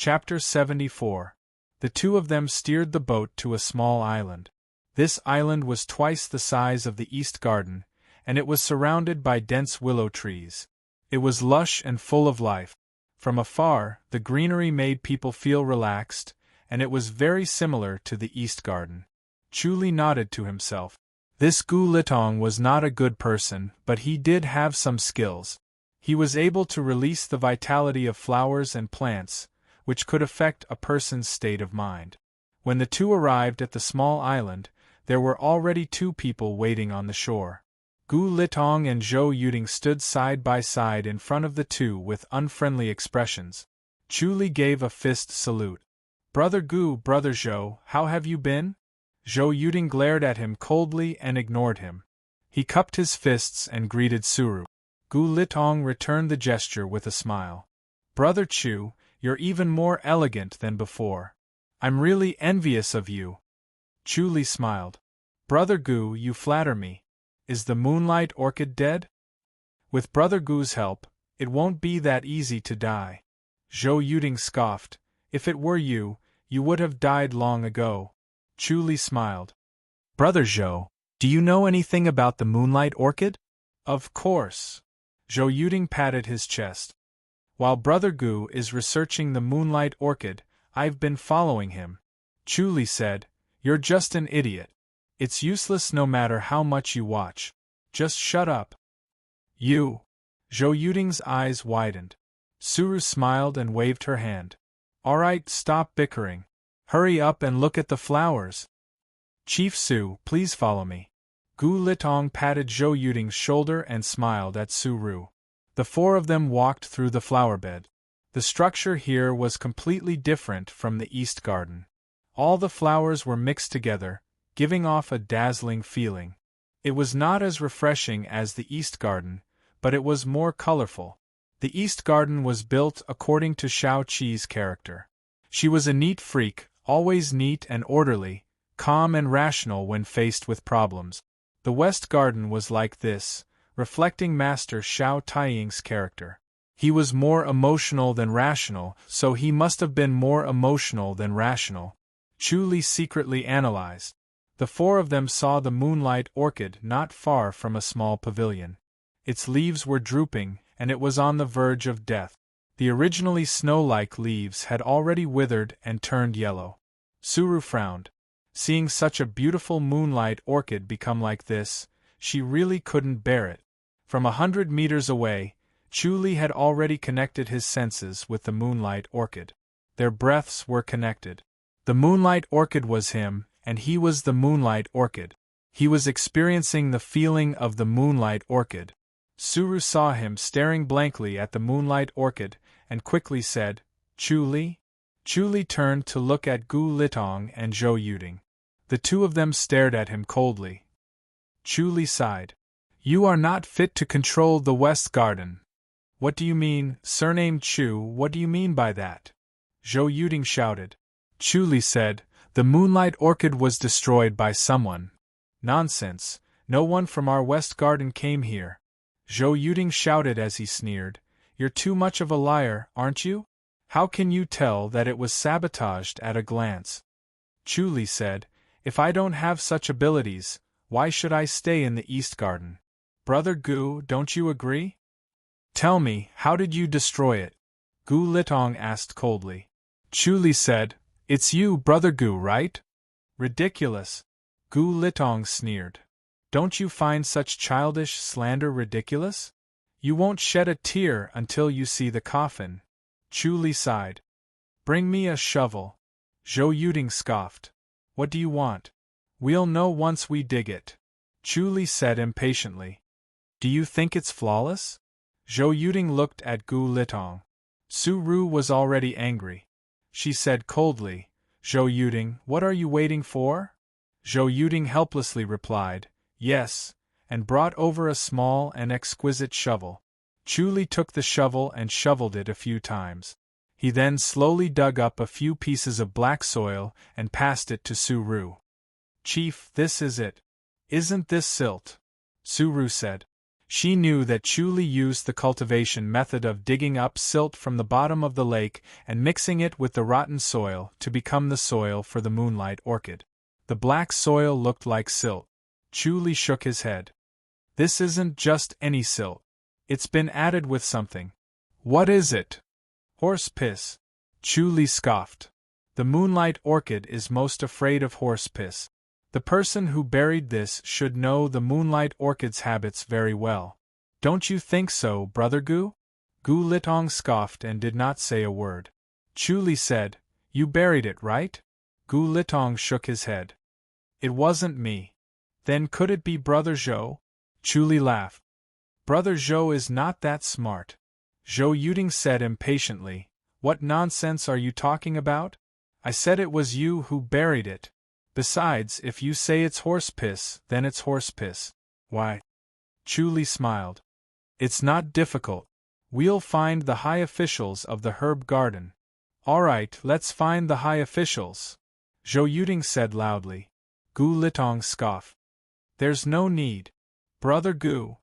Chapter 74. The two of them steered the boat to a small island. This island was twice the size of the East Garden, and it was surrounded by dense willow trees. It was lush and full of life. From afar, the greenery made people feel relaxed, and it was very similar to the East Garden. Chuli nodded to himself. This Gu Litong was not a good person, but he did have some skills. He was able to release the vitality of flowers and plants, which could affect a person's state of mind. When the two arrived at the small island, there were already two people waiting on the shore. Gu Litong and Zhou Yuding stood side by side in front of the two with unfriendly expressions. Chuli gave a fist salute. "Brother Gu, brother Zhou, how have you been?" Zhou Yuding glared at him coldly and ignored him. He cupped his fists and greeted Suru. Gu Litong returned the gesture with a smile. "Brother Chu, you're even more elegant than before. I'm really envious of you." Chuli smiled. "Brother Gu, you flatter me. Is the moonlight orchid dead?" "With Brother Gu's help, it won't be that easy to die." Zhou Yuding scoffed. "If it were you, you would have died long ago." Chuli smiled. "Brother Zhou, do you know anything about the moonlight orchid?" "Of course." Zhou Yuding patted his chest. "While Brother Gu is researching the moonlight orchid, I've been following him." Chuli said, "You're just an idiot. It's useless no matter how much you watch. Just shut up." "You." Zhou Yuding's eyes widened. Suru smiled and waved her hand. "All right, stop bickering. Hurry up and look at the flowers." "Chief Su, please follow me." Gu Litong patted Zhou Yuding's shoulder and smiled at Suru. The four of them walked through the flower bed. The structure here was completely different from the East Garden. All the flowers were mixed together, giving off a dazzling feeling. It was not as refreshing as the East Garden, but it was more colorful. The East Garden was built according to Shao Qi's character. She was a neat freak, always neat and orderly, calm and rational when faced with problems. The West Garden was like this, reflecting Master Shao Taiying's character. He was more emotional than rational, so he must have been more emotional than rational. Chuli secretly analyzed. The four of them saw the moonlight orchid not far from a small pavilion. Its leaves were drooping, and it was on the verge of death. The originally snow-like leaves had already withered and turned yellow. Suru frowned. Seeing such a beautiful moonlight orchid become like this, she really couldn't bear it. From 100 meters away, Chuli had already connected his senses with the moonlight orchid. Their breaths were connected. The moonlight orchid was him, and he was the moonlight orchid. He was experiencing the feeling of the moonlight orchid. Suru saw him staring blankly at the moonlight orchid, and quickly said, "Chuli?" Chuli turned to look at Gu Litong and Zhou Yuding. The two of them stared at him coldly. Chuli sighed. "You are not fit to control the West Garden." "What do you mean, surnamed Chu, what do you mean by that?" Zhou Yuding shouted. Chuli said, "The moonlight orchid was destroyed by someone." "Nonsense, no one from our West Garden came here." Zhou Yuding shouted as he sneered, "You're too much of a liar, aren't you? How can you tell that it was sabotaged at a glance?" Chuli said, "If I don't have such abilities, why should I stay in the East Garden? Brother Gu, don't you agree?" "Tell me, how did you destroy it?" Gu Litong asked coldly. Chuli said, "It's you, Brother Gu, right?" "Ridiculous." Gu Litong sneered. "Don't you find such childish slander ridiculous? You won't shed a tear until you see the coffin." Chuli sighed. "Bring me a shovel." Zhou Yuding scoffed. "What do you want?" "We'll know once we dig it," Chuli said impatiently. "Do you think it's flawless?" Zhou Yuding looked at Gu Litong. Suru was already angry. She said coldly, "Zhou Yuding, what are you waiting for?" Zhou Yuding helplessly replied, "Yes," and brought over a small and exquisite shovel. Chuli took the shovel and shoveled it a few times. He then slowly dug up a few pieces of black soil and passed it to Suru. "Chief, this is it. Isn't this silt?" Suru said. She knew that Chu Li used the cultivation method of digging up silt from the bottom of the lake and mixing it with the rotten soil to become the soil for the moonlight orchid. The black soil looked like silt. Chu Li shook his head. This isn't just any silt. It's been added with something. What is it? Horse piss. Chu Li scoffed. The moonlight orchid is most afraid of horse piss. The person who buried this should know the moonlight orchid's habits very well. Don't you think so, Brother Gu? Gu Litong scoffed and did not say a word. Chu Li said, You buried it, right? Gu Litong shook his head. It wasn't me. Then could it be Brother Zhou? Chu Li laughed. Brother Zhou is not that smart. Zhou Yuding said impatiently, What nonsense are you talking about? I said it was you who buried it. Besides, if you say it's horse piss, then it's horse piss. Why? Chu Li smiled. It's not difficult. We'll find the high officials of the herb garden. All right, let's find the high officials, Zhou Yuding said loudly. Gu Litong scoffed. There's no need. Brother Gu,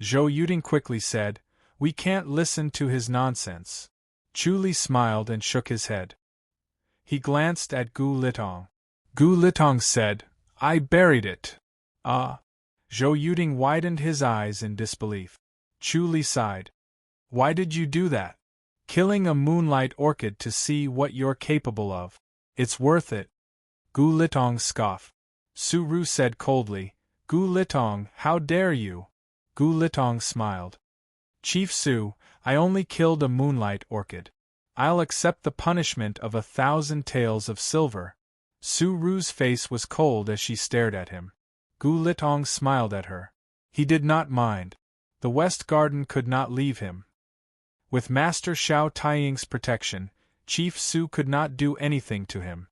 Zhou Yuding quickly said, we can't listen to his nonsense. Chu Li smiled and shook his head. He glanced at Gu Litong. Gu Litong said, I buried it. Ah. Zhou Yuding widened his eyes in disbelief. Chu Li sighed. Why did you do that? Killing a moonlight orchid to see what you're capable of. It's worth it. Gu Litong scoffed. Su Ru said coldly, Gu Litong, how dare you? Gu Litong smiled. Chief Su, I only killed a moonlight orchid. I'll accept the punishment of 1,000 taels of silver. Su Ru's face was cold as she stared at him. Gu Litong smiled at her. He did not mind. The West Garden could not leave him. With Master Xiao Taiying's protection, Chief Su could not do anything to him.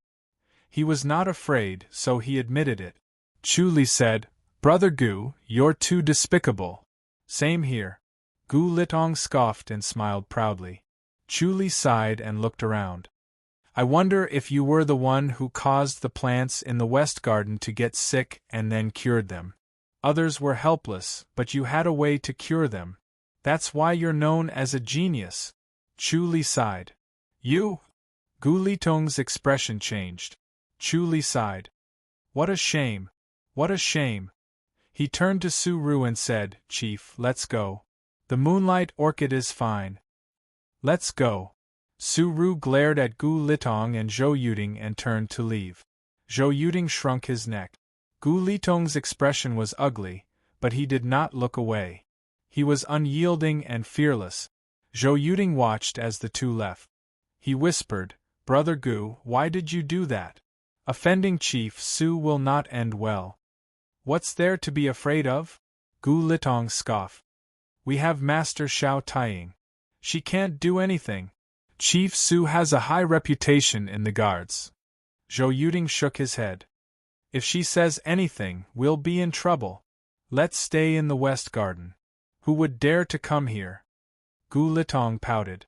He was not afraid, so he admitted it. Chu Li said, Brother Gu, you're too despicable. Same here. Gu Litong scoffed and smiled proudly. Chu Li sighed and looked around. I wonder if you were the one who caused the plants in the West Garden to get sick and then cured them. Others were helpless, but you had a way to cure them. That's why you're known as a genius. Chu Li sighed. You? Gu Litong's expression changed. Chu Li sighed. What a shame. What a shame. He turned to Su Ru and said, Chief, let's go. The moonlight orchid is fine. Let's go. Su Ru glared at Gu Litong and Zhou Yuding and turned to leave. Zhou Yuding shrunk his neck. Gu Litong's expression was ugly, but he did not look away. He was unyielding and fearless. Zhou Yuding watched as the two left. He whispered, Brother Gu, why did you do that? Offending Chief Su will not end well. What's there to be afraid of? Gu Litong scoffed. We have Master Xiao Taiying. She can't do anything. Chief Su has a high reputation in the guards. Zhou Yuding shook his head. If she says anything, we'll be in trouble. Let's stay in the West Garden. Who would dare to come here? Gu Litong pouted.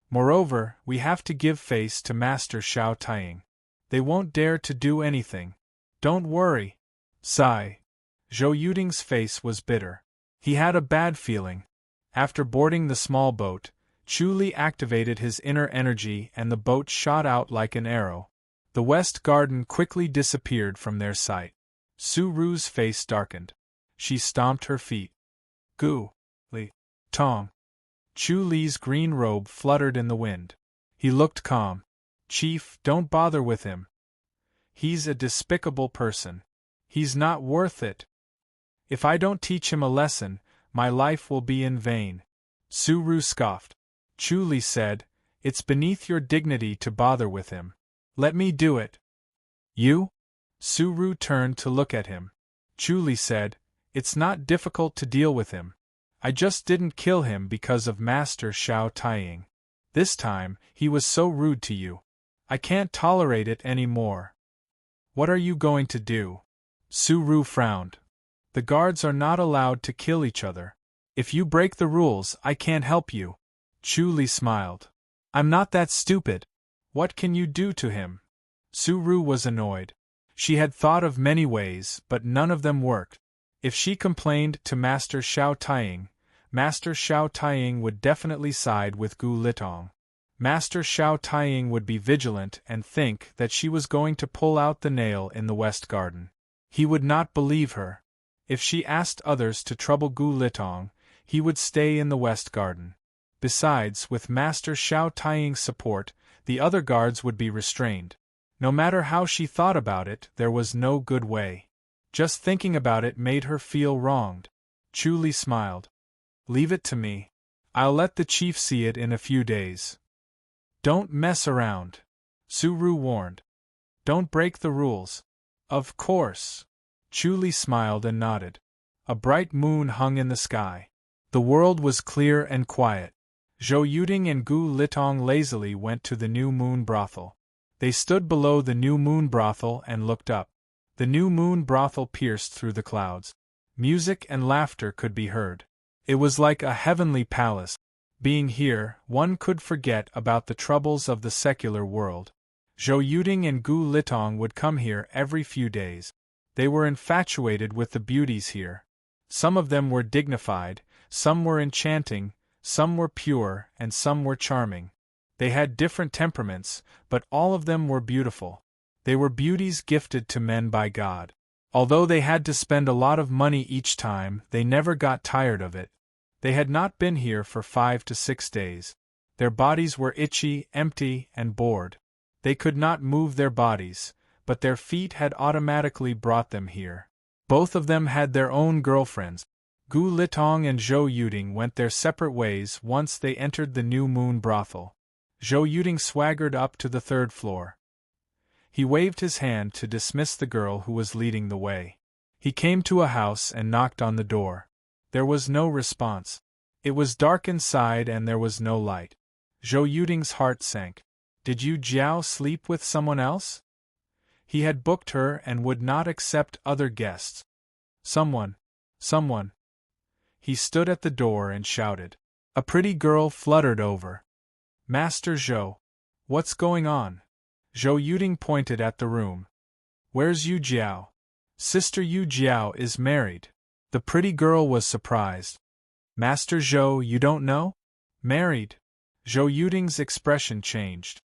Moreover, we have to give face to Master Xiao Taiying. They won't dare to do anything. Don't worry. Sigh. Zhou Yuding's face was bitter. He had a bad feeling. After boarding the small boat, Chu Li activated his inner energy and the boat shot out like an arrow. The West Garden quickly disappeared from their sight. Su Ru's face darkened. She stomped her feet. Gu Li Tong. Chu Li's green robe fluttered in the wind. He looked calm. Chief, don't bother with him. He's a despicable person. He's not worth it. If I don't teach him a lesson, my life will be in vain. Su Ru scoffed. Chu Li said, It's beneath your dignity to bother with him. Let me do it. You? Su Ru turned to look at him. Chu Li said, It's not difficult to deal with him. I just didn't kill him because of Master Xiao Taiying. This time, he was so rude to you. I can't tolerate it any more. What are you going to do? Su Ru frowned. The guards are not allowed to kill each other. If you break the rules, I can't help you. Chu Li smiled. I'm not that stupid. What can you do to him? Su Ru was annoyed. She had thought of many ways, but none of them worked. If she complained to Master Xiao Taiying, Master Xiao Taiying would definitely side with Gu Litong. Master Xiao Taiying would be vigilant and think that she was going to pull out the nail in the West Garden. He would not believe her. If she asked others to trouble Gu Litong, he would stay in the West Garden. Besides, with Master Xiao Taiying's support, the other guards would be restrained. No matter how she thought about it, there was no good way. Just thinking about it made her feel wronged. Chu Li smiled. Leave it to me. I'll let the chief see it in a few days. Don't mess around, Su Ru warned. Don't break the rules. Of course. Chu Li smiled and nodded. A bright moon hung in the sky. The world was clear and quiet. Zhou Yuding and Gu Litong lazily went to the new moon brothel. They stood below the new moon brothel and looked up. The new moon brothel pierced through the clouds. Music and laughter could be heard. It was like a heavenly palace. Being here, one could forget about the troubles of the secular world. Zhou Yuding and Gu Litong would come here every few days. They were infatuated with the beauties here. Some of them were dignified, some were enchanting, some were pure, and some were charming. They had different temperaments, but all of them were beautiful. They were beauties gifted to men by God. Although they had to spend a lot of money each time, they never got tired of it. They had not been here for 5 to 6 days. Their bodies were itchy, empty, and bored. They could not move their bodies, but their feet had automatically brought them here. Both of them had their own girlfriends. Gu Litong and Zhou Yuding went their separate ways once they entered the new moon brothel. Zhou Yuding swaggered up to the 3rd floor. He waved his hand to dismiss the girl who was leading the way. He came to a house and knocked on the door. There was no response. It was dark inside and there was no light. Zhou Yuding's heart sank. Did Yu Jiao sleep with someone else? He had booked her and would not accept other guests. Someone. He stood at the door and shouted. A pretty girl fluttered over. Master Zhou. What's going on? Zhou Yuding pointed at the room. Where's Yu Jiao? Sister Yu Jiao is married. The pretty girl was surprised. Master Zhou, you don't know? Married? Zhou Yuding's expression changed.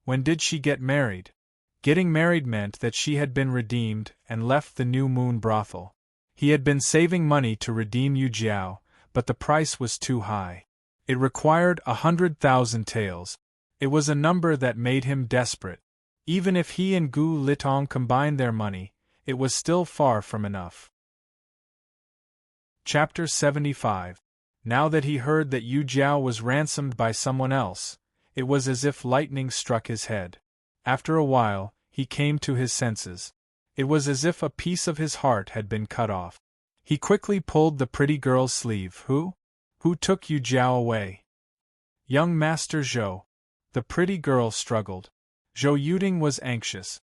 When did she get married? Getting married meant that she had been redeemed and left the new moon brothel. He had been saving money to redeem Yu Jiao, but the price was too high. It required 100,000 taels. It was a number that made him desperate. Even if he and Gu Litong combined their money, it was still far from enough. Chapter 75. Now that he heard that Yu Jiao was ransomed by someone else, it was as if lightning struck his head. After a while, he came to his senses. It was as if a piece of his heart had been cut off. He quickly pulled the pretty girl's sleeve. Who took Yu Jiao away? Young Master Zhou. The pretty girl struggled. Zhou Yuding was anxious.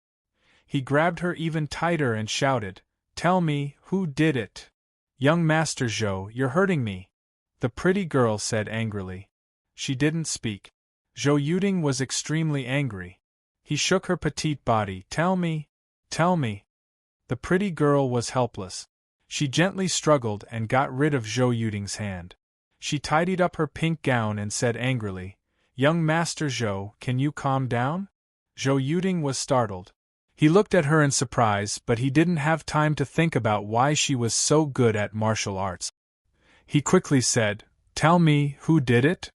He grabbed her even tighter and shouted, Tell me, who did it? Young Master Zhou, you're hurting me. The pretty girl said angrily. She didn't speak. Zhou Yuding was extremely angry. He shook her petite body. Tell me. The pretty girl was helpless. She gently struggled and got rid of Zhou Yuding's hand. She tidied up her pink gown and said angrily, Young Master Zhou, can you calm down? Zhou Yuding was startled. He looked at her in surprise, but he didn't have time to think about why she was so good at martial arts. He quickly said, Tell me, who did it?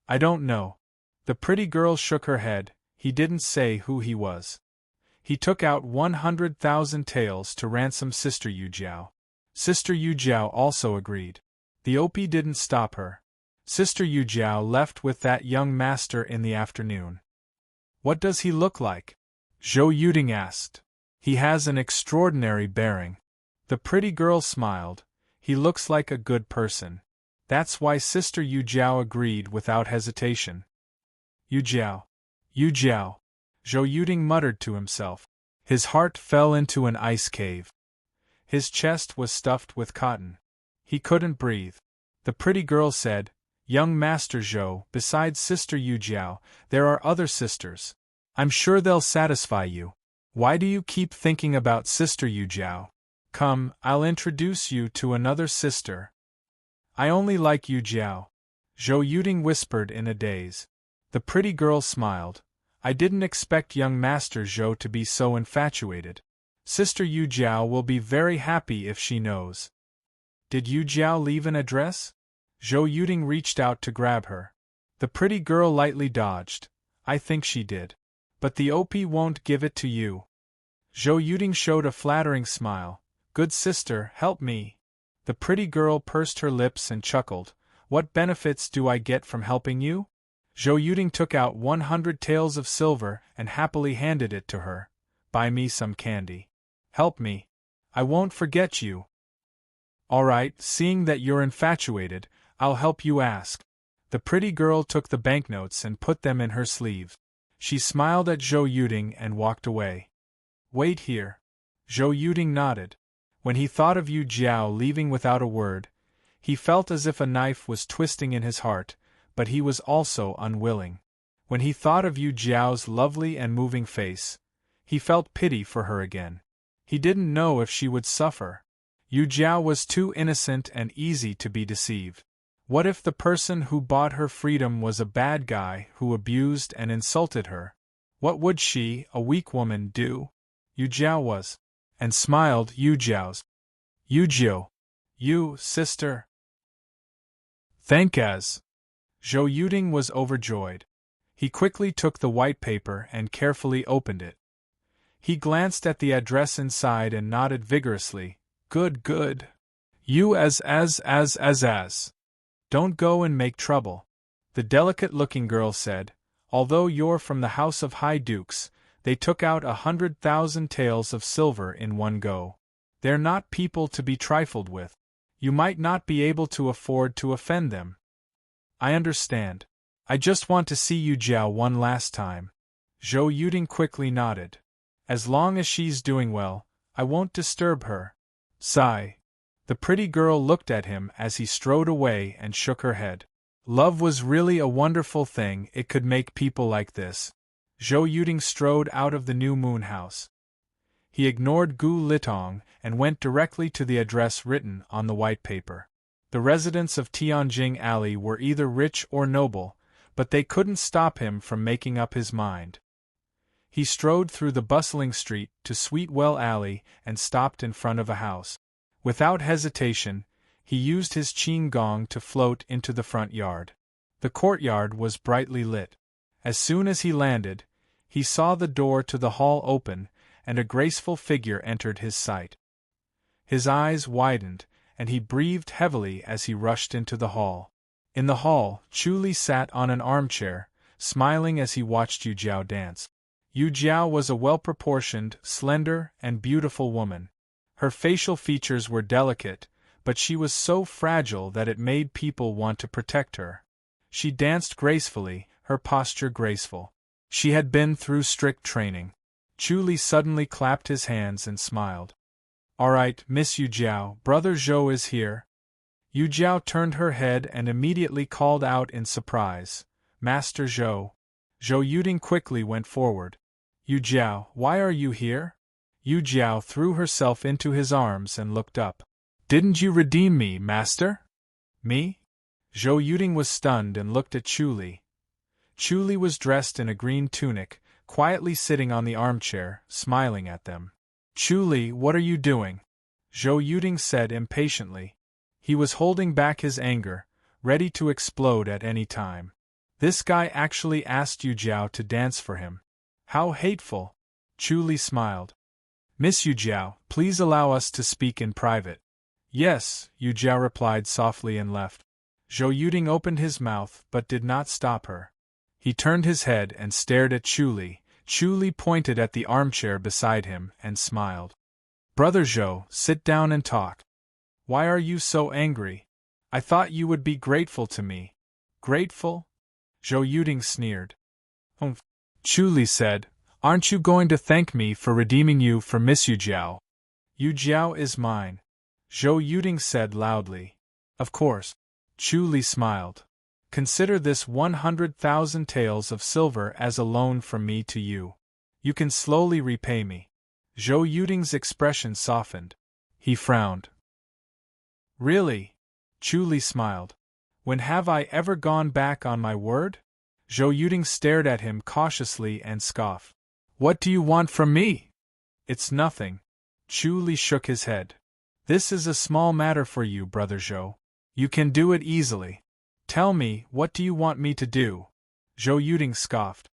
I don't know. The pretty girl shook her head. He didn't say who he was. He took out 100,000 taels to ransom Sister Yu Jiao. Sister Yu Jiao also agreed. The OP didn't stop her. Sister Yu Jiao left with that young master in the afternoon. What does he look like? Zhou Yuding asked. He has an extraordinary bearing. The pretty girl smiled. He looks like a good person. That's why Sister Yu Jiao agreed without hesitation. Yu Jiao. Zhou Yuding muttered to himself. His heart fell into an ice cave. His chest was stuffed with cotton. He couldn't breathe. The pretty girl said, Young Master Zhou, besides Sister Yu Jiao, there are other sisters. I'm sure they'll satisfy you. Why do you keep thinking about Sister Yu Jiao? Come, I'll introduce you to another sister. I only like Yu Jiao, Zhou Yuding whispered in a daze. The pretty girl smiled. I didn't expect young Master Zhou to be so infatuated. Sister Yu Jiao will be very happy if she knows. Did Yu Jiao leave an address? Zhou Yuding reached out to grab her. The pretty girl lightly dodged. I think she did. But the OP won't give it to you. Zhou Yuding showed a flattering smile. Good sister, help me. The pretty girl pursed her lips and chuckled. What benefits do I get from helping you? Zhou Yuding took out 100 taels of silver and happily handed it to her. Buy me some candy. Help me. I won't forget you. All right, seeing that you're infatuated, I'll help you ask. The pretty girl took the banknotes and put them in her sleeve. She smiled at Zhou Yuding and walked away. Wait here. Zhou Yuding nodded. When he thought of Yu Jiao leaving without a word, he felt as if a knife was twisting in his heart, but he was also unwilling. When he thought of Yu Jiao's lovely and moving face, he felt pity for her again. He didn't know if she would suffer. Yu Jiao was too innocent and easy to be deceived. What if the person who bought her freedom was a bad guy who abused and insulted her? What would she, a weak woman, do? Yu Jiao was. And smiled Yu Jiao's. Yu Jiao. You, sister. Thank as. Zhou Yuding was overjoyed. He quickly took the white paper and carefully opened it. He glanced at the address inside and nodded vigorously. Good, good. You as. Don't go and make trouble. The delicate-looking girl said, although you're from the house of high dukes, they took out 100,000 taels of silver in one go. They're not people to be trifled with. You might not be able to afford to offend them. I understand. I just want to see Yu Jiao one last time. Zhou Yuding quickly nodded. As long as she's doing well, I won't disturb her. Sigh. The pretty girl looked at him as he strode away and shook her head. Love was really a wonderful thing, it could make people like this. Zhou Yuding strode out of the New Moon House. He ignored Gu Litong and went directly to the address written on the white paper. The residents of Tianjing Alley were either rich or noble, but they couldn't stop him from making up his mind. He strode through the bustling street to Sweetwell Alley and stopped in front of a house. Without hesitation, he used his qing gong to float into the front yard. The courtyard was brightly lit. As soon as he landed, he saw the door to the hall open, and a graceful figure entered his sight. His eyes widened, and he breathed heavily as he rushed into the hall. In the hall, Chu Li sat on an armchair, smiling as he watched Yu Jiao dance. Yu Jiao was a well-proportioned, slender, and beautiful woman. Her facial features were delicate, but she was so fragile that it made people want to protect her. She danced gracefully, her posture graceful. She had been through strict training. Chu Li suddenly clapped his hands and smiled. All right, Miss Yu Jiao, Brother Zhou is here. Yu Jiao turned her head and immediately called out in surprise, Master Zhou. Zhou Yuding quickly went forward. Yu Jiao, why are you here? Yu Jiao threw herself into his arms and looked up. Didn't you redeem me, Master? Me? Zhou Yuding was stunned and looked at Chu Li. Chu Li was dressed in a green tunic, quietly sitting on the armchair, smiling at them. Chu Li, what are you doing? Zhou Yuding said impatiently. He was holding back his anger, ready to explode at any time. This guy actually asked Yu Jiao to dance for him. How hateful! Chu Li smiled. Miss Yu Jiao, please allow us to speak in private. Yes, Yu Jiao replied softly and left. Zhou Yuding opened his mouth but did not stop her. He turned his head and stared at Chu Li. Chu Li pointed at the armchair beside him and smiled. Brother Zhou, sit down and talk. Why are you so angry? I thought you would be grateful to me. Grateful? Zhou Yuding sneered. Chu Li said, aren't you going to thank me for redeeming you for Miss Yu Jiao? Yu Jiao is mine. Zhou Yuding said loudly. Of course. Chu Li smiled. Consider this 100,000 taels of silver as a loan from me to you. You can slowly repay me. Zhou Yuding's expression softened. He frowned. Really? Chu Li smiled. When have I ever gone back on my word? Zhou Yuding stared at him cautiously and scoffed. What do you want from me? It's nothing. Chu Li shook his head. This is a small matter for you, brother Zhou. You can do it easily. Tell me, what do you want me to do? Zhou Yuding scoffed.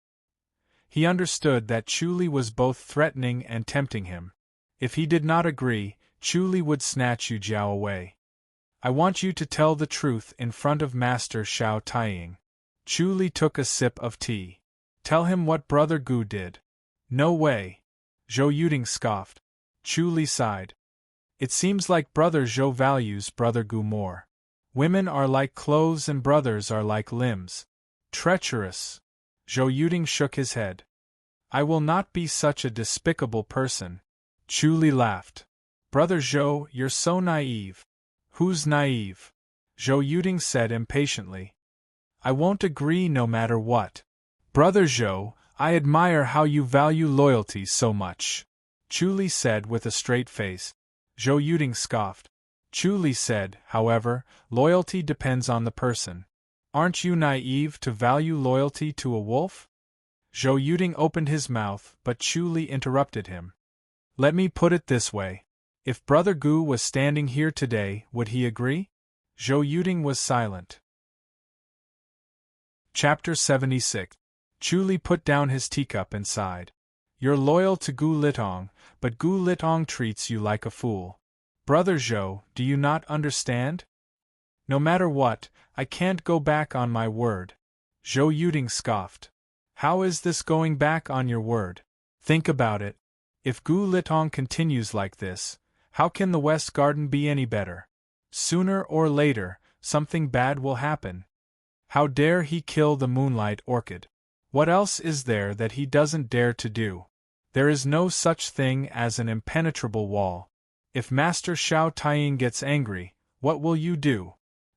He understood that Chu Li was both threatening and tempting him. If he did not agree, Chu Li would snatch Yu Jiao away. I want you to tell the truth in front of Master Xiao Taiying. Chu Li took a sip of tea. Tell him what Brother Gu did. No way. Zhou Yuding scoffed. Chu Li sighed. It seems like Brother Zhou values Brother Gu more. Women are like clothes and brothers are like limbs. Treacherous. Zhou Yuding shook his head. I will not be such a despicable person. Chu Li laughed. Brother Zhou, you're so naive. Who's naive? Zhou Yuding said impatiently. I won't agree no matter what. Brother Zhou, I admire how you value loyalty so much. Chu Li said with a straight face. Zhou Yuding scoffed. Chu Li said, however, loyalty depends on the person. Aren't you naive to value loyalty to a wolf? Zhou Yuding opened his mouth, but Chu Li interrupted him. Let me put it this way. If Brother Gu was standing here today, would he agree? Zhou Yuding was silent. Chapter 76. Chu Li put down his teacup and sighed. You're loyal to Gu Litong, but Gu Litong treats you like a fool. Brother Zhou, do you not understand? No matter what, I can't go back on my word. Zhou Yuding scoffed. How is this going back on your word? Think about it. If Gu Litong continues like this, how can the West Garden be any better? Sooner or later, something bad will happen. How dare he kill the Moonlight Orchid? What else is there that he doesn't dare to do? There is no such thing as an impenetrable wall. If Master Xiao Taiying gets angry, what will you do?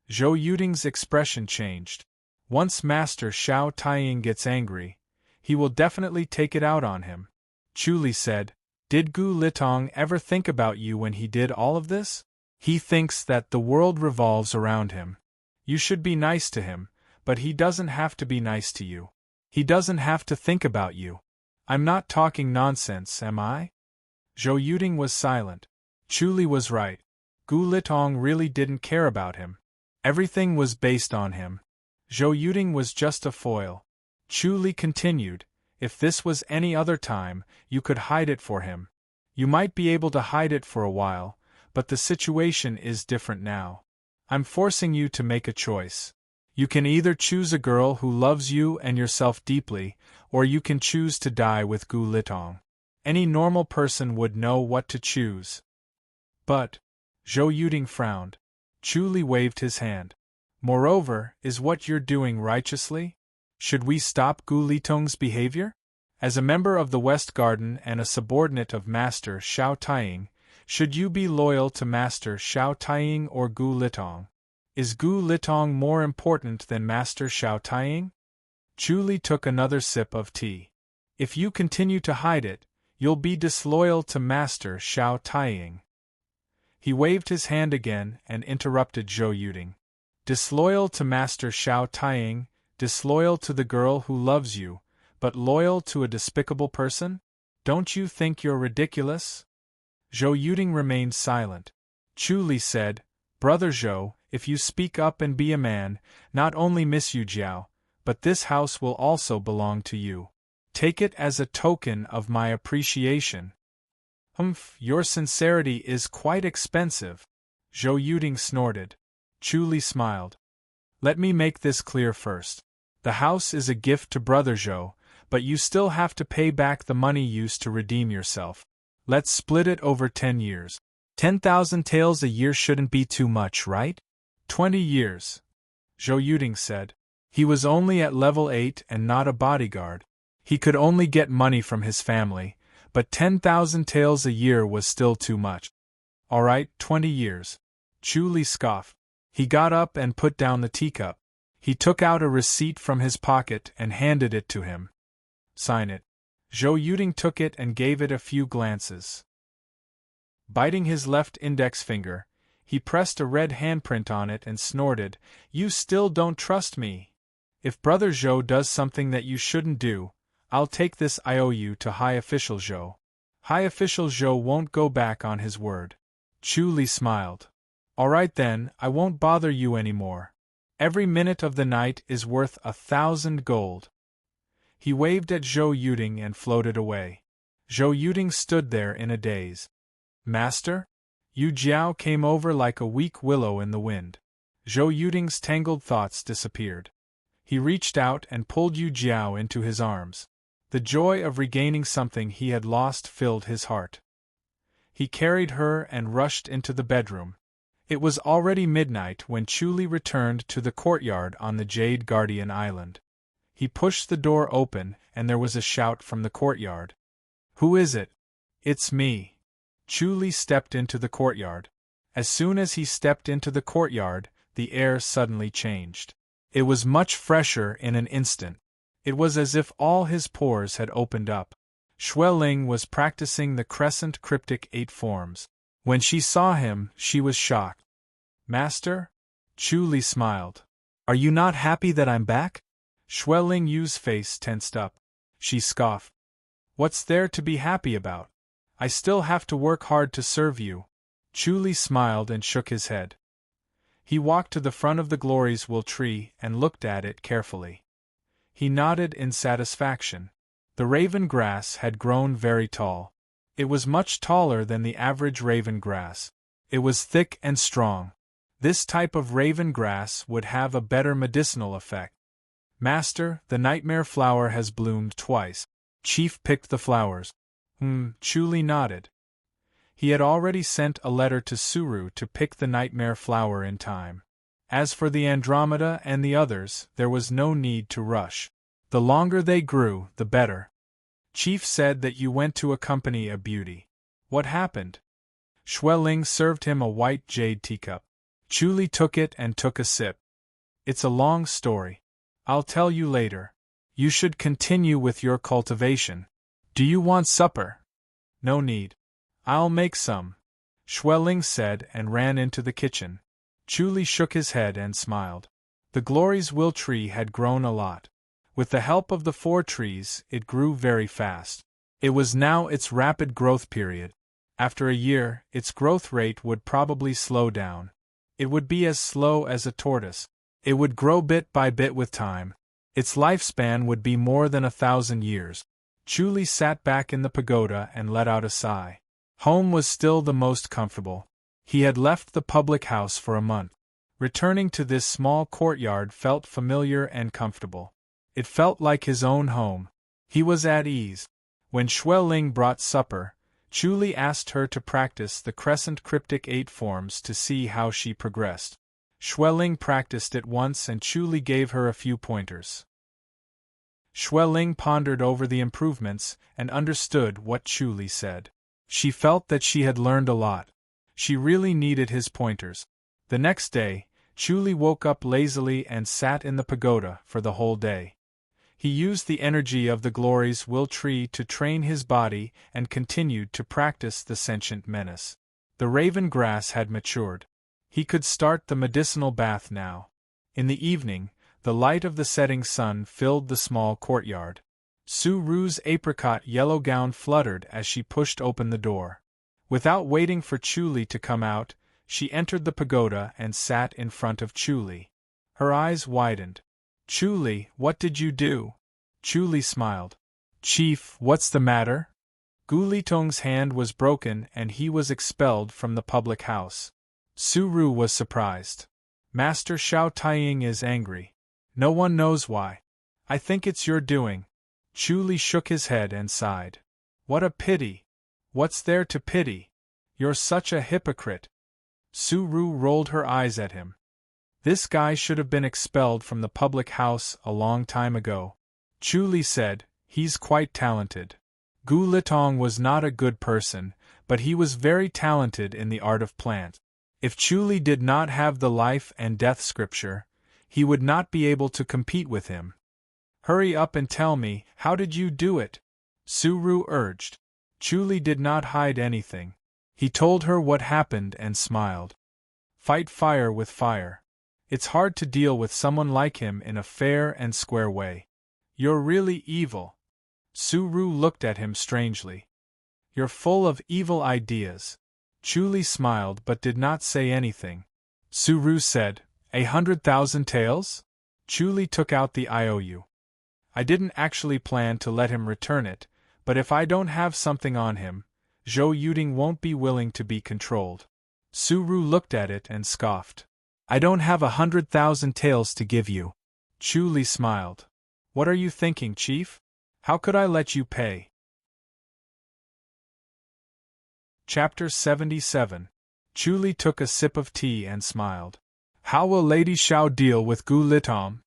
Zhou Yuding's expression changed. Once Master Xiao Taiying gets angry, he will definitely take it out on him. Chu Li said, Did Gu Litong ever think about you when he did all of this? He thinks that the world revolves around him. You should be nice to him, but he doesn't have to be nice to you. He doesn't have to think about you. I'm not talking nonsense, am I? Zhou Yuding was silent. Chu Li was right. Gu Litong really didn't care about him. Everything was based on him. Zhou Yuding was just a foil. Chu Li continued, If this was any other time, you could hide it for him. You might be able to hide it for a while, but the situation is different now. I'm forcing you to make a choice. You can either choose a girl who loves you and yourself deeply, or you can choose to die with Gu Litong. Any normal person would know what to choose. But, Zhou Yuding frowned. Chu Li waved his hand. Moreover, is what you're doing righteously? Should we stop Gu Litong's behavior? As a member of the West Garden and a subordinate of Master Xiao Taiying, should you be loyal to Master Xiao Taiying or Gu Litong? Is Gu Litong more important than Master Xiao Taiying? Chu Li took another sip of tea. If you continue to hide it, you'll be disloyal to Master Xiao Taiying. He waved his hand again and interrupted Zhou Yuding. Disloyal to Master Xiao Taiying, disloyal to the girl who loves you, but loyal to a despicable person? Don't you think you're ridiculous? Zhou Yuding remained silent. Chu Li said, Brother Zhou, if you speak up and be a man, not only Miss Yu Jiao, but this house will also belong to you. Take it as a token of my appreciation. Your sincerity is quite expensive. Zhou Yuding snorted. Chu Li smiled. Let me make this clear first. The house is a gift to Brother Zhou, but you still have to pay back the money used to redeem yourself. Let's split it over 10 years. 10,000 taels a year shouldn't be too much, right? 20 years. Zhou Yuding said. He was only at level 8 and not a bodyguard. He could only get money from his family, but 10,000 taels a year was still too much. All right, 20 years. Chu Li scoffed. He got up and put down the teacup. He took out a receipt from his pocket and handed it to him. Sign it. Zhou Yuding took it and gave it a few glances. Biting his left index finger, he pressed a red handprint on it and snorted, "You still don't trust me? If Brother Zhou does something that you shouldn't do, I'll take this IOU to High Official Zhou. High Official Zhou won't go back on his word." Chu Li smiled. "All right then, I won't bother you anymore. Every minute of the night is worth 1,000 gold." He waved at Zhou Yuding and floated away. Zhou Yuding stood there in a daze. "Master?" Yu Jiao came over like a weak willow in the wind. Zhou Yuding's tangled thoughts disappeared. He reached out and pulled Yu Jiao into his arms. The joy of regaining something he had lost filled his heart. He carried her and rushed into the bedroom. It was already midnight when Chu Li returned to the courtyard on the Jade Guardian Island. He pushed the door open and there was a shout from the courtyard. "Who is it?" "It's me." Chu Li stepped into the courtyard. As soon as he stepped into the courtyard, the air suddenly changed. It was much fresher in an instant. It was as if all his pores had opened up. Xueling was practicing the crescent cryptic 8 forms. When she saw him, she was shocked. "Master?" Chu Li smiled. "Are you not happy that I'm back?" Xueling Yu's face tensed up. She scoffed. "What's there to be happy about? I still have to work hard to serve you." Chu Li smiled and shook his head. He walked to the front of the Glory's Will tree and looked at it carefully. He nodded in satisfaction. The raven grass had grown very tall. It was much taller than the average raven grass. It was thick and strong. This type of raven grass would have a better medicinal effect. "Master, the nightmare flower has bloomed twice." Chief picked the flowers. Chu Li nodded. He had already sent a letter to Suru to pick the nightmare flower in time. As for the Andromeda and the others, there was no need to rush. The longer they grew, the better. "Chief said that you went to accompany a beauty. What happened?" Xueling served him a white jade teacup. Chu Li took it and took a sip. "It's a long story. I'll tell you later. You should continue with your cultivation. Do you want supper?" "No need. I'll make some," Xueling said and ran into the kitchen. Chu Li shook his head and smiled. The Glory's Will tree had grown a lot. With the help of the 4 trees, it grew very fast. It was now its rapid growth period. After a year, its growth rate would probably slow down. It would be as slow as a tortoise. It would grow bit by bit with time. Its lifespan would be more than 1,000 years. Chu Li sat back in the pagoda and let out a sigh. Home was still the most comfortable. He had left the public house for a month. Returning to this small courtyard felt familiar and comfortable. It felt like his own home. He was at ease. When Xueling brought supper, Chu Li asked her to practice the crescent cryptic 8 forms to see how she progressed. Xueling practiced it once and Chu Li gave her a few pointers. Xueling pondered over the improvements and understood what Chu Li said. She felt that she had learned a lot. She really needed his pointers. The next day, Chu Li woke up lazily and sat in the pagoda for the whole day. He used the energy of the Glory's Will tree to train his body and continued to practice the sentient menace. The raven grass had matured. He could start the medicinal bath now. In the evening, the light of the setting sun filled the small courtyard. Su Ru's apricot yellow gown fluttered as she pushed open the door. Without waiting for Chu Li to come out, she entered the pagoda and sat in front of Chu Li. Her eyes widened. "Chu Li, what did you do?" Chu Li smiled. "Chief, what's the matter?" Gu Litong's hand was broken and he was expelled from the public house. Su Ru was surprised. "Master Xiao Taiying is angry. No one knows why. I think it's your doing." Chu Li shook his head and sighed. "What a pity! What's there to pity? You're such a hypocrite." Su Ru rolled her eyes at him. "This guy should have been expelled from the public house a long time ago." Chu Li said, "He's quite talented." Gu Litong was not a good person, but he was very talented in the art of plant. If Chu Li did not have the life and death scripture, he would not be able to compete with him. "Hurry up and tell me, how did you do it?" Su Ru urged. Chu Li did not hide anything. He told her what happened and smiled. Fight fire with fire. It's hard to deal with someone like him in a fair and square way. You're really evil. Suru looked at him strangely. You're full of evil ideas. Chuli smiled but did not say anything. Suru said, 100,000 taels? Chuli took out the IOU. I didn't actually plan to let him return it, but if I don't have something on him, Zhou Yuding won't be willing to be controlled. Suru looked at it and scoffed. I don't have 100,000 taels to give you. Chuli smiled. What are you thinking, Chief? How could I let you pay? Chapter 77. Chuli took a sip of tea and smiled. How will Lady Xiao deal with Gu Litong?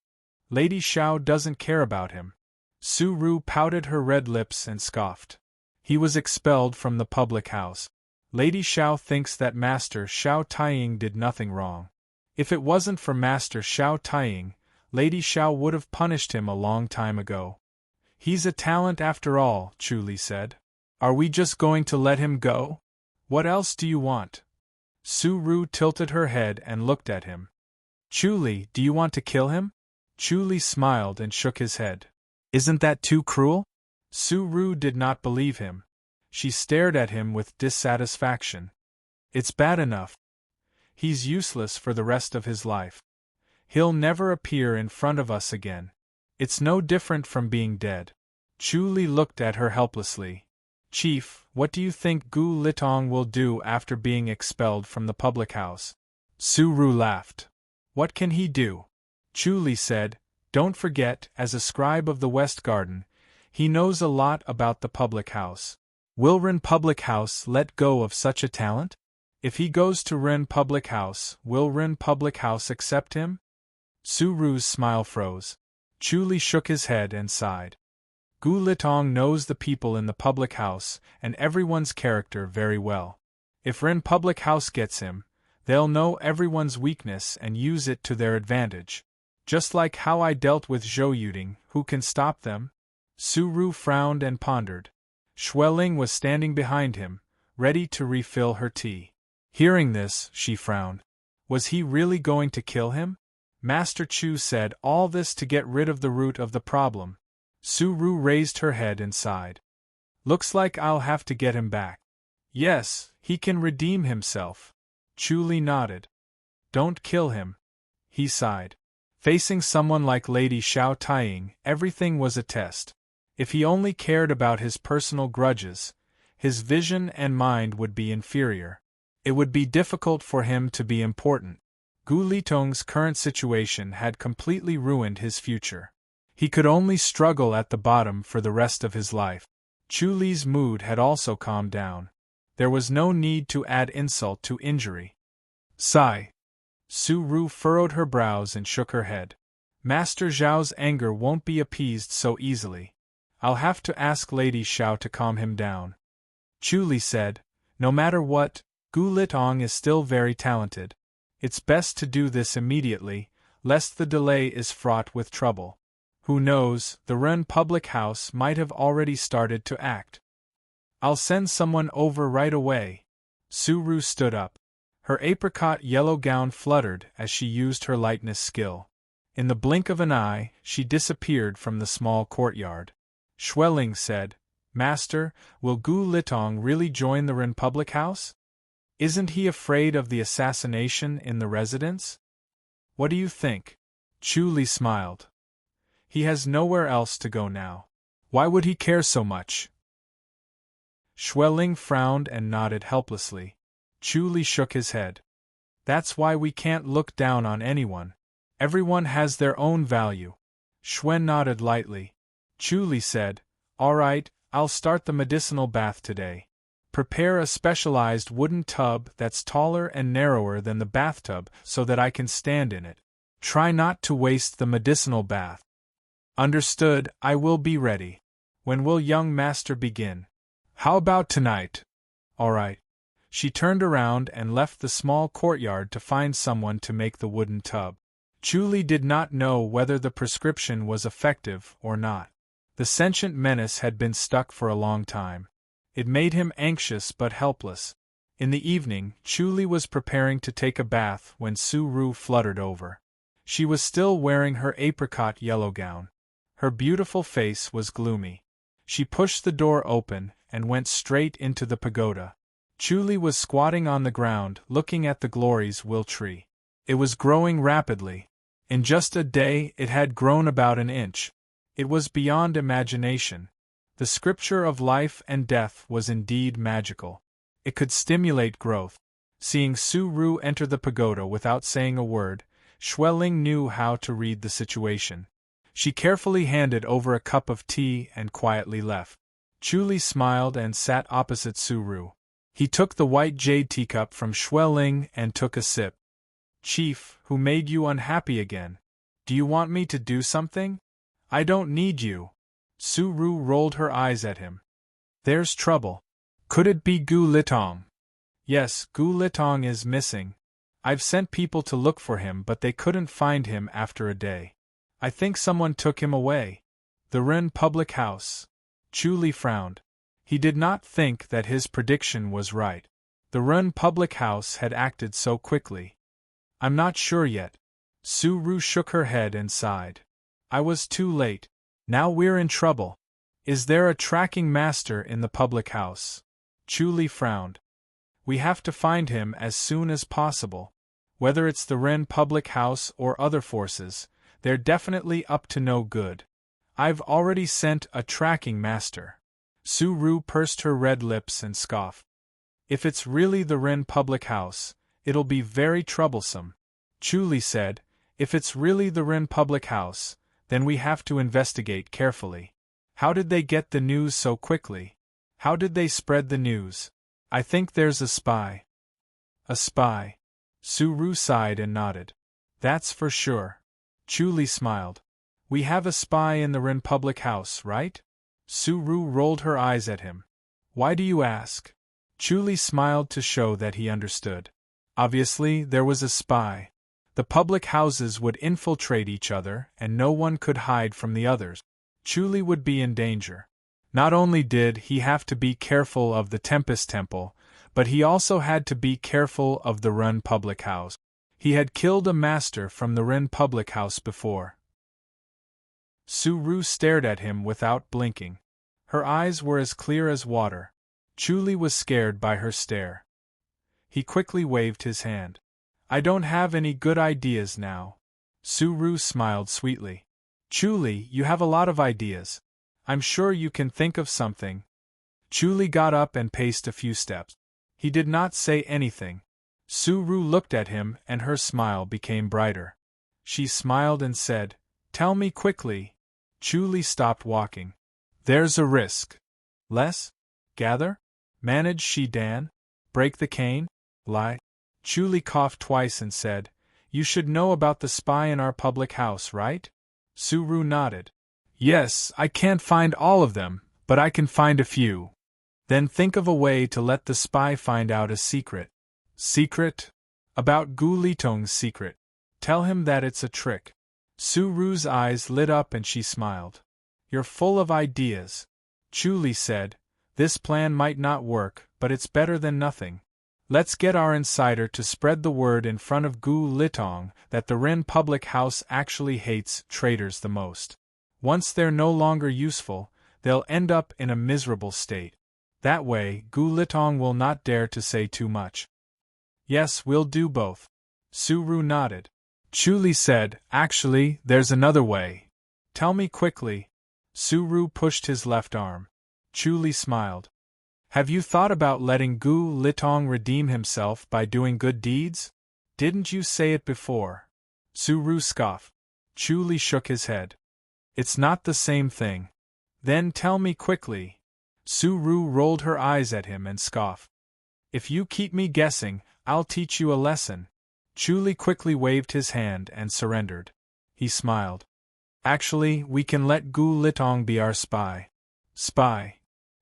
Lady Xiao doesn't care about him. Suru pouted her red lips and scoffed. He was expelled from the public house. Lady Xiao thinks that Master Xiao Taiying did nothing wrong. If it wasn't for Master Xiao Taiying, Lady Xiao would have punished him a long time ago. He's a talent after all, Chuli said. Are we just going to let him go? What else do you want? Suru tilted her head and looked at him. Chuli, do you want to kill him? Chuli smiled and shook his head. Isn't that too cruel? Suru did not believe him. She stared at him with dissatisfaction. It's bad enough. He's useless for the rest of his life. He'll never appear in front of us again. It's no different from being dead. Chuli looked at her helplessly. Chief, what do you think Gu Litong will do after being expelled from the public house? Suru laughed. What can he do? Chuli said, don't forget, as a scribe of the West Garden, he knows a lot about the public house. Will Ren Public House let go of such a talent? If he goes to Ren Public House, will Ren Public House accept him? Suru's smile froze. Chuli shook his head and sighed. Gu Litong knows the people in the public house and everyone's character very well. If Ren Public House gets him, they'll know everyone's weakness and use it to their advantage. Just like how I dealt with Zhou Yuding, who can stop them? Suru frowned and pondered. Xueling was standing behind him, ready to refill her tea. Hearing this, she frowned. Was he really going to kill him? Master Chu said all this to get rid of the root of the problem. Suru raised her head and sighed. Looks like I'll have to get him back. Yes, he can redeem himself. Chuli nodded. Don't kill him. He sighed. Facing someone like Lady Xiao Taiying, everything was a test. If he only cared about his personal grudges, his vision and mind would be inferior. It would be difficult for him to be important. Gu Litong's current situation had completely ruined his future. He could only struggle at the bottom for the rest of his life. Chuli's mood had also calmed down. There was no need to add insult to injury. Sigh. Suru furrowed her brows and shook her head. Master Zhao's anger won't be appeased so easily. I'll have to ask Lady Xiao to calm him down. Chuli said, no matter what, Gu Litong is still very talented. It's best to do this immediately, lest the delay is fraught with trouble. Who knows, the Ren Public House might have already started to act. I'll send someone over right away. Suru stood up. Her apricot yellow gown fluttered as she used her lightness skill. In the blink of an eye, she disappeared from the small courtyard. Xueling said, Master, will Gu Litong really join the Ren Public House? Isn't he afraid of the assassination in the residence? What do you think? Chuli smiled. He has nowhere else to go now. Why would he care so much? Xueling frowned and nodded helplessly. Chuli shook his head. That's why we can't look down on anyone. Everyone has their own value. Xuen nodded lightly. Chuli said, all right, I'll start the medicinal bath today. Prepare a specialized wooden tub that's taller and narrower than the bathtub so that I can stand in it. Try not to waste the medicinal bath. Understood, I will be ready. When will young master begin? How about tonight? All right. She turned around and left the small courtyard to find someone to make the wooden tub. Chuli did not know whether the prescription was effective or not. The sentient menace had been stuck for a long time. It made him anxious but helpless. In the evening, Chuli was preparing to take a bath when Su-Ru fluttered over. She was still wearing her apricot yellow gown. Her beautiful face was gloomy. She pushed the door open and went straight into the pagoda. Chuli was squatting on the ground looking at the Glory's will tree. It was growing rapidly. In just a day it had grown about an inch. It was beyond imagination. The scripture of life and death was indeed magical. It could stimulate growth. Seeing Su-Ru enter the pagoda without saying a word, Xueling knew how to read the situation. She carefully handed over a cup of tea and quietly left. Chuli smiled and sat opposite Su-Ru. He took the white jade teacup from Xueling and took a sip. Chief, who made you unhappy again? Do you want me to do something? I don't need you. Su-Ru rolled her eyes at him. There's trouble. Could it be Gu Litong? Yes, Gu Litong is missing. I've sent people to look for him but they couldn't find him after a day. I think someone took him away. The Ren public house. Chuli frowned. He did not think that his prediction was right. The Ren public house had acted so quickly. I'm not sure yet. Su-Ru shook her head and sighed. I was too late. Now we're in trouble. Is there a tracking master in the public house? Chuli frowned. We have to find him as soon as possible. Whether it's the Ren public house or other forces, they're definitely up to no good. I've already sent a tracking master. Su-Ru pursed her red lips and scoffed. If it's really the Ren public house, it'll be very troublesome. Chuli said, if it's really the Ren public house, then we have to investigate carefully. How did they get the news so quickly? How did they spread the news? I think there's a spy. A spy. Su-Ru sighed and nodded. That's for sure. Chuli smiled. We have a spy in the Ren public house, right? Su-Ru rolled her eyes at him. Why do you ask? Chuli smiled to show that he understood. Obviously, there was a spy. The public houses would infiltrate each other and no one could hide from the others. Chuli would be in danger. Not only did he have to be careful of the Tempest Temple, but he also had to be careful of the Ren public house. He had killed a master from the Ren public house before. Su-Ru stared at him without blinking. Her eyes were as clear as water. Chuli was scared by her stare. He quickly waved his hand. I don't have any good ideas now. Su-Ru smiled sweetly. Chuli, you have a lot of ideas. I'm sure you can think of something. Chuli got up and paced a few steps. He did not say anything. Su-Ru looked at him and her smile became brighter. She smiled and said, Tell me quickly. Chuli stopped walking. There's a risk. Less? Gather? Manage Shidan? Break the cane? Lie? Chuli coughed twice and said, You should know about the spy in our public house, right? Su-Ru nodded. Yes, I can't find all of them, but I can find a few. Then think of a way to let the spy find out a secret. Secret? About Gu Litong's secret. Tell him that it's a trick. Su-Ru's eyes lit up and she smiled. You're full of ideas. Chuli said, This plan might not work, but it's better than nothing. Let's get our insider to spread the word in front of Gu Litong that the Ren public house actually hates traitors the most. Once they're no longer useful, they'll end up in a miserable state. That way, Gu Litong will not dare to say too much. Yes, we'll do both. Su-Ru nodded. Chuli said, Actually, there's another way. Tell me quickly. Su-Ru pushed his left arm. Chuli smiled. Have you thought about letting Gu Litong redeem himself by doing good deeds? Didn't you say it before? Su-Ru scoffed. Chuli shook his head. It's not the same thing. Then tell me quickly. Su-Ru rolled her eyes at him and scoffed. If you keep me guessing, I'll teach you a lesson. Chuli quickly waved his hand and surrendered. He smiled. Actually, we can let Gu Litong be our spy. Spy.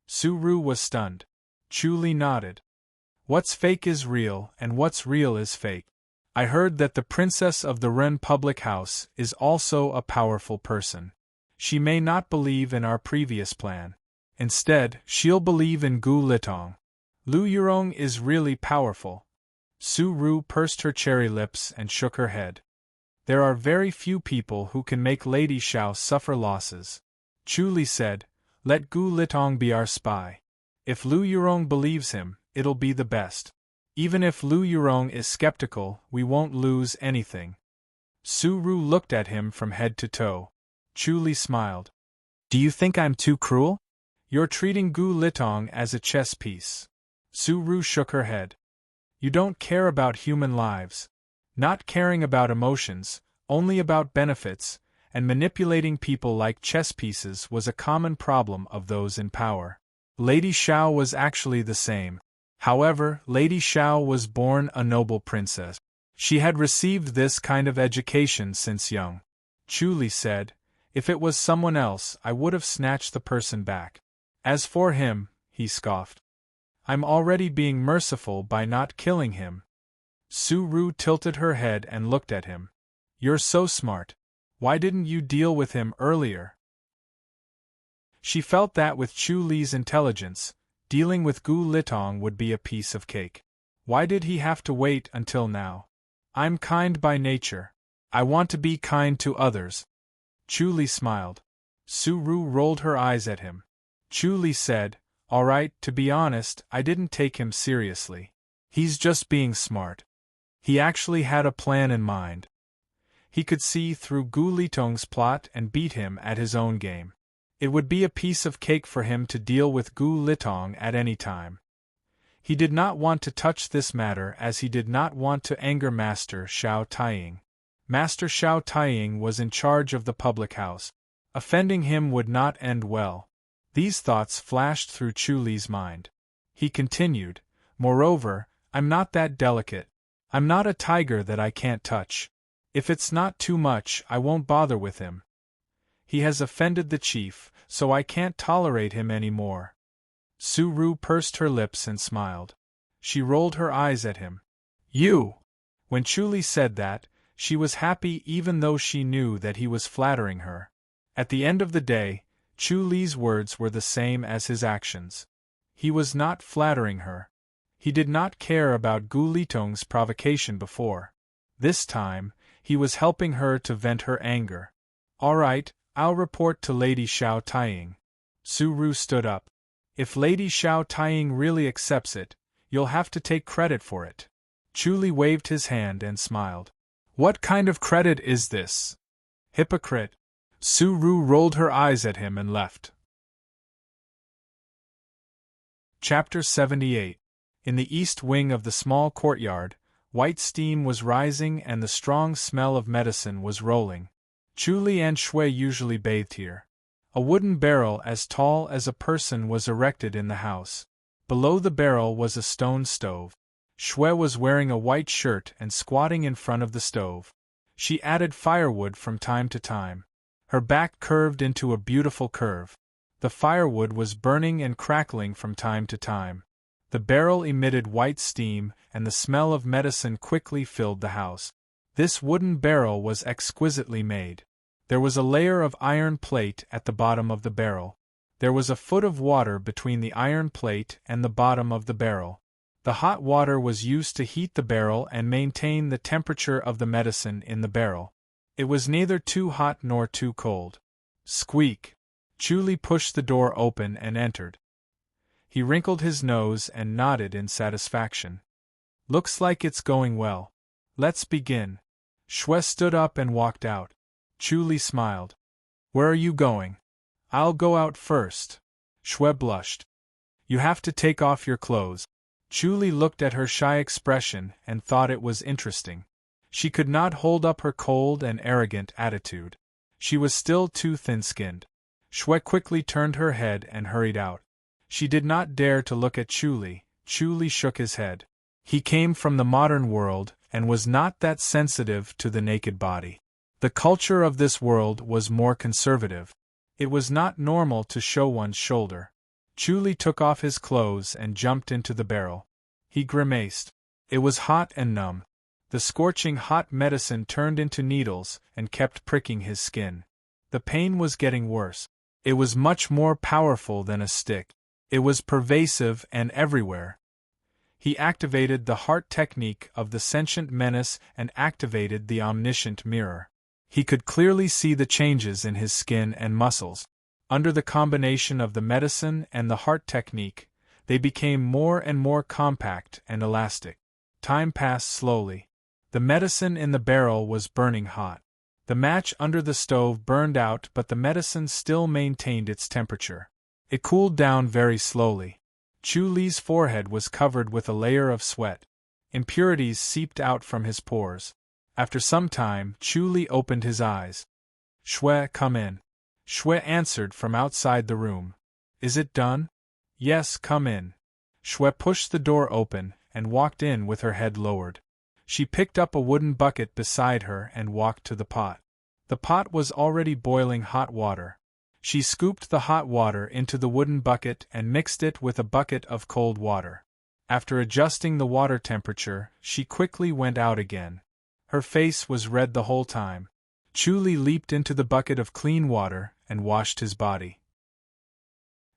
Su-Ru was stunned. Chuli nodded. What's fake is real, and what's real is fake. I heard that the princess of the Ren public house is also a powerful person. She may not believe in our previous plan. Instead, she'll believe in Gu Litong. Lu Yurong is really powerful. Su Ru pursed her cherry lips and shook her head. There are very few people who can make Lady Xiao suffer losses. Chu Li said, let Gu Litong be our spy. If Lu Yurong believes him, it'll be the best. Even if Lu Yurong is skeptical, we won't lose anything. Su Ru looked at him from head to toe. Chu Li smiled. Do you think I'm too cruel? You're treating Gu Litong as a chess piece. Su Ru shook her head. You don't care about human lives. Not caring about emotions, only about benefits, and manipulating people like chess pieces was a common problem of those in power. Lady Xiao was actually the same. However, Lady Xiao was born a noble princess. She had received this kind of education since young. Chu Li said, if it was someone else, I would have snatched the person back. As for him, he scoffed. I'm already being merciful by not killing him. Su Ru tilted her head and looked at him. You're so smart. Why didn't you deal with him earlier? She felt that with Chu Li's intelligence, dealing with Gu Litong would be a piece of cake. Why did he have to wait until now? I'm kind by nature. I want to be kind to others. Chu Li smiled. Su Ru rolled her eyes at him. Chu Li said, all right, to be honest, I didn't take him seriously. He's just being smart. He actually had a plan in mind. He could see through Gu Litong's plot and beat him at his own game. It would be a piece of cake for him to deal with Gu Litong at any time. He did not want to touch this matter as he did not want to anger Master Xiao Taiying. Master Xiao Taiying was in charge of the public house. Offending him would not end well. These thoughts flashed through Chu Li's mind. He continued, moreover, I'm not that delicate. I'm not a tiger that I can't touch. If it's not too much, I won't bother with him. He has offended the chief, so I can't tolerate him any more. Su Ru pursed her lips and smiled. She rolled her eyes at him. You! When Chu Li said that, she was happy even though she knew that he was flattering her. At the end of the day, Chu Li's words were the same as his actions. He was not flattering her. He did not care about Gu Litong's provocation before. This time, he was helping her to vent her anger. All right, I'll report to Lady Xiao Taiying. Su Ru stood up. If Lady Xiao Taiying really accepts it, you'll have to take credit for it. Chu Li waved his hand and smiled. What kind of credit is this? Hypocrite. Su Ru rolled her eyes at him and left. Chapter 78. In the east wing of the small courtyard, white steam was rising and the strong smell of medicine was rolling. Chu Li and Shui usually bathed here. A wooden barrel as tall as a person was erected in the house. Below the barrel was a stone stove. Shui was wearing a white shirt and squatting in front of the stove. She added firewood from time to time. Her back curved into a beautiful curve. The firewood was burning and crackling from time to time. The barrel emitted white steam, and the smell of medicine quickly filled the house. This wooden barrel was exquisitely made. There was a layer of iron plate at the bottom of the barrel. There was a foot of water between the iron plate and the bottom of the barrel. The hot water was used to heat the barrel and maintain the temperature of the medicine in the barrel. It was neither too hot nor too cold. Squeak! Chu Li pushed the door open and entered. He wrinkled his nose and nodded in satisfaction. Looks like it's going well. Let's begin. Shui stood up and walked out. Chu Li smiled. Where are you going? I'll go out first. Shui blushed. You have to take off your clothes. Chu Li looked at her shy expression and thought it was interesting. She could not hold up her cold and arrogant attitude. She was still too thin-skinned. Shui quickly turned her head and hurried out. She did not dare to look at Chu Li. Chu Li shook his head. He came from the modern world and was not that sensitive to the naked body. The culture of this world was more conservative. It was not normal to show one's shoulder. Chu Li took off his clothes and jumped into the barrel. He grimaced. It was hot and numb. The scorching hot medicine turned into needles and kept pricking his skin. The pain was getting worse. It was much more powerful than a stick. It was pervasive and everywhere. He activated the heart technique of the sentient menace and activated the omniscient mirror. He could clearly see the changes in his skin and muscles. Under the combination of the medicine and the heart technique, they became more and more compact and elastic. Time passed slowly. The medicine in the barrel was burning hot. The match under the stove burned out, but the medicine still maintained its temperature. It cooled down very slowly. Chu Li's forehead was covered with a layer of sweat. Impurities seeped out from his pores. After some time, Chu Li opened his eyes. "Shui, come in." Shui answered from outside the room. "Is it done?" "Yes, come in." Shui pushed the door open and walked in with her head lowered. She picked up a wooden bucket beside her and walked to the pot. The pot was already boiling hot water. She scooped the hot water into the wooden bucket and mixed it with a bucket of cold water. After adjusting the water temperature, she quickly went out again. Her face was red the whole time. Chu Li leaped into the bucket of clean water and washed his body.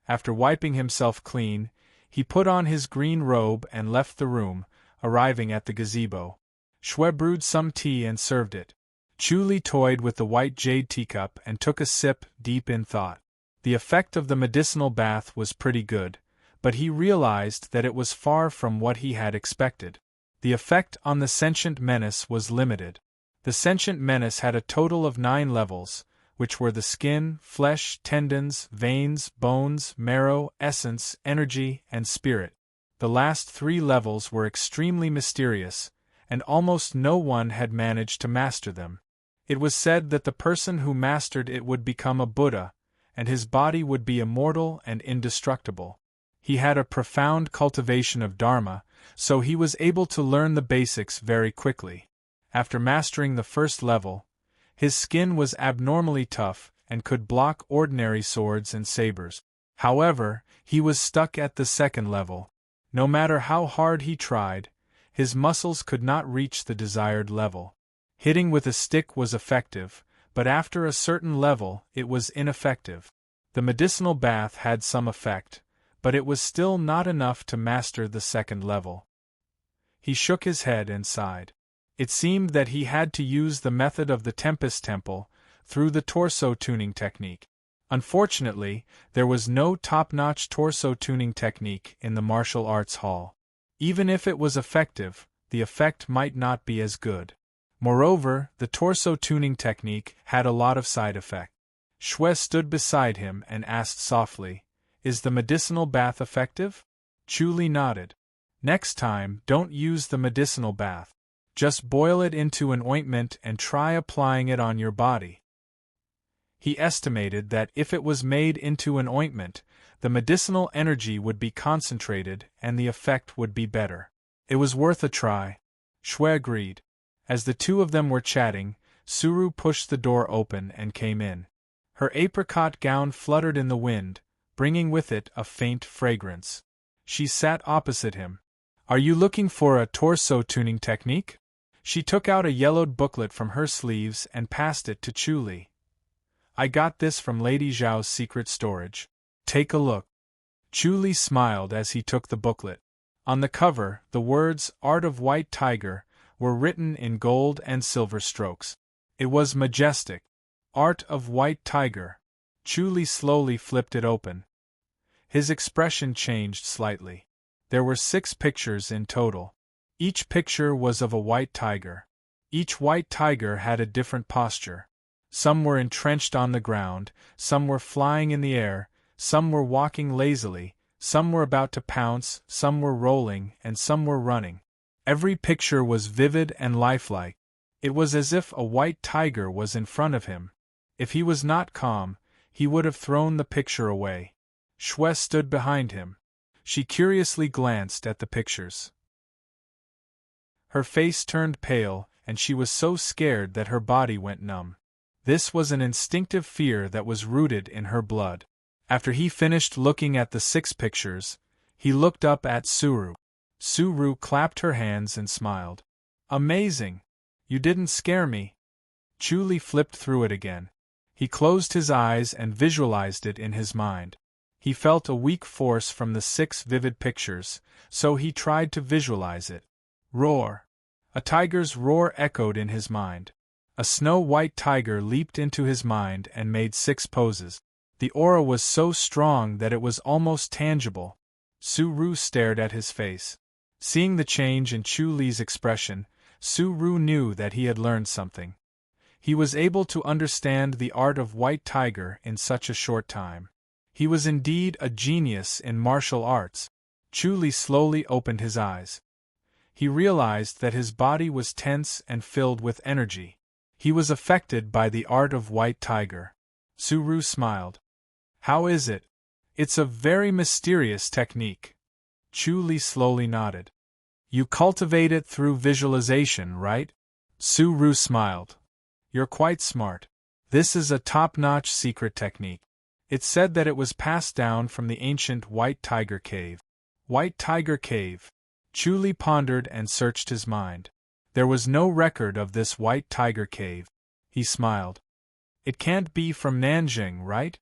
After wiping himself clean, he put on his green robe and left the room, arriving at the gazebo. Shui brewed some tea and served it. Chu Li toyed with the white jade teacup and took a sip, deep in thought. The effect of the medicinal bath was pretty good, but he realized that it was far from what he had expected. The effect on the sentient menace was limited. The sentient menace had a total of 9 levels, which were the skin, flesh, tendons, veins, bones, marrow, essence, energy, and spirit. The last 3 levels were extremely mysterious, and almost no one had managed to master them. It was said that the person who mastered it would become a Buddha, and his body would be immortal and indestructible. He had a profound cultivation of Dharma, so he was able to learn the basics very quickly. After mastering the first level, his skin was abnormally tough and could block ordinary swords and sabers. However, he was stuck at the second level. No matter how hard he tried, his muscles could not reach the desired level. Hitting with a stick was effective, but after a certain level it was ineffective. The medicinal bath had some effect, but it was still not enough to master the second level. He shook his head and sighed. It seemed that he had to use the method of the Tempest Temple, through the torso tuning technique. Unfortunately, there was no top-notch torso tuning technique in the martial arts hall. Even if it was effective, the effect might not be as good. Moreover, the torso tuning technique had a lot of side effects. Shui stood beside him and asked softly, "Is the medicinal bath effective?" Chu Li nodded. "Next time, don't use the medicinal bath. Just boil it into an ointment and try applying it on your body." He estimated that if it was made into an ointment, the medicinal energy would be concentrated and the effect would be better. It was worth a try. Shui agreed. As the two of them were chatting, Suru pushed the door open and came in. Her apricot gown fluttered in the wind, bringing with it a faint fragrance. She sat opposite him. "Are you looking for a torso tuning technique?" She took out a yellowed booklet from her sleeves and passed it to Chu Li. "I got this from Lady Zhao's secret storage. Take a look." Chu Li smiled as he took the booklet. On the cover, the words "Art of White Tiger" were written in gold and silver strokes. It was majestic. Art of White Tiger. Chu Li slowly flipped it open. His expression changed slightly. There were 6 pictures in total. Each picture was of a white tiger. Each white tiger had a different posture. Some were entrenched on the ground, some were flying in the air, some were walking lazily, some were about to pounce, some were rolling, and some were running. Every picture was vivid and lifelike. It was as if a white tiger was in front of him. If he was not calm, he would have thrown the picture away. Shui stood behind him. She curiously glanced at the pictures. Her face turned pale, and she was so scared that her body went numb. This was an instinctive fear that was rooted in her blood. After he finished looking at the 6 pictures, he looked up at Suru. Suru clapped her hands and smiled. "Amazing! You didn't scare me." Chu Li flipped through it again. He closed his eyes and visualized it in his mind. He felt a weak force from the 6 vivid pictures, so he tried to visualize it. Roar! A tiger's roar echoed in his mind. A snow-white tiger leaped into his mind and made 6 poses. The aura was so strong that it was almost tangible. Su-Ru stared at his face. Seeing the change in Chu-Li's expression, Su-Ru knew that he had learned something. He was able to understand the art of White Tiger in such a short time. He was indeed a genius in martial arts. Chu-Li slowly opened his eyes. He realized that his body was tense and filled with energy. He was affected by the art of White Tiger. Su-Ru smiled. How is it? It's a very mysterious technique. Chu-Li slowly nodded. You cultivate it through visualization, right? Su-Ru smiled. You're quite smart. This is a top-notch secret technique. It's said that it was passed down from the ancient White Tiger Cave. White Tiger Cave. Chu-Li pondered and searched his mind. There was no record of this White Tiger Cave. He smiled. It can't be from Nanjing, right?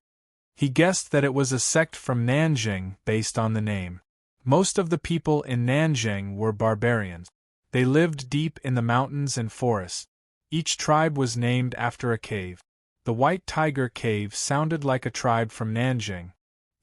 He guessed that it was a sect from Nanjing based on the name. Most of the people in Nanjing were barbarians. They lived deep in the mountains and forests. Each tribe was named after a cave. The White Tiger Cave sounded like a tribe from Nanjing.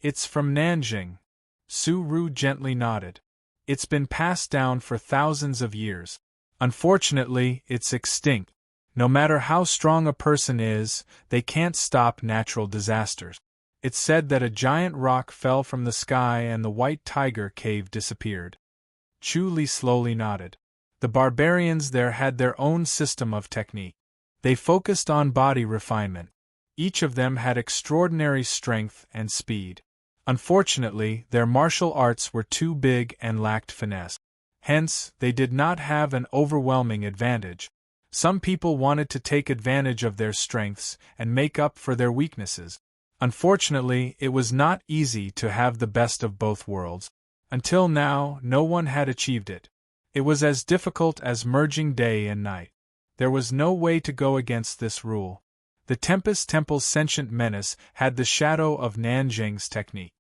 It's from Nanjing. Su-Ru gently nodded. It's been passed down for thousands of years. Unfortunately, it's extinct. No matter how strong a person is, they can't stop natural disasters. It's said that a giant rock fell from the sky and the White Tiger Cave disappeared. Chu-Li slowly nodded. The barbarians there had their own system of technique. They focused on body refinement. Each of them had extraordinary strength and speed. Unfortunately, their martial arts were too big and lacked finesse. Hence, they did not have an overwhelming advantage. Some people wanted to take advantage of their strengths and make up for their weaknesses. Unfortunately, it was not easy to have the best of both worlds. Until now, no one had achieved it. It was as difficult as merging day and night. There was no way to go against this rule. The Tempest Temple's sentient menace had the shadow of Nanjing's technique.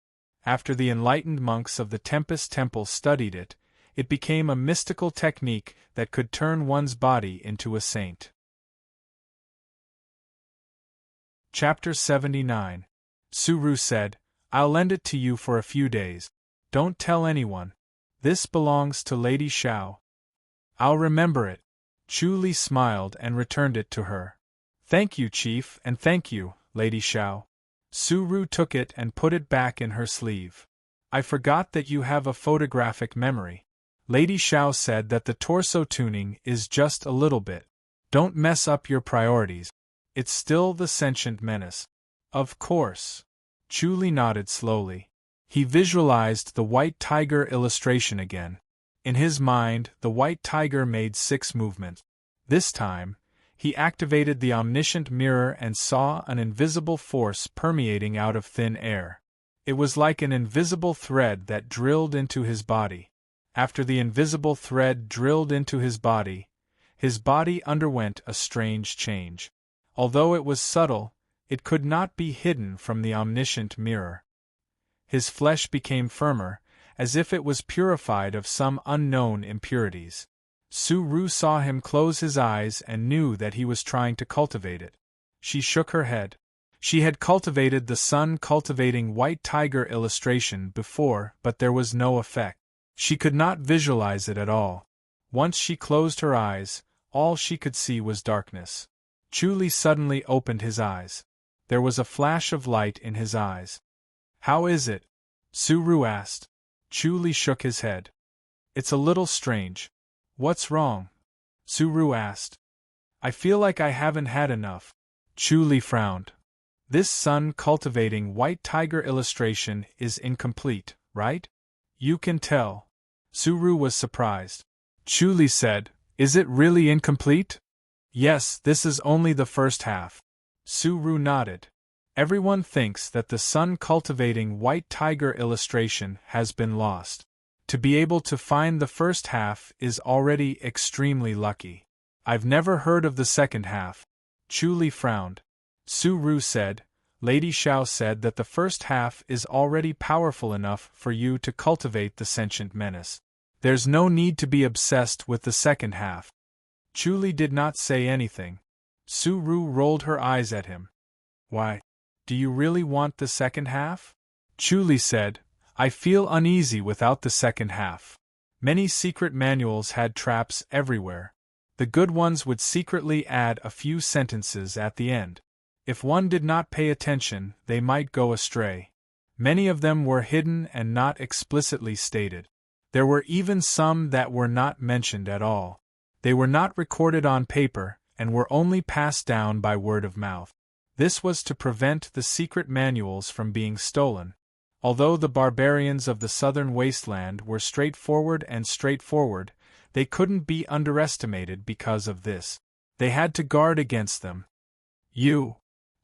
After the enlightened monks of the Tempest Temple studied it, it became a mystical technique that could turn one's body into a saint. Chapter 79. Su-Ru said, I'll lend it to you for a few days. Don't tell anyone. This belongs to Lady Xiao. I'll remember it. Chu-Li smiled and returned it to her. Thank you, Chief, and thank you, Lady Xiao. Su-Ru took it and put it back in her sleeve. I forgot that you have a photographic memory. Lady Xiao said that the torso tuning is just a little bit. Don't mess up your priorities. It's still the sentient menace. Of course. Chu-Li nodded slowly. He visualized the White Tiger illustration again. In his mind, the White Tiger made 6 movements. This time, he activated the omniscient mirror and saw an invisible force permeating out of thin air. It was like an invisible thread that drilled into his body. After the invisible thread drilled into his body underwent a strange change. Although it was subtle, it could not be hidden from the omniscient mirror. His flesh became firmer, as if it was purified of some unknown impurities. Su-Ru saw him close his eyes and knew that he was trying to cultivate it. She shook her head. She had cultivated the sun-cultivating White Tiger illustration before, but there was no effect. She could not visualize it at all. Once she closed her eyes, all she could see was darkness. Chu-Li suddenly opened his eyes. There was a flash of light in his eyes. How is it? Su-Ru asked. Chu-Li shook his head. It's a little strange. What's wrong? Su-Ru asked. I feel like I haven't had enough. Chu-Li frowned. This sun-cultivating White Tiger illustration is incomplete, right? You can tell. Su-Ru was surprised. Chu-Li said, Is it really incomplete? Yes, this is only the first half. Su-Ru nodded. Everyone thinks that the sun-cultivating White Tiger illustration has been lost. To be able to find the first half is already extremely lucky. I've never heard of the second half. Chu-Li frowned. Su-Ru said, Lady Xiao said that the first half is already powerful enough for you to cultivate the sentient menace. There's no need to be obsessed with the second half. Chu Li did not say anything. Su Ru rolled her eyes at him. Why? Do you really want the second half? Chu Li said, I feel uneasy without the second half. Many secret manuals had traps everywhere. The good ones would secretly add a few sentences at the end. If one did not pay attention, they might go astray. Many of them were hidden and not explicitly stated. There were even some that were not mentioned at all. They were not recorded on paper, and were only passed down by word of mouth. This was to prevent the secret manuals from being stolen. Although the barbarians of the southern wasteland were straightforward, they couldn't be underestimated because of this. They had to guard against them.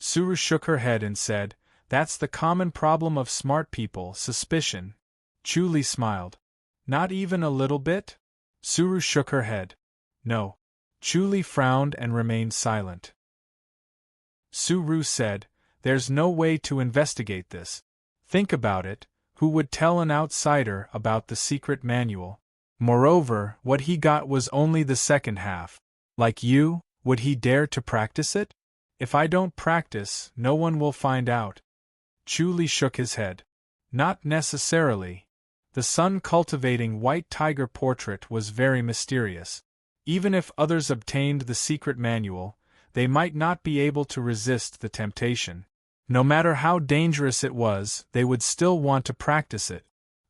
Suru shook her head and said, that's the common problem of smart people, suspicion. Chu Li smiled. Not even a little bit? Suru shook her head. No. Chu Li frowned and remained silent. Su Ru said, there's no way to investigate this. Think about it, who would tell an outsider about the secret manual? Moreover, what he got was only the second half. Like you, would he dare to practice it? If I don't practice, no one will find out. Chu Li shook his head. Not necessarily. The sun-cultivating white tiger portrait was very mysterious. Even if others obtained the secret manual, they might not be able to resist the temptation. No matter how dangerous it was, they would still want to practice it.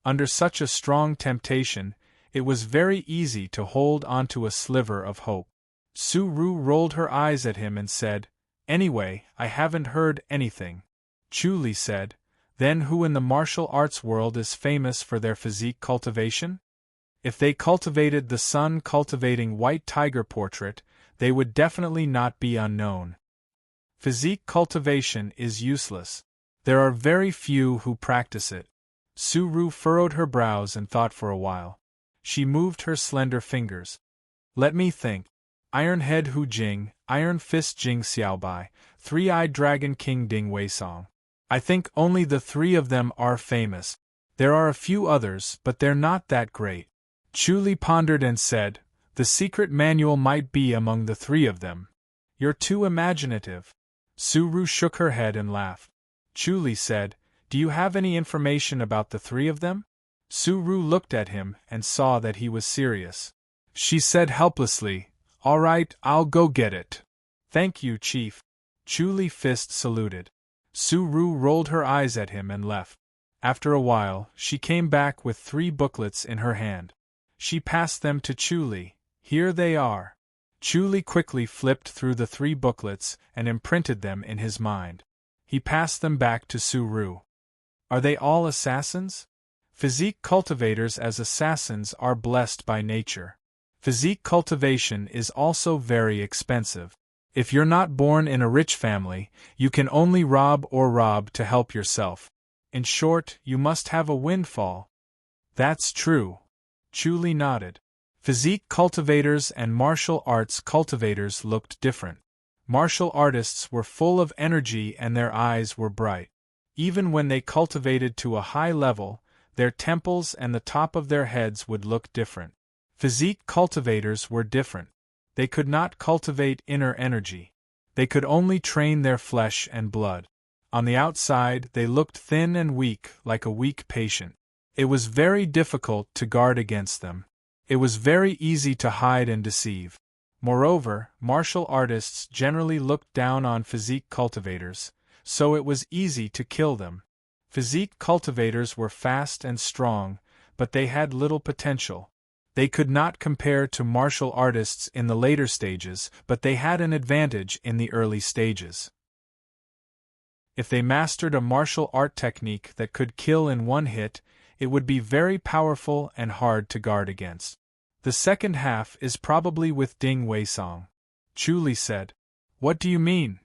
Under such a strong temptation, it was very easy to hold onto a sliver of hope. Su Ru rolled her eyes at him and said, Anyway, I haven't heard anything. Chu Li said, Then who in the martial arts world is famous for their physique cultivation? If they cultivated the sun-cultivating white tiger portrait, they would definitely not be unknown. Physique cultivation is useless. There are very few who practice it. Su Ru furrowed her brows and thought for a while. She moved her slender fingers. Let me think. Iron Head Hu Jing, Iron Fist Jing Xiaobai, Three-Eyed Dragon King Ding Wei Song. I think only the three of them are famous. There are a few others, but they're not that great. Chu Li pondered and said, The secret manual might be among the three of them. You're too imaginative. Su Ru shook her head and laughed. Chu Li said, Do you have any information about the three of them? Su Ru looked at him and saw that he was serious. She said helplessly, All right, I'll go get it. Thank you, Chief. Chu Li fist saluted. Su Ru rolled her eyes at him and left. After a while, she came back with 3 booklets in her hand. She passed them to Chu Li. Here they are. Chu Li quickly flipped through the 3 booklets and imprinted them in his mind. He passed them back to Su Ru. Are they all assassins? Physique cultivators as assassins are blessed by nature. Physique cultivation is also very expensive. If you're not born in a rich family, you can only rob to help yourself. In short, you must have a windfall. That's true. Chu Li nodded. Physique cultivators and martial arts cultivators looked different. Martial artists were full of energy and their eyes were bright. Even when they cultivated to a high level, their temples and the top of their heads would look different. Physique cultivators were different. They could not cultivate inner energy. They could only train their flesh and blood. On the outside, they looked thin and weak, like a weak patient. It was very difficult to guard against them. It was very easy to hide and deceive. Moreover, martial artists generally looked down on physique cultivators, so it was easy to kill them. Physique cultivators were fast and strong, but they had little potential. They could not compare to martial artists in the later stages, but they had an advantage in the early stages. If they mastered a martial art technique that could kill in one hit, it would be very powerful and hard to guard against. The second half is probably with Ding Wei Song. Chu Li said. What do you mean?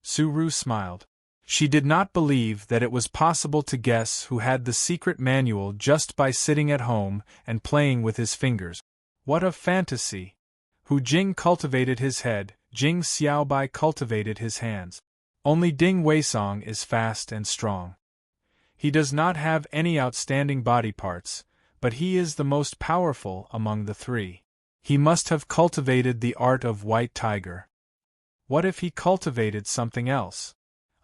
Su Ru smiled. She did not believe that it was possible to guess who had the secret manual just by sitting at home and playing with his fingers. What a fantasy! Hu Jing cultivated his head, Jing Xiaobai cultivated his hands. Only Ding Weisong is fast and strong. He does not have any outstanding body parts, but he is the most powerful among the three. He must have cultivated the art of White Tiger. What if he cultivated something else?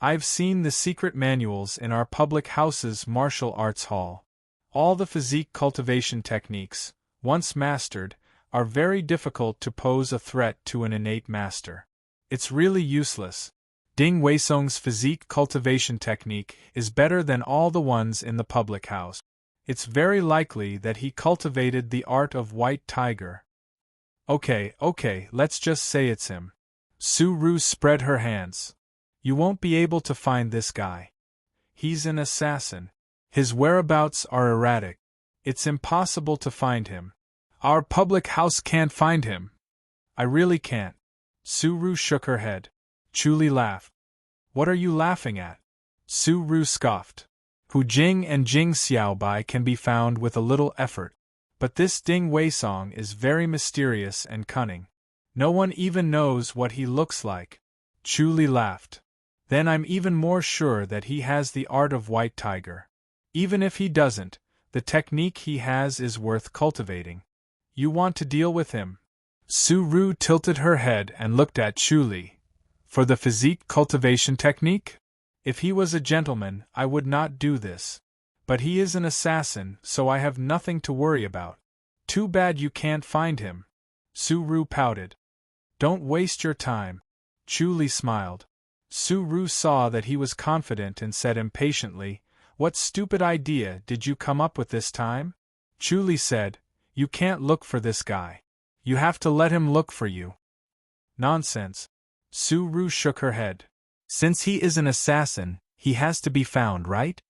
I've seen the secret manuals in our public house's martial arts hall. All the physique cultivation techniques, once mastered, are very difficult to pose a threat to an innate master. It's really useless. Ding Weisong's physique cultivation technique is better than all the ones in the public house. It's very likely that he cultivated the art of White Tiger. Okay, let's just say it's him. Su-Ru spread her hands. You won't be able to find this guy. He's an assassin. His whereabouts are erratic. It's impossible to find him. Our public house can't find him. I really can't. Su-Ru shook her head. Chuli laughed. What are you laughing at? Su-Ru scoffed. Hu Jing and Jing Xiaobai can be found with a little effort. But this Ding Weisong is very mysterious and cunning. No one even knows what he looks like. Chuli laughed. Then I'm even more sure that he has the art of White Tiger. Even if he doesn't, the technique he has is worth cultivating. You want to deal with him? Su-Ru tilted her head and looked at Chuli. For the physique cultivation technique? If he was a gentleman, I would not do this. But he is an assassin, so I have nothing to worry about. Too bad you can't find him. Su-Ru pouted. Don't waste your time. Chuli smiled. Su-Ru saw that he was confident and said impatiently, What stupid idea did you come up with this time? Chuli said, You can't look for this guy. You have to let him look for you. Nonsense. Su-Ru shook her head. Since he is an assassin, he has to be found, right?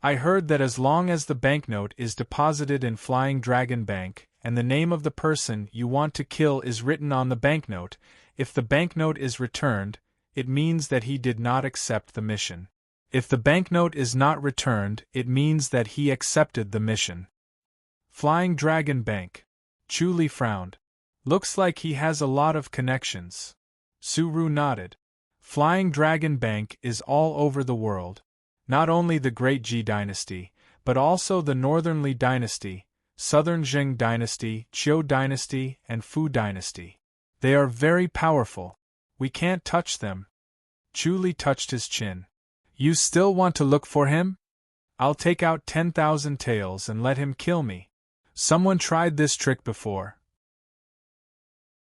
I heard that as long as the banknote is deposited in Flying Dragon Bank, and the name of the person you want to kill is written on the banknote, if the banknote is returned, it means that he did not accept the mission. If the banknote is not returned, it means that he accepted the mission. Flying Dragon Bank. Chuli frowned. Looks like he has a lot of connections. Su-Ru nodded. Flying Dragon Bank is all over the world. Not only the Great Ji Dynasty, but also the Northern Li Dynasty, Southern Zheng Dynasty, Qiu Dynasty, and Fu Dynasty. They are very powerful. We can't touch them. Chuli touched his chin. You still want to look for him? I'll take out 10,000 taels and let him kill me. Someone tried this trick before.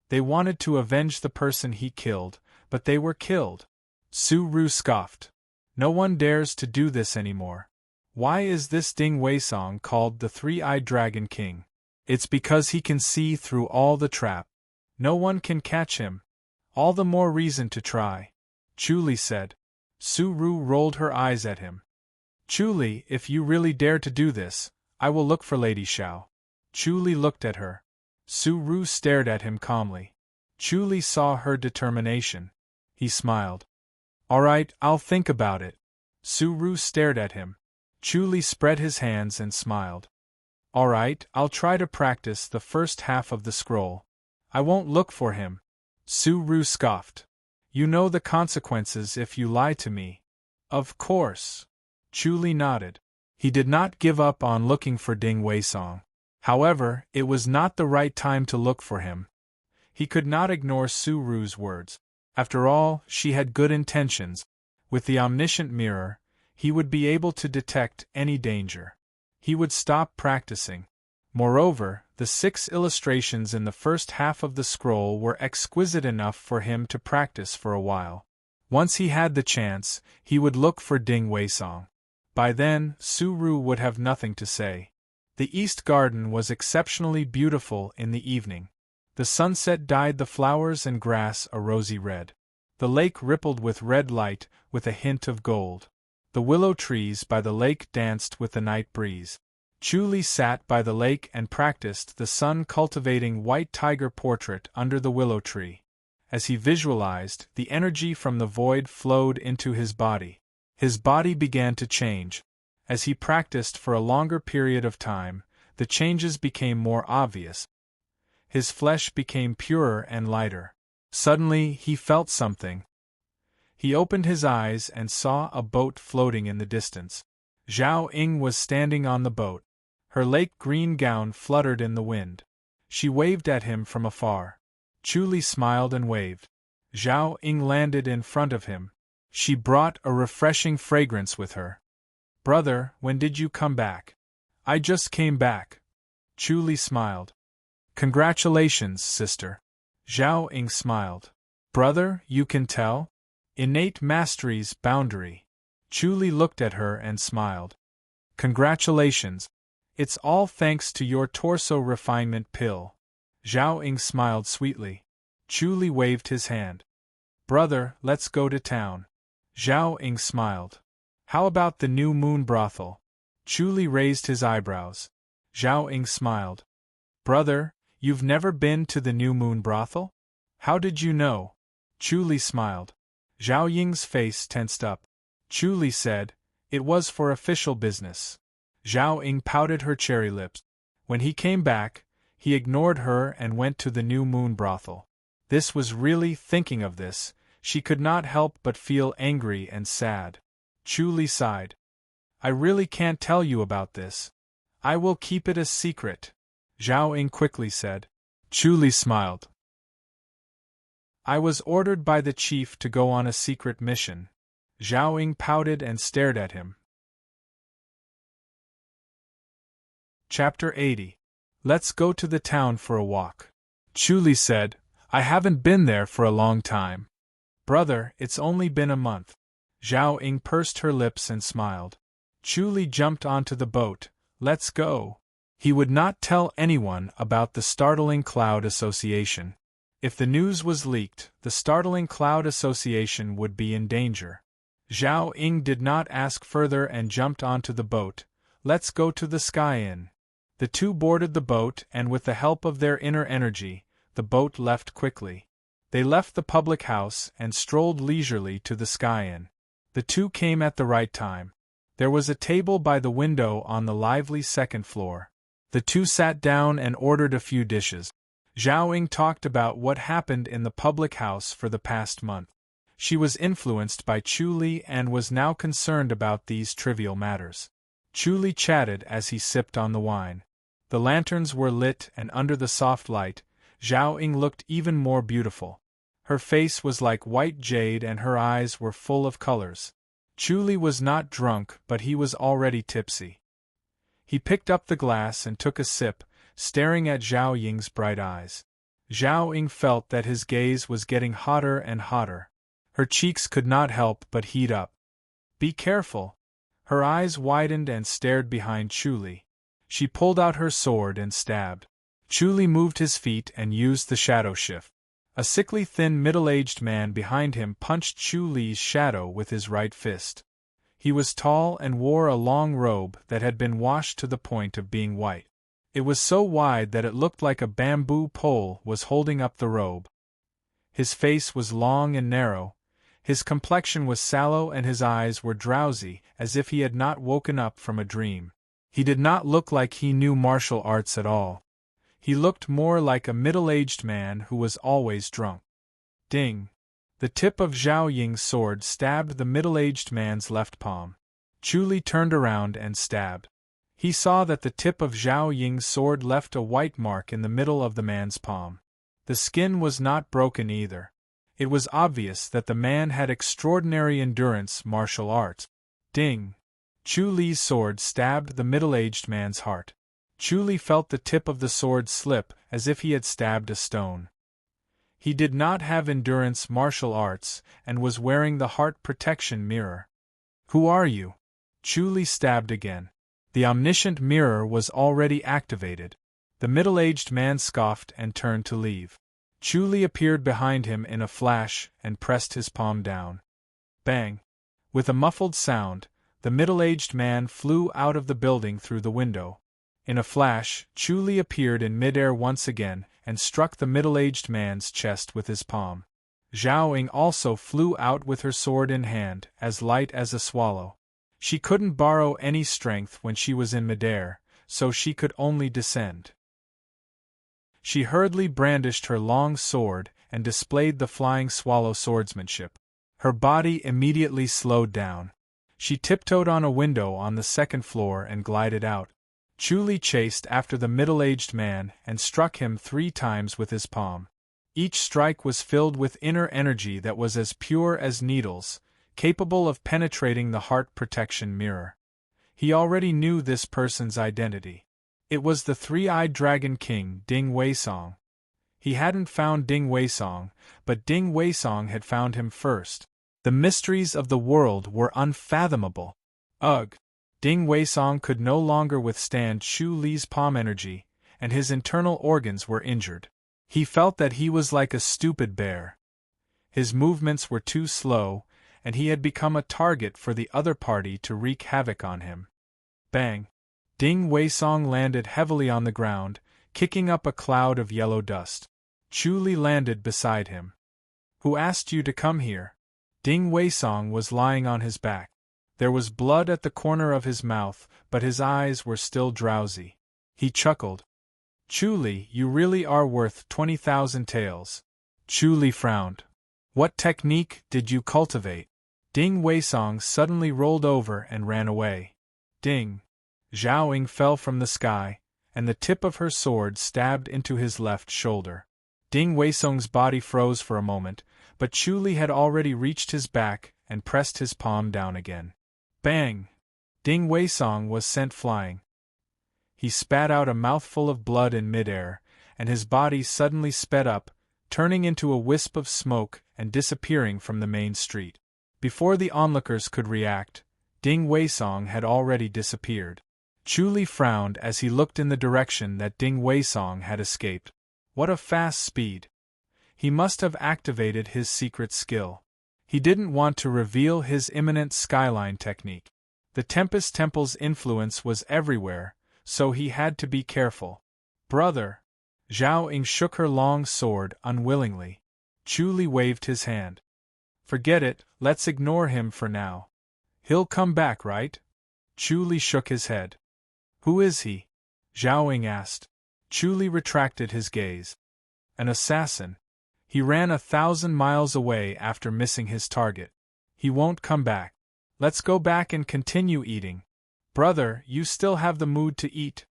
They wanted to avenge the person he killed, but they were killed. Su-Ru scoffed. No one dares to do this anymore. Why is this Ding Weisong called the Three-Eyed Dragon King? It's because he can see through all the trap. No one can catch him. All the more reason to try. Chuli said. Su-Ru rolled her eyes at him. Chuli, if you really dare to do this, I will look for Lady Xiao. Chuli looked at her. Su-Ru stared at him calmly. Chuli saw her determination. He smiled. All right, I'll think about it. Su-Ru stared at him. Chuli spread his hands and smiled. All right, I'll try to practice the first half of the scroll. I won't look for him. Su-Ru scoffed. You know the consequences if you lie to me. Of course. Chuli nodded. He did not give up on looking for Ding Weisong. However, it was not the right time to look for him. He could not ignore Su-Ru's words. After all, she had good intentions. With the omniscient mirror, he would be able to detect any danger. He would stop practicing. Moreover, the 6 illustrations in the first half of the scroll were exquisite enough for him to practice for a while. Once he had the chance, he would look for Ding Weisong. By then, Su-Ru would have nothing to say. The East Garden was exceptionally beautiful in the evening. The sunset dyed the flowers and grass a rosy red. The lake rippled with red light, with a hint of gold. The willow trees by the lake danced with the night breeze. Chuli sat by the lake and practiced the sun-cultivating white tiger portrait under the willow tree. As he visualized, the energy from the void flowed into his body. His body began to change. As he practiced for a longer period of time, the changes became more obvious. His flesh became purer and lighter. Suddenly, he felt something. He opened his eyes and saw a boat floating in the distance. Zhao Ying was standing on the boat. Her lake green gown fluttered in the wind. She waved at him from afar. Chu Li smiled and waved. Zhao Ying landed in front of him. She brought a refreshing fragrance with her. "Brother, when did you come back?" "I just came back." Chu Li smiled. "Congratulations, sister." Zhao Ying smiled. "Brother, you can tell? Innate mastery's boundary." Chu Li looked at her and smiled. "Congratulations. It's all thanks to your torso refinement pill." Zhao Ying smiled sweetly. Chu Li waved his hand. "Brother, let's go to town." Zhao Ying smiled. "How about the new moon brothel?" Chu Li raised his eyebrows. Zhao Ying smiled. "Brother, you've never been to the new moon brothel? How did you know?" Chu Li smiled. Zhao Ying's face tensed up. Chu Li said, "It was for official business." Zhao Ying pouted her cherry lips. When he came back, he ignored her and went to the new moon brothel. This was really thinking of this, she could not help but feel angry and sad. Chu Li sighed. "I really can't tell you about this. I will keep it a secret," Zhao Ying quickly said. Chu Li smiled. "I was ordered by the chief to go on a secret mission." Zhao Ying pouted and stared at him. Chapter 80. Let's go to the town for a walk. Chu Li said, "I haven't been there for a long time." "Brother, it's only been a month." Zhao Ying pursed her lips and smiled. Chu Li jumped onto the boat. "Let's go." He would not tell anyone about the startling Cloud Association. If the news was leaked, the startling Cloud Association would be in danger. Zhao Ying did not ask further and jumped onto the boat. "Let's go to the Sky Inn." The two boarded the boat and with the help of their inner energy, the boat left quickly. They left the public house and strolled leisurely to the Sky Inn. The two came at the right time. There was a table by the window on the lively second floor. The two sat down and ordered a few dishes. Zhao Ying talked about what happened in the public house for the past month. She was influenced by Chu Li and was now concerned about these trivial matters. Chu Li chatted as he sipped on the wine. The lanterns were lit and under the soft light, Zhao Ying looked even more beautiful. Her face was like white jade and her eyes were full of colors. Chu Li was not drunk, but he was already tipsy. He picked up the glass and took a sip, staring at Zhao Ying's bright eyes. Zhao Ying felt that his gaze was getting hotter and hotter. Her cheeks could not help but heat up. "Be careful." Her eyes widened and stared behind Chu Li. She pulled out her sword and stabbed. Chu Li moved his feet and used the shadow shift. A sickly thin middle-aged man behind him punched Chu Li's shadow with his right fist. He was tall and wore a long robe that had been washed to the point of being white. It was so wide that it looked like a bamboo pole was holding up the robe. His face was long and narrow, his complexion was sallow and his eyes were drowsy, as if he had not woken up from a dream. He did not look like he knew martial arts at all. He looked more like a middle-aged man who was always drunk. Ding! The tip of Zhao Ying's sword stabbed the middle-aged man's left palm. Chu Li turned around and stabbed. He saw that the tip of Zhao Ying's sword left a white mark in the middle of the man's palm. The skin was not broken either. It was obvious that the man had extraordinary endurance martial arts. Ding! Chu Li's sword stabbed the middle-aged man's heart. Chu Li felt the tip of the sword slip as if he had stabbed a stone. He did not have endurance martial arts and was wearing the heart protection mirror. "Who are you?" Chu Li stabbed again. The omniscient mirror was already activated. The middle-aged man scoffed and turned to leave. Chu Li appeared behind him in a flash and pressed his palm down. Bang! With a muffled sound, the middle-aged man flew out of the building through the window. In a flash, Chu Li appeared in midair once again and struck the middle-aged man's chest with his palm. Zhao Ying also flew out with her sword in hand, as light as a swallow. She couldn't borrow any strength when she was in midair, so she could only descend. She hurriedly brandished her long sword and displayed the flying swallow swordsmanship. Her body immediately slowed down. She tiptoed on a window on the second floor and glided out. Chu Li chased after the middle-aged man and struck him 3 times with his palm. Each strike was filled with inner energy that was as pure as needles, capable of penetrating the heart protection mirror. He already knew this person's identity. It was the three-eyed dragon king, Ding Weisong. He hadn't found Ding Weisong, but Ding Weisong had found him first. The mysteries of the world were unfathomable. Ugh! Ding Weisong could no longer withstand Chu Li's palm energy, and his internal organs were injured. He felt that he was like a stupid bear. His movements were too slow, and he had become a target for the other party to wreak havoc on him. Bang! Ding Weisong landed heavily on the ground, kicking up a cloud of yellow dust. Chu Li landed beside him. "Who asked you to come here?" Ding Weisong was lying on his back. There was blood at the corner of his mouth, but his eyes were still drowsy. He chuckled. "Chu Li, you really are worth 20,000 taels." Chu Li frowned. "What technique did you cultivate?" Ding Weisong suddenly rolled over and ran away. Ding! Zhao Ying fell from the sky, and the tip of her sword stabbed into his left shoulder. Ding Weisong's body froze for a moment, but Chu Li had already reached his back and pressed his palm down again. Bang! Ding Weisong was sent flying. He spat out a mouthful of blood in midair, and his body suddenly sped up, turning into a wisp of smoke and disappearing from the main street. Before the onlookers could react, Ding Weisong had already disappeared. Chu Li frowned as he looked in the direction that Ding Weisong had escaped. What a fast speed! He must have activated his secret skill. He didn't want to reveal his imminent skyline technique. The Tempest Temple's influence was everywhere, so he had to be careful. "Brother!" Zhao Ying shook her long sword unwillingly. Chu Li waved his hand. "Forget it, let's ignore him for now. He'll come back, right?" Chu Li shook his head. "Who is he?" Zhao Ying asked. Chu Li retracted his gaze. "An assassin. He ran 1,000 miles away after missing his target. He won't come back. Let's go back and continue eating." "Brother, you still have the mood to eat?"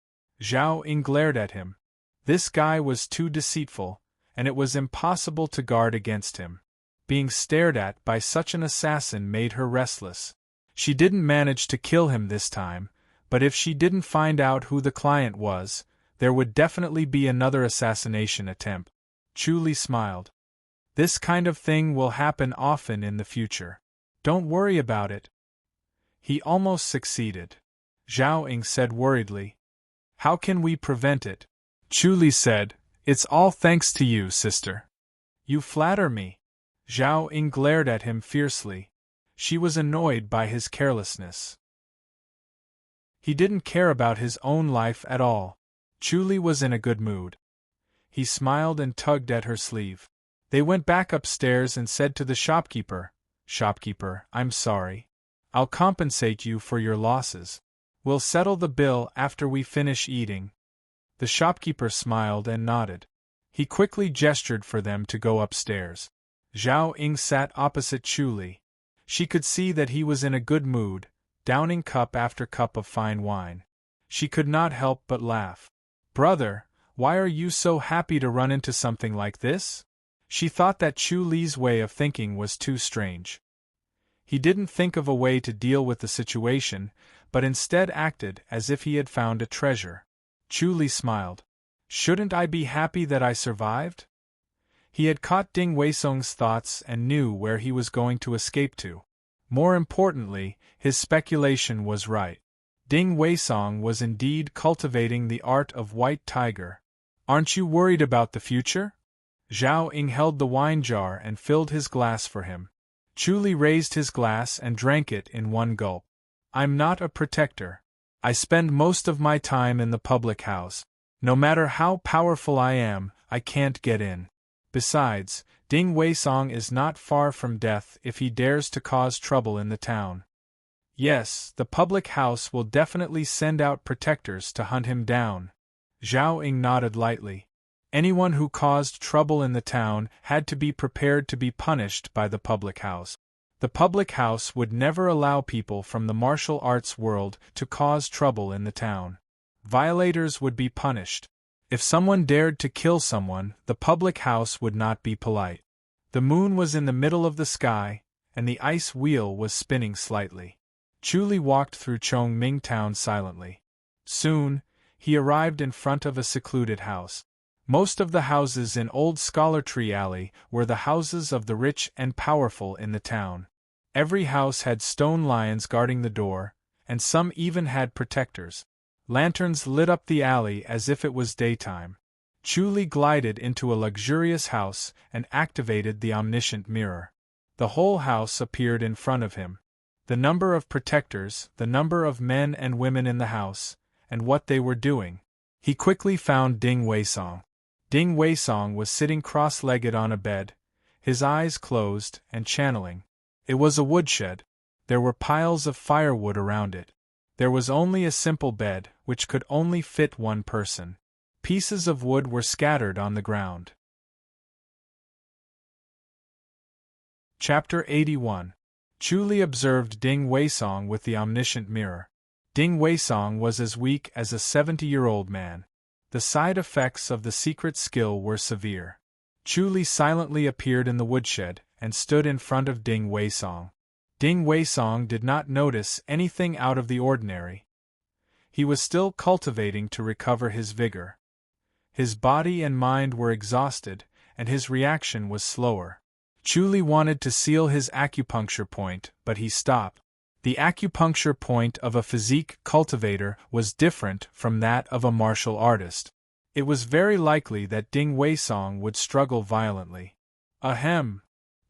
Zhao Ying glared at him. This guy was too deceitful, and it was impossible to guard against him. Being stared at by such an assassin made her restless. She didn't manage to kill him this time, but if she didn't find out who the client was, there would definitely be another assassination attempt. Chu Li smiled. "This kind of thing will happen often in the future. Don't worry about it." He almost succeeded. Zhao Ying said worriedly. "How can we prevent it?" Chu Li said, "It's all thanks to you, sister." "You flatter me." Zhao Ying glared at him fiercely. She was annoyed by his carelessness. He didn't care about his own life at all. Chu Li was in a good mood. He smiled and tugged at her sleeve. They went back upstairs and said to the shopkeeper, "Shopkeeper, I'm sorry. I'll compensate you for your losses. We'll settle the bill after we finish eating." The shopkeeper smiled and nodded. He quickly gestured for them to go upstairs. Zhao Ying sat opposite Chu Li. She could see that he was in a good mood, downing cup after cup of fine wine. She could not help but laugh. "Brother, why are you so happy to run into something like this?" She thought that Chu Li's way of thinking was too strange. He didn't think of a way to deal with the situation, but instead acted as if he had found a treasure. Chu Li smiled. "Shouldn't I be happy that I survived?" He had caught Ding Weisong's thoughts and knew where he was going to escape to. More importantly, his speculation was right. Ding Weisong was indeed cultivating the art of White Tiger. "Aren't you worried about the future?" Zhao Ying held the wine jar and filled his glass for him. Chu Li raised his glass and drank it in one gulp. "I'm not a protector. I spend most of my time in the public house. No matter how powerful I am, I can't get in. Besides, Ding Weisong is not far from death if he dares to cause trouble in the town. Yes, the public house will definitely send out protectors to hunt him down." Zhao Ying nodded lightly. Anyone who caused trouble in the town had to be prepared to be punished by the public house. The public house would never allow people from the martial arts world to cause trouble in the town. Violators would be punished. If someone dared to kill someone, the public house would not be polite. The moon was in the middle of the sky, and the ice wheel was spinning slightly. Chu Li walked through Chongming town silently. Soon, he arrived in front of a secluded house. Most of the houses in Old Scholar Tree Alley were the houses of the rich and powerful in the town. Every house had stone lions guarding the door, and some even had protectors. Lanterns lit up the alley as if it was daytime. Chu Li glided into a luxurious house and activated the omniscient mirror. The whole house appeared in front of him. The number of protectors, the number of men and women in the house, and what they were doing. He quickly found Ding Weisong. Ding Weisong was sitting cross-legged on a bed, his eyes closed and channeling. It was a woodshed. There were piles of firewood around it. There was only a simple bed, which could only fit one person. Pieces of wood were scattered on the ground. Chapter 81. Chu Li observed Ding Weisong with the omniscient mirror. Ding Weisong was as weak as a 70-year-old man. The side effects of the secret skill were severe. Chu Li silently appeared in the woodshed and stood in front of Ding Weisong. Ding Weisong did not notice anything out of the ordinary. He was still cultivating to recover his vigor. His body and mind were exhausted, and his reaction was slower. Chu Li wanted to seal his acupuncture point, but he stopped. The acupuncture point of a physique cultivator was different from that of a martial artist. It was very likely that Ding Weisong would struggle violently. Ahem!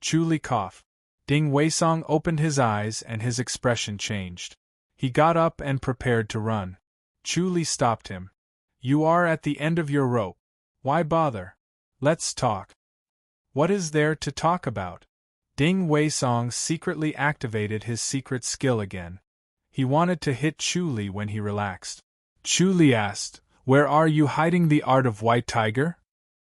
Chu Li coughed. Ding Weisong opened his eyes and his expression changed. He got up and prepared to run. Chu Li stopped him. You are at the end of your rope. Why bother? Let's talk. What is there to talk about? Ding Weisong secretly activated his secret skill again. He wanted to hit Chu Li when he relaxed. Chu Li asked, Where are you hiding the art of White Tiger?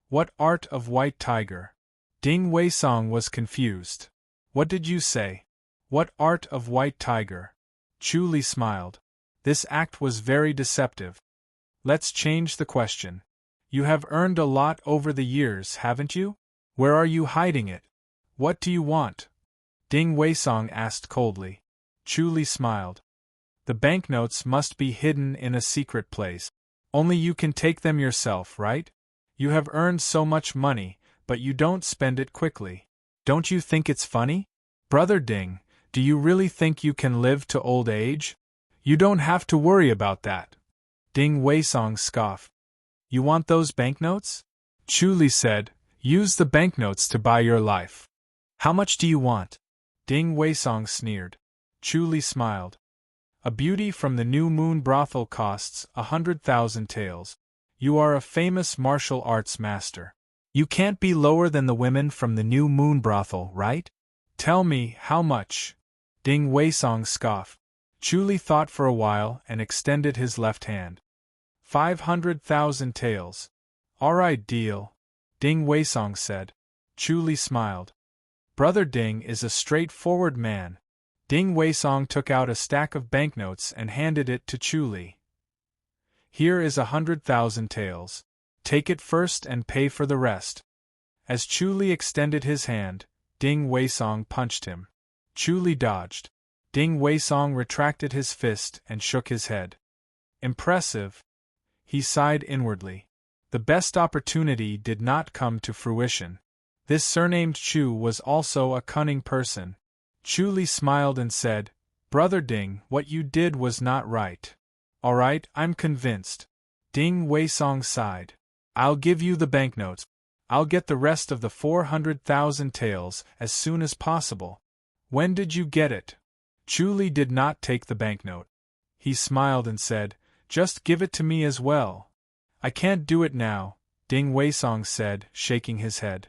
What art of White Tiger? Ding Weisong was confused. What did you say? What art of White Tiger? Chu Li smiled. This act was very deceptive. Let's change the question. You have earned a lot over the years, haven't you? Where are you hiding it? What do you want? Ding Weisong asked coldly. Chu Li smiled. The banknotes must be hidden in a secret place. Only you can take them yourself, right? You have earned so much money, but you don't spend it quickly. Don't you think it's funny? Brother Ding, do you really think you can live to old age? You don't have to worry about that. Ding Weisong scoffed. You want those banknotes? Chu Li said, Use the banknotes to buy your life. How much do you want? Ding Weisong sneered. Chu Li smiled. A beauty from the New Moon brothel costs 100,000 taels. You are a famous martial arts master. You can't be lower than the women from the New Moon brothel, right? Tell me, how much? Ding Weisong scoffed. Chu Li thought for a while and extended his left hand. 500,000 taels. All right, deal. Ding Weisong said. Chu Li smiled. Brother Ding is a straightforward man. Ding Weisong took out a stack of banknotes and handed it to Chu Li. Here is 100,000 taels. Take it first and pay for the rest. As Chu Li extended his hand, Ding Weisong punched him. Chu Li dodged. Ding Weisong retracted his fist and shook his head. Impressive. He sighed inwardly. The best opportunity did not come to fruition. This surnamed Chu was also a cunning person. Chu Li smiled and said, Brother Ding, what you did was not right. All right, I'm convinced. Ding Weisong sighed. I'll give you the banknotes. I'll get the rest of the 400,000 taels as soon as possible. When did you get it? Chu Li did not take the banknote. He smiled and said, Just give it to me as well. I can't do it now, Ding Weisong said, shaking his head.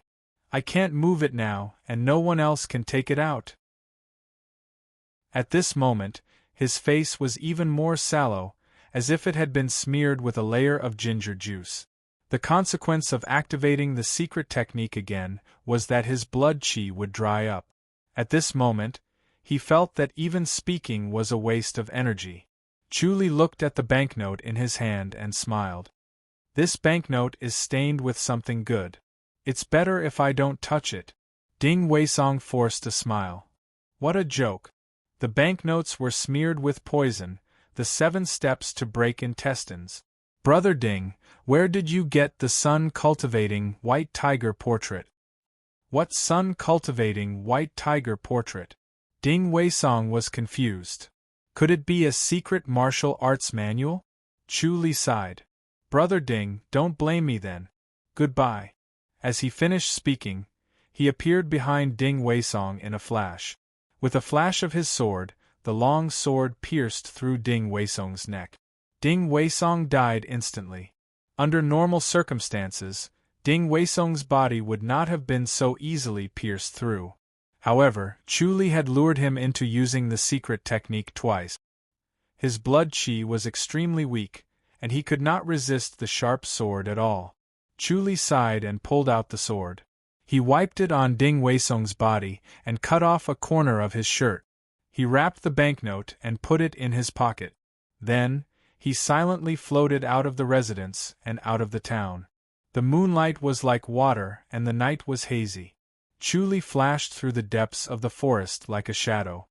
I can't move it now, and no one else can take it out. At this moment, his face was even more sallow, as if it had been smeared with a layer of ginger juice. The consequence of activating the secret technique again was that his blood qi would dry up. At this moment, he felt that even speaking was a waste of energy. Chuli looked at the banknote in his hand and smiled. This banknote is stained with something good. It's better if I don't touch it. Ding Weisong forced a smile. What a joke. The banknotes were smeared with poison, the 7 steps to break intestines. Brother Ding, where did you get the sun-cultivating white tiger portrait? What sun-cultivating white tiger portrait? Ding Weisong was confused. Could it be a secret martial arts manual? Chuli sighed. Brother Ding, don't blame me then. Goodbye. As he finished speaking, he appeared behind Ding Weisong in a flash. With a flash of his sword, the long sword pierced through Ding Weisong's neck. Ding Weisong died instantly. Under normal circumstances, Ding Weisong's body would not have been so easily pierced through. However, Chuli had lured him into using the secret technique twice. His blood qi was extremely weak, and he could not resist the sharp sword at all. Chuli sighed and pulled out the sword. He wiped it on Ding Weisong's body and cut off a corner of his shirt. He wrapped the banknote and put it in his pocket. Then, he silently floated out of the residence and out of the town. The moonlight was like water and the night was hazy. Chuli flashed through the depths of the forest like a shadow.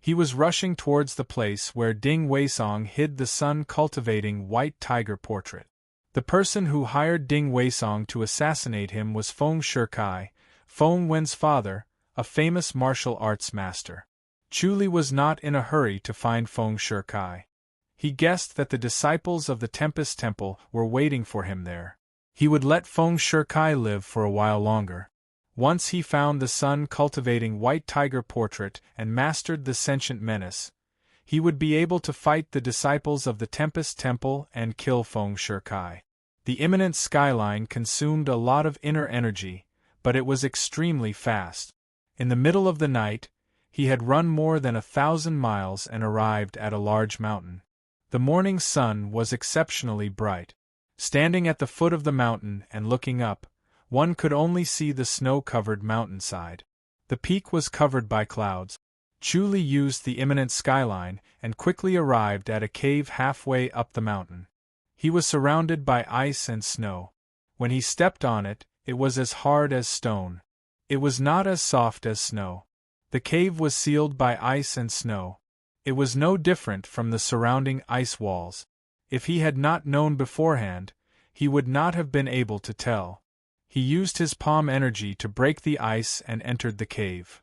He was rushing towards the place where Ding Weisong hid the sun-cultivating white tiger portrait. The person who hired Ding Weisong to assassinate him was Feng Shikai, Feng Wen's father, a famous martial arts master. Chuli was not in a hurry to find Feng Shikai. He guessed that the disciples of the Tempest Temple were waiting for him there. He would let Feng Shikai live for a while longer. Once he found the sun-cultivating white tiger portrait and mastered the sentient menace, he would be able to fight the disciples of the Tempest Temple and kill Feng Shikai. The imminent skyline consumed a lot of inner energy, but it was extremely fast. In the middle of the night, he had run more than 1,000 miles and arrived at a large mountain. The morning sun was exceptionally bright. Standing at the foot of the mountain and looking up, one could only see the snow-covered mountainside. The peak was covered by clouds. Chuli used the imminent skyline and quickly arrived at a cave halfway up the mountain. He was surrounded by ice and snow. When he stepped on it, it was as hard as stone. It was not as soft as snow. The cave was sealed by ice and snow. It was no different from the surrounding ice walls. If he had not known beforehand, he would not have been able to tell. He used his palm energy to break the ice and entered the cave.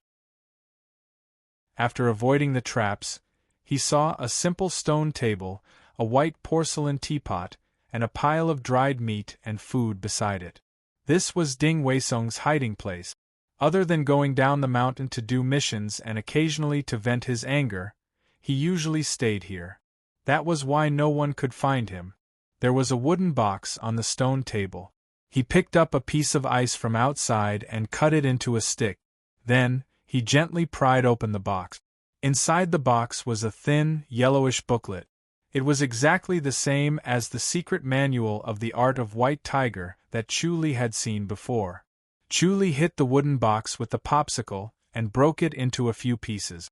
After avoiding the traps, he saw a simple stone table, a white porcelain teapot, and a pile of dried meat and food beside it. This was Ding Weisong's hiding place. Other than going down the mountain to do missions and occasionally to vent his anger, he usually stayed here. That was why no one could find him. There was a wooden box on the stone table. He picked up a piece of ice from outside and cut it into a stick. Then, he gently pried open the box. Inside the box was a thin, yellowish booklet. It was exactly the same as the secret manual of the art of white tiger that Chuli had seen before. Chuli hit the wooden box with the popsicle and broke it into a few pieces.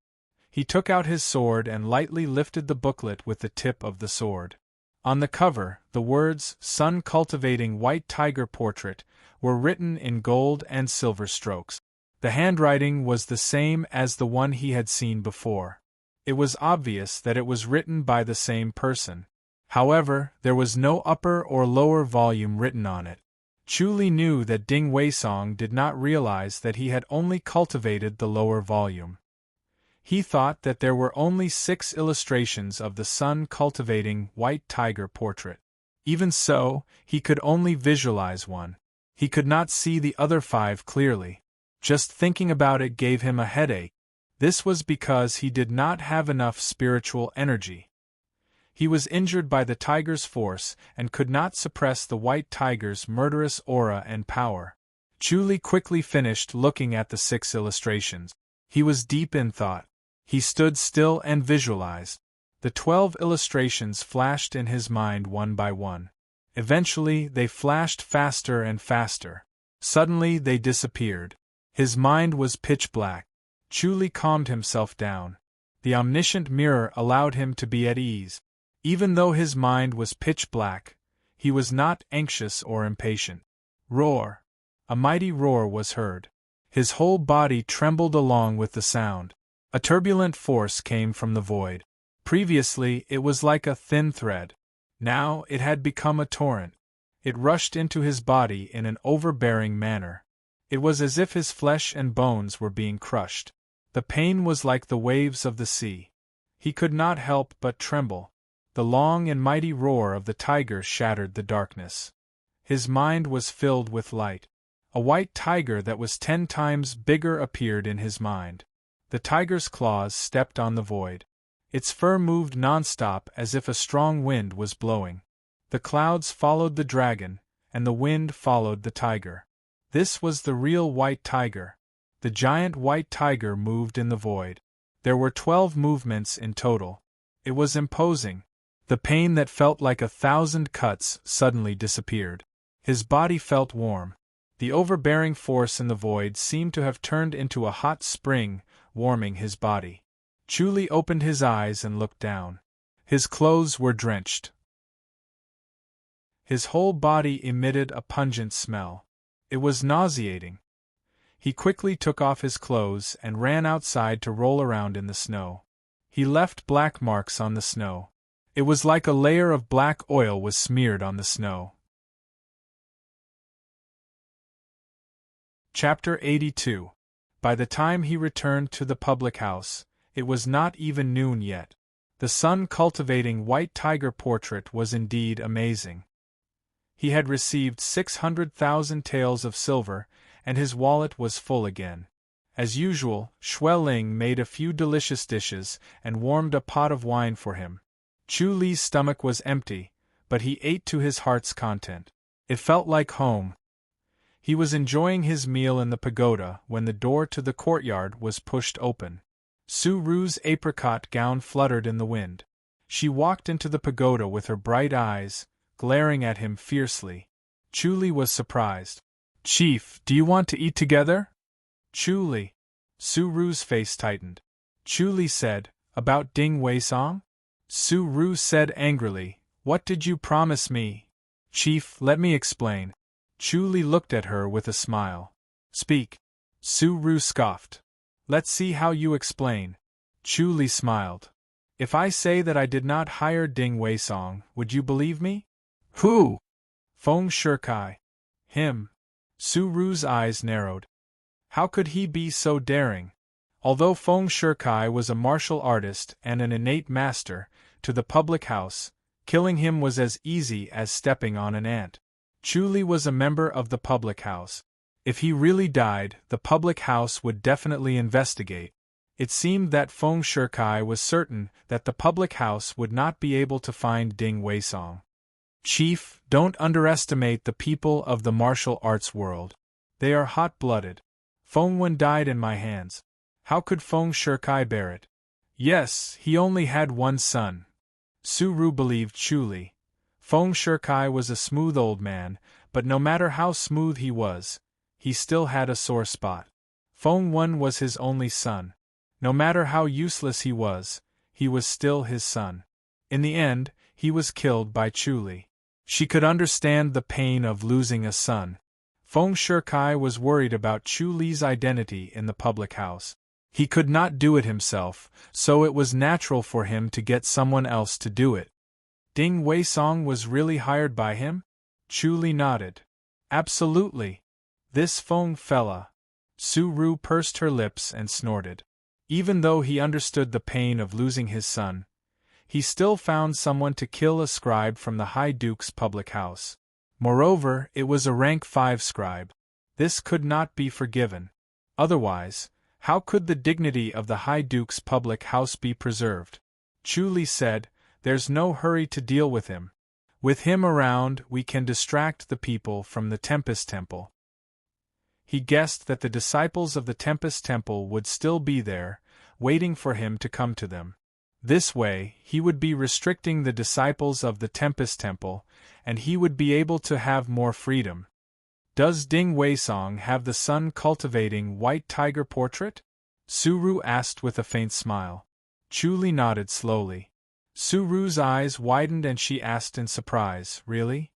He took out his sword and lightly lifted the booklet with the tip of the sword. On the cover, the words "Sun-Cultivating White Tiger Portrait" were written in gold and silver strokes. The handwriting was the same as the one he had seen before. It was obvious that it was written by the same person. However, there was no upper or lower volume written on it. Chuli knew that Ding Weisong did not realize that he had only cultivated the lower volume. He thought that there were only 6 illustrations of the sun-cultivating white tiger portrait. Even so, he could only visualize one. He could not see the other 5 clearly. Just thinking about it gave him a headache. This was because he did not have enough spiritual energy. He was injured by the tiger's force and could not suppress the white tiger's murderous aura and power. Chuli quickly finished looking at the 6 illustrations. He was deep in thought. He stood still and visualized. The 12 illustrations flashed in his mind one by one. Eventually, they flashed faster and faster. Suddenly, they disappeared. His mind was pitch black. Chu Li calmed himself down. The omniscient mirror allowed him to be at ease. Even though his mind was pitch black, he was not anxious or impatient. Roar! A mighty roar was heard. His whole body trembled along with the sound. A turbulent force came from the void. Previously it was like a thin thread. Now it had become a torrent. It rushed into his body in an overbearing manner. It was as if his flesh and bones were being crushed. The pain was like the waves of the sea. He could not help but tremble. The long and mighty roar of the tiger shattered the darkness. His mind was filled with light. A white tiger that was 10 times bigger appeared in his mind. The tiger's claws stepped on the void. Its fur moved non-stop as if a strong wind was blowing. The clouds followed the dragon, and the wind followed the tiger. This was the real white tiger. The giant white tiger moved in the void. There were 12 movements in total. It was imposing. The pain that felt like 1,000 cuts suddenly disappeared. His body felt warm. The overbearing force in the void seemed to have turned into a hot spring, warming his body. Chu Li opened his eyes and looked down. His clothes were drenched. His whole body emitted a pungent smell. It was nauseating. He quickly took off his clothes and ran outside to roll around in the snow. He left black marks on the snow. It was like a layer of black oil was smeared on the snow. Chapter 82. By the time he returned to the public house, it was not even noon yet. The sun-cultivating white tiger portrait was indeed amazing. He had received 600,000 taels of silver, and his wallet was full again. As usual, Xue Ling made a few delicious dishes and warmed a pot of wine for him. Chu Li's stomach was empty, but he ate to his heart's content. It felt like home. He was enjoying his meal in the pagoda when the door to the courtyard was pushed open. Su Ru's apricot gown fluttered in the wind. She walked into the pagoda with her bright eyes, glaring at him fiercely. Chu Li was surprised. "Chief, do you want to eat together?" "Chu Li." Su Ru's face tightened. Chu Li said, "About Ding Wei Song?" Su Ru said angrily, "What did you promise me?" "Chief, let me explain." Chu Li looked at her with a smile. "Speak." Su Ru scoffed. "Let's see how you explain." Chu Li smiled. "If I say that I did not hire Ding Wei Song, would you believe me?" "Who?" "Feng Shikai." "Him." Su Ru's eyes narrowed. How could he be so daring? Although Feng Shikai was a martial artist and an innate master, to the public house, killing him was as easy as stepping on an ant. Chu Li was a member of the public house. If he really died, the public house would definitely investigate. It seemed that Feng Shikai was certain that the public house would not be able to find Ding Wei Song. "Chief, don't underestimate the people of the martial arts world. They are hot-blooded. Feng Wen died in my hands. How could Feng Shikai bear it?" "Yes, he only had one son." Su Ru believed Chu Li. Feng Shikai was a smooth old man, but no matter how smooth he was, he still had a sore spot. Feng Wen was his only son. No matter how useless he was still his son. In the end, he was killed by Chu Li. She could understand the pain of losing a son. Feng Shikai was worried about Chu Li's identity in the public house. He could not do it himself, so it was natural for him to get someone else to do it. Ding Wei Song was really hired by him? Chu Li nodded. Absolutely. This Feng fella. Su Ru pursed her lips and snorted. Even though he understood the pain of losing his son, he still found someone to kill a scribe from the High Duke's public house. Moreover, it was a rank 5 scribe. This could not be forgiven. Otherwise, how could the dignity of the High Duke's public house be preserved? Chu Li said, "There's no hurry to deal with him. With him around, we can distract the people from the Tempest Temple." He guessed that the disciples of the Tempest Temple would still be there, waiting for him to come to them. This way, he would be restricting the disciples of the Tempest Temple, and he would be able to have more freedom. "Does Ding Wei Song have the sun-cultivating white tiger portrait?" Suru asked with a faint smile. Chu Li nodded slowly. Suru's eyes widened and she asked in surprise, Really?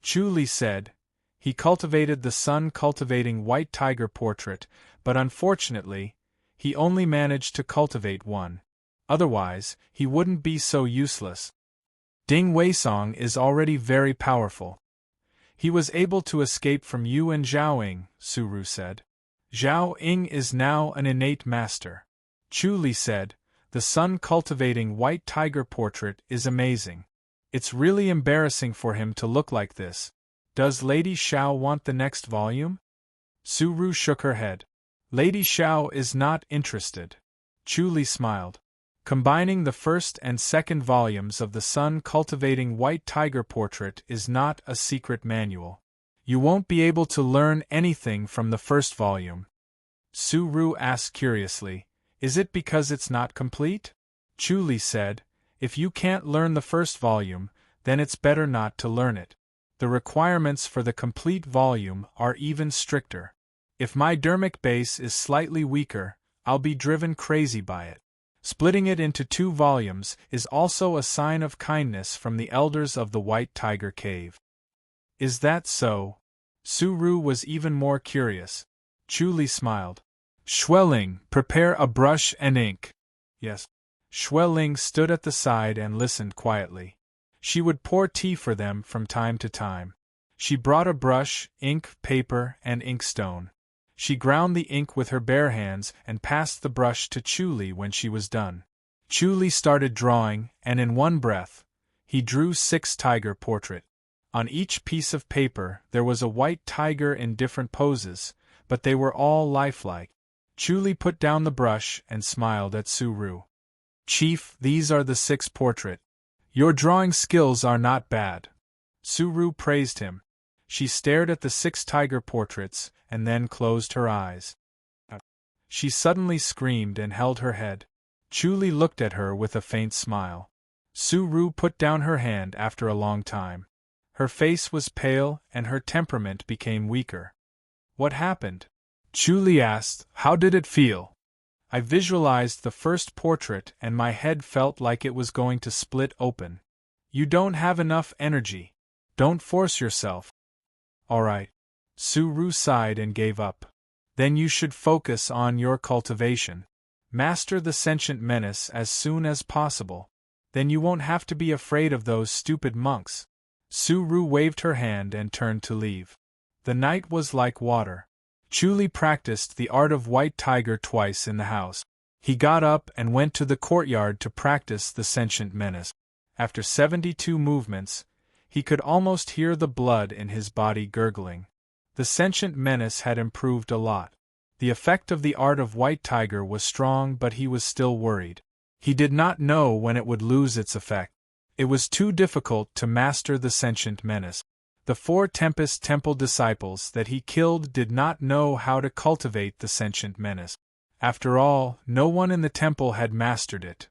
Chu Li said, He cultivated the sun-cultivating white tiger portrait, but unfortunately, he only managed to cultivate one. Otherwise, he wouldn't be so useless. Ding Weisong is already very powerful. He was able to escape from you and Zhao Ying, Suru said. Zhao Ying is now an innate master. Chu Li said, The sun-cultivating white tiger portrait is amazing. It's really embarrassing for him to look like this. Does Lady Xiao want the next volume? Suru shook her head. Lady Xiao is not interested. Chu Li smiled. Combining the first and second volumes of the sun-cultivating white tiger portrait is not a secret manual. You won't be able to learn anything from the first volume. Suru asked curiously, Is it because it's not complete? Chu Li said, If you can't learn the first volume, then it's better not to learn it. The requirements for the complete volume are even stricter. If my dermic base is slightly weaker, I'll be driven crazy by it. Splitting it into 2 volumes is also a sign of kindness from the elders of the White Tiger Cave. Is that so? Suru was even more curious. Chu Li smiled. Xueling, prepare a brush and ink. Yes. Xueling stood at the side and listened quietly. She would pour tea for them from time to time. She brought a brush, ink, paper, and inkstone. She ground the ink with her bare hands and passed the brush to Chu Li when she was done. Chu Li started drawing, and in one breath, he drew 6 tiger portraits. On each piece of paper there was a white tiger in different poses, but they were all lifelike. Chu Li put down the brush and smiled at Suru. Chief, these are the 6 portraits. Your drawing skills are not bad. Suru praised him. She stared at the 6 tiger portraits and then closed her eyes. She suddenly screamed and held her head. Chu Li looked at her with a faint smile. Suru put down her hand after a long time. Her face was pale and her temperament became weaker. What happened? Chu Li asked, How did it feel? I visualized the first portrait and my head felt like it was going to split open. You don't have enough energy. Don't force yourself. Alright. Suru sighed and gave up. Then you should focus on your cultivation. Master the sentient menace as soon as possible. Then you won't have to be afraid of those stupid monks. Suru waved her hand and turned to leave. The night was like water. Chu Li practiced the art of white tiger twice in the house. He got up and went to the courtyard to practice the sentient menace. After 72 movements, he could almost hear the blood in his body gurgling. The sentient menace had improved a lot. The effect of the art of white tiger was strong, but he was still worried. He did not know when it would lose its effect. It was too difficult to master the sentient menace. The 4 Tempest Temple disciples that he killed did not know how to cultivate the sentient menace. After all, no one in the temple had mastered it.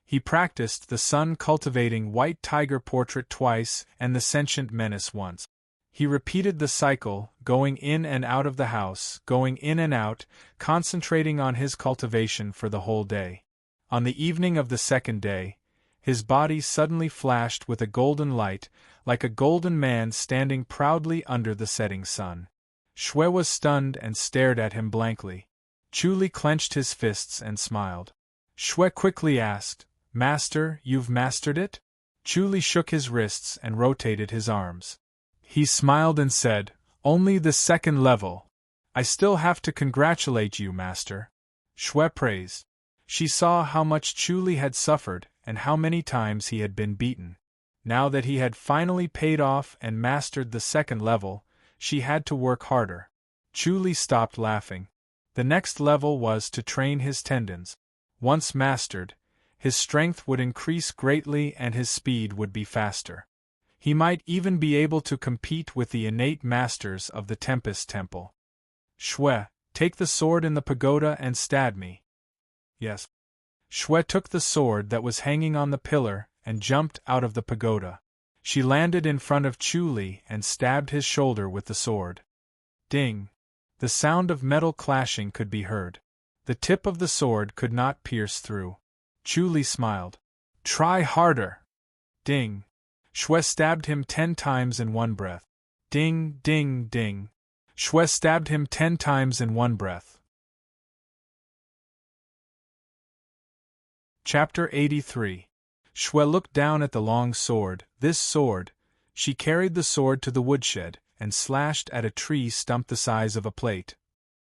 He practiced the sun-cultivating white tiger portrait twice and the sentient menace once. He repeated the cycle, going in and out of the house, going in and out, concentrating on his cultivation for the whole day. On the evening of the second day, his body suddenly flashed with a golden light, like a golden man standing proudly under the setting sun. Xue was stunned and stared at him blankly. Chu Li clenched his fists and smiled. Xue quickly asked, Master, you've mastered it? Chu Li shook his wrists and rotated his arms. He smiled and said, Only the 2nd level. I still have to congratulate you, Master. Xue praised. She saw how much Chu Li had suffered and how many times he had been beaten. Now that he had finally paid off and mastered the 2nd level, she had to work harder. Chu Li stopped laughing. The next level was to train his tendons. Once mastered, his strength would increase greatly and his speed would be faster. He might even be able to compete with the innate masters of the Tempest Temple. Xue, take the sword in the pagoda and stab me. Yes. Xue took the sword that was hanging on the pillar and jumped out of the pagoda. She landed in front of Chu Li and stabbed his shoulder with the sword. Ding! The sound of metal clashing could be heard. The tip of the sword could not pierce through. Chu Li smiled. Try harder! Ding! Shui stabbed him 10 times in one breath. Ding, ding, ding. Shui stabbed him 10 times in one breath. Chapter 83. Shui looked down at the long sword. This sword. She carried the sword to the woodshed, and slashed at a tree stump the size of a plate.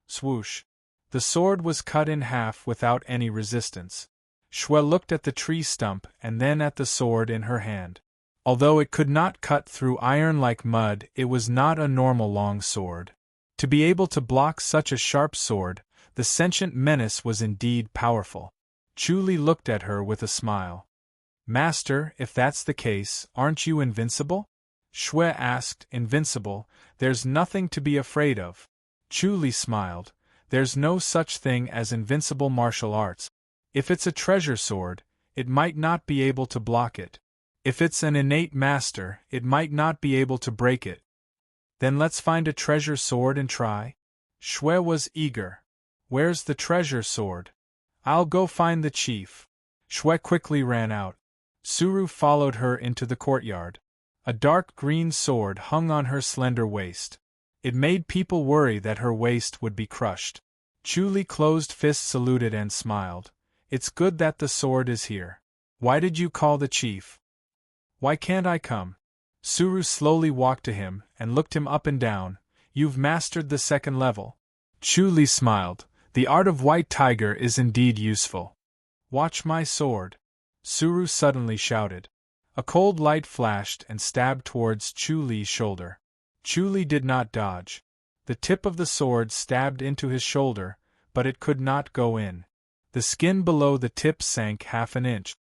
Swoosh! The sword was cut in half without any resistance. Shui looked at the tree stump and then at the sword in her hand. Although it could not cut through iron like mud, it was not a normal long sword. To be able to block such a sharp sword, the sentient menace was indeed powerful. Chu Li looked at her with a smile. Master, if that's the case, aren't you invincible? Shui asked. Invincible? There's nothing to be afraid of. Chu Li smiled. There's no such thing as invincible martial arts. If it's a treasure sword, it might not be able to block it. If it's an innate master, it might not be able to break it. Then let's find a treasure sword and try. Shui was eager. Where's the treasure sword? I'll go find the chief. Shui quickly ran out. Suru followed her into the courtyard. A dark green sword hung on her slender waist. It made people worry that her waist would be crushed. Chu Li closed fists saluted and smiled. It's good that the sword is here. Why did you call the chief? Why can't I come? Suru slowly walked to him and looked him up and down. You've mastered the 2nd level. Chu Li smiled. The art of White Tiger is indeed useful. Watch my sword. Suru suddenly shouted. A cold light flashed and stabbed towards Chu Li's shoulder. Chu Li did not dodge. The tip of the sword stabbed into his shoulder, but it could not go in. The skin below the tip sank half an inch.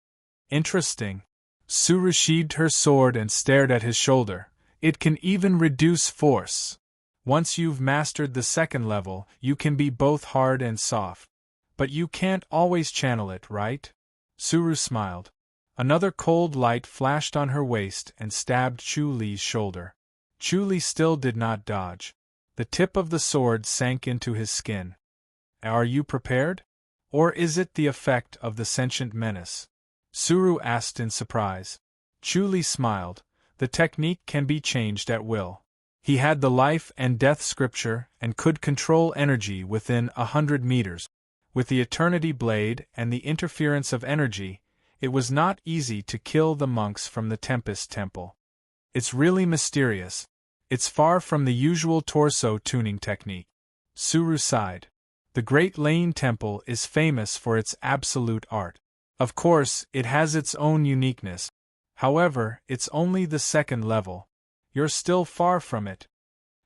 Interesting. Suru sheathed her sword and stared at his shoulder. It can even reduce force. Once you've mastered the 2nd level, you can be both hard and soft. But you can't always channel it, right? Suru smiled. Another cold light flashed on her waist and stabbed Chu Li's shoulder. Chu Li still did not dodge. The tip of the sword sank into his skin. Are you prepared? Or is it the effect of the sentient menace? Suru asked in surprise. Chu Li smiled. The technique can be changed at will. He had the life and death scripture and could control energy within 100 meters. With the Eternity Blade and the interference of energy, it was not easy to kill the monks from the Tempest Temple. It's really mysterious. It's far from the usual torso tuning technique. Suru sighed. The Great Lane Temple is famous for its absolute art. Of course, it has its own uniqueness. However, it's only the 2nd level. You're still far from it.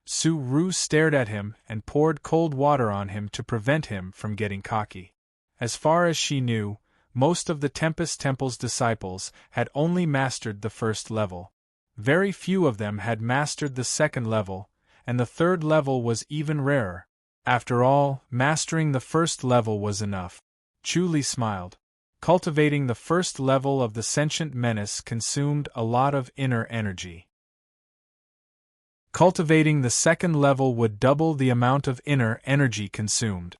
Suru stared at him and poured cold water on him to prevent him from getting cocky. As far as she knew, most of the Tempest Temple's disciples had only mastered the 1st level. Very few of them had mastered the 2nd level, and the 3rd level was even rarer. After all, mastering the 1st level was enough. Chu Li smiled. Cultivating the 1st level of the sentient menace consumed a lot of inner energy. Cultivating the 2nd level would double the amount of inner energy consumed.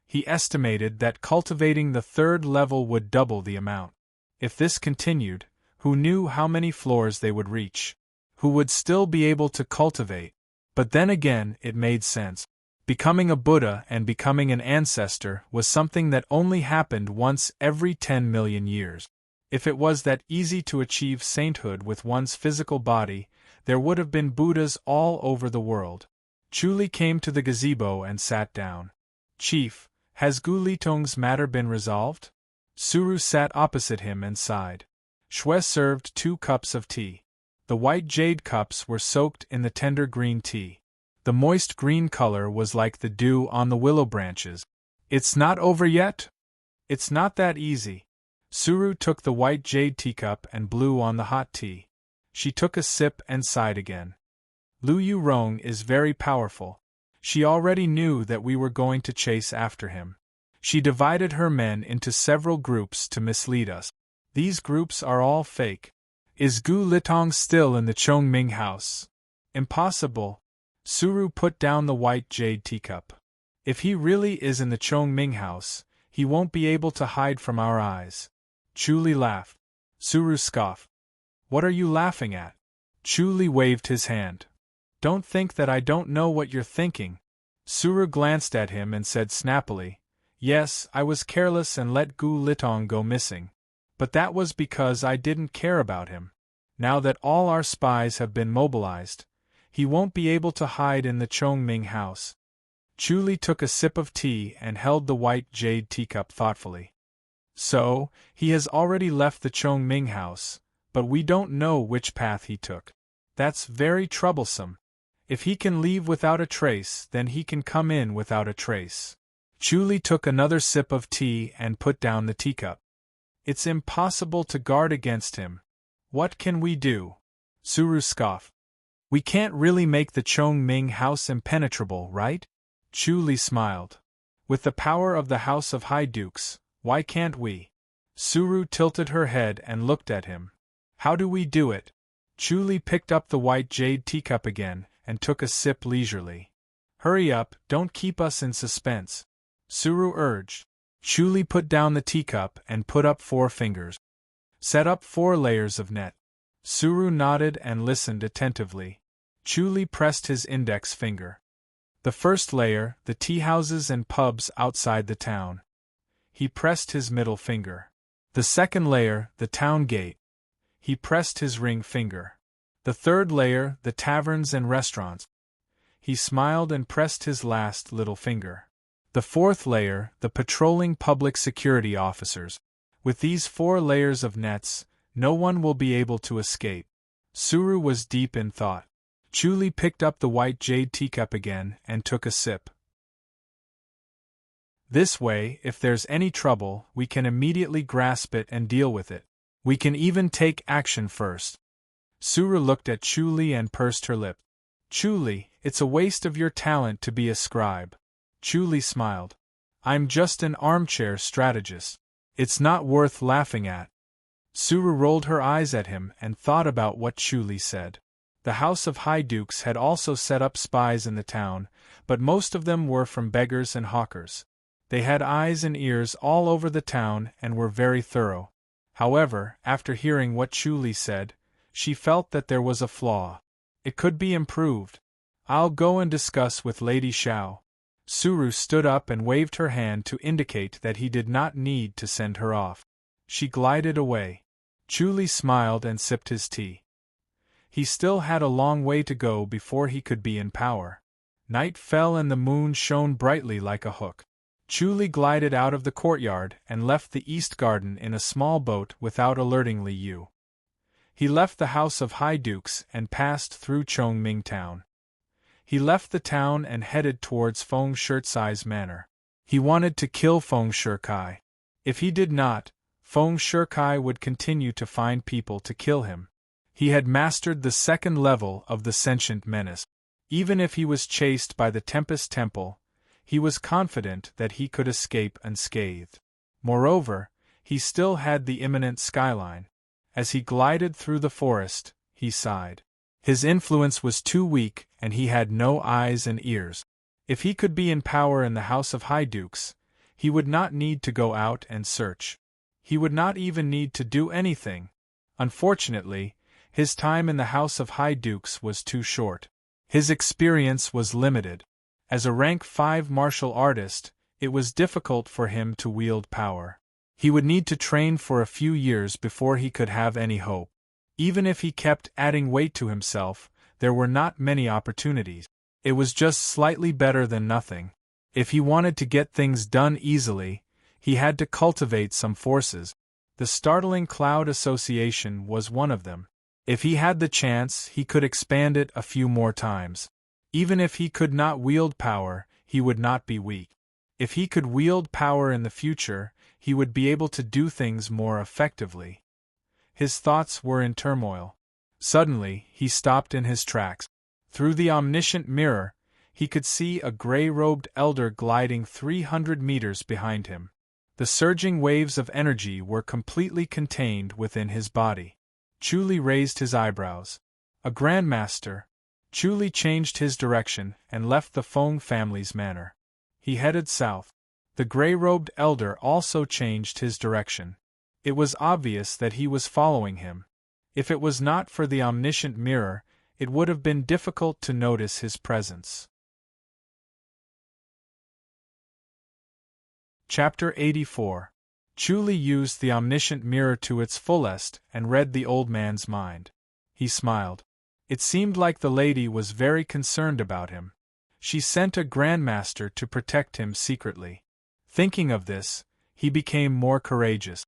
He estimated that cultivating the 3rd level would double the amount. If this continued, who knew how many floors they would reach? Who would still be able to cultivate? But then again, it made sense. Becoming a Buddha and becoming an ancestor was something that only happened once every 10 million years. If it was that easy to achieve sainthood with one's physical body, there would have been Buddhas all over the world. Chu Li came to the gazebo and sat down. Chief, has Gu Litong's matter been resolved? Suru sat opposite him and sighed. Shui served 2 cups of tea. The white jade cups were soaked in the tender green tea. The moist green color was like the dew on the willow branches. It's not over yet? It's not that easy. Suru took the white jade teacup and blew on the hot tea. She took a sip and sighed again. Lu Yurong is very powerful. She already knew that we were going to chase after him. She divided her men into several groups to mislead us. These groups are all fake. Is Gu Litong still in the Chongming house? Impossible. Suru put down the white jade teacup. If he really is in the Chongming house, he won't be able to hide from our eyes. Chu Li laughed. Suru scoffed. What are you laughing at? Chu Li waved his hand. Don't think that I don't know what you're thinking. Suru glanced at him and said snappily, Yes, I was careless and let Gu Litong go missing. But that was because I didn't care about him. Now that all our spies have been mobilized, he won't be able to hide in the Chongming house. Chu Li took a sip of tea and held the white jade teacup thoughtfully. So, he has already left the Chongming house, but we don't know which path he took. That's very troublesome. If he can leave without a trace, then he can come in without a trace. Chu Li took another sip of tea and put down the teacup. It's impossible to guard against him. What can we do? Suru scoffed. We can't really make the Chongming house impenetrable, right? Chu Li smiled. With the power of the House of High Dukes, why can't we? Suru tilted her head and looked at him. How do we do it? Chu Li picked up the white jade teacup again and took a sip leisurely. Hurry up, don't keep us in suspense. Suru urged. Chu Li put down the teacup and put up 4 fingers. Set up 4 layers of net. Suru nodded and listened attentively. Chu Li pressed his index finger. The first layer, the tea houses and pubs outside the town. He pressed his middle finger. The second layer, the town gate. He pressed his ring finger. The third layer, the taverns and restaurants. He smiled and pressed his last little finger. The fourth layer, the patrolling public security officers. With these 4 layers of nets, no one will be able to escape. Suru was deep in thought. Chu Li picked up the white jade teacup again and took a sip. This way, if there's any trouble, we can immediately grasp it and deal with it. We can even take action first. Suru looked at Chu Li and pursed her lip. Chu Li, it's a waste of your talent to be a scribe. Chu Li smiled. I'm just an armchair strategist. It's not worth laughing at. Suru rolled her eyes at him and thought about what Chu Li said. The House of High Dukes had also set up spies in the town, but most of them were from beggars and hawkers. They had eyes and ears all over the town and were very thorough. However, after hearing what Chu Li said, she felt that there was a flaw. It could be improved. I'll go and discuss with Lady Xiao. Suru stood up and waved her hand to indicate that he did not need to send her off. She glided away. Chu Li smiled and sipped his tea. He still had a long way to go before he could be in power. Night fell and the moon shone brightly like a hook. Chu Li glided out of the courtyard and left the East Garden in a small boat without alerting Li Yu. He left the House of High Dukes and passed through Chongming Town. He left the town and headed towards Feng Shircai's manor. He wanted to kill Feng Shircai. If he did not, Feng Shircai would continue to find people to kill him. He had mastered the 2nd level of the sentient menace. Even if he was chased by the Tempest Temple, he was confident that he could escape unscathed. Moreover, he still had the imminent skyline. As he glided through the forest, he sighed. His influence was too weak, and he had no eyes and ears. If he could be in power in the House of High Dukes, he would not need to go out and search. He would not even need to do anything. Unfortunately, his time in the House of High Dukes was too short. His experience was limited. As a rank 5 martial artist, it was difficult for him to wield power. He would need to train for a few years before he could have any hope. Even if he kept adding weight to himself, there were not many opportunities. It was just slightly better than nothing. If he wanted to get things done easily, he had to cultivate some forces. The startling Cloud Association was one of them. If he had the chance, he could expand it a few more times. Even if he could not wield power, he would not be weak. If he could wield power in the future, he would be able to do things more effectively. His thoughts were in turmoil. Suddenly, he stopped in his tracks. Through the omniscient mirror, he could see a gray-robed elder gliding 300 meters behind him. The surging waves of energy were completely contained within his body. Chu Li raised his eyebrows. A grandmaster. Chu Li changed his direction and left the Feng family's manor. He headed south. The gray-robed elder also changed his direction. It was obvious that he was following him. If it was not for the omniscient mirror, it would have been difficult to notice his presence. Chapter 84. Chuli used the omniscient mirror to its fullest and read the old man's mind. He smiled. It seemed like the lady was very concerned about him. She sent a grandmaster to protect him secretly. Thinking of this, he became more courageous.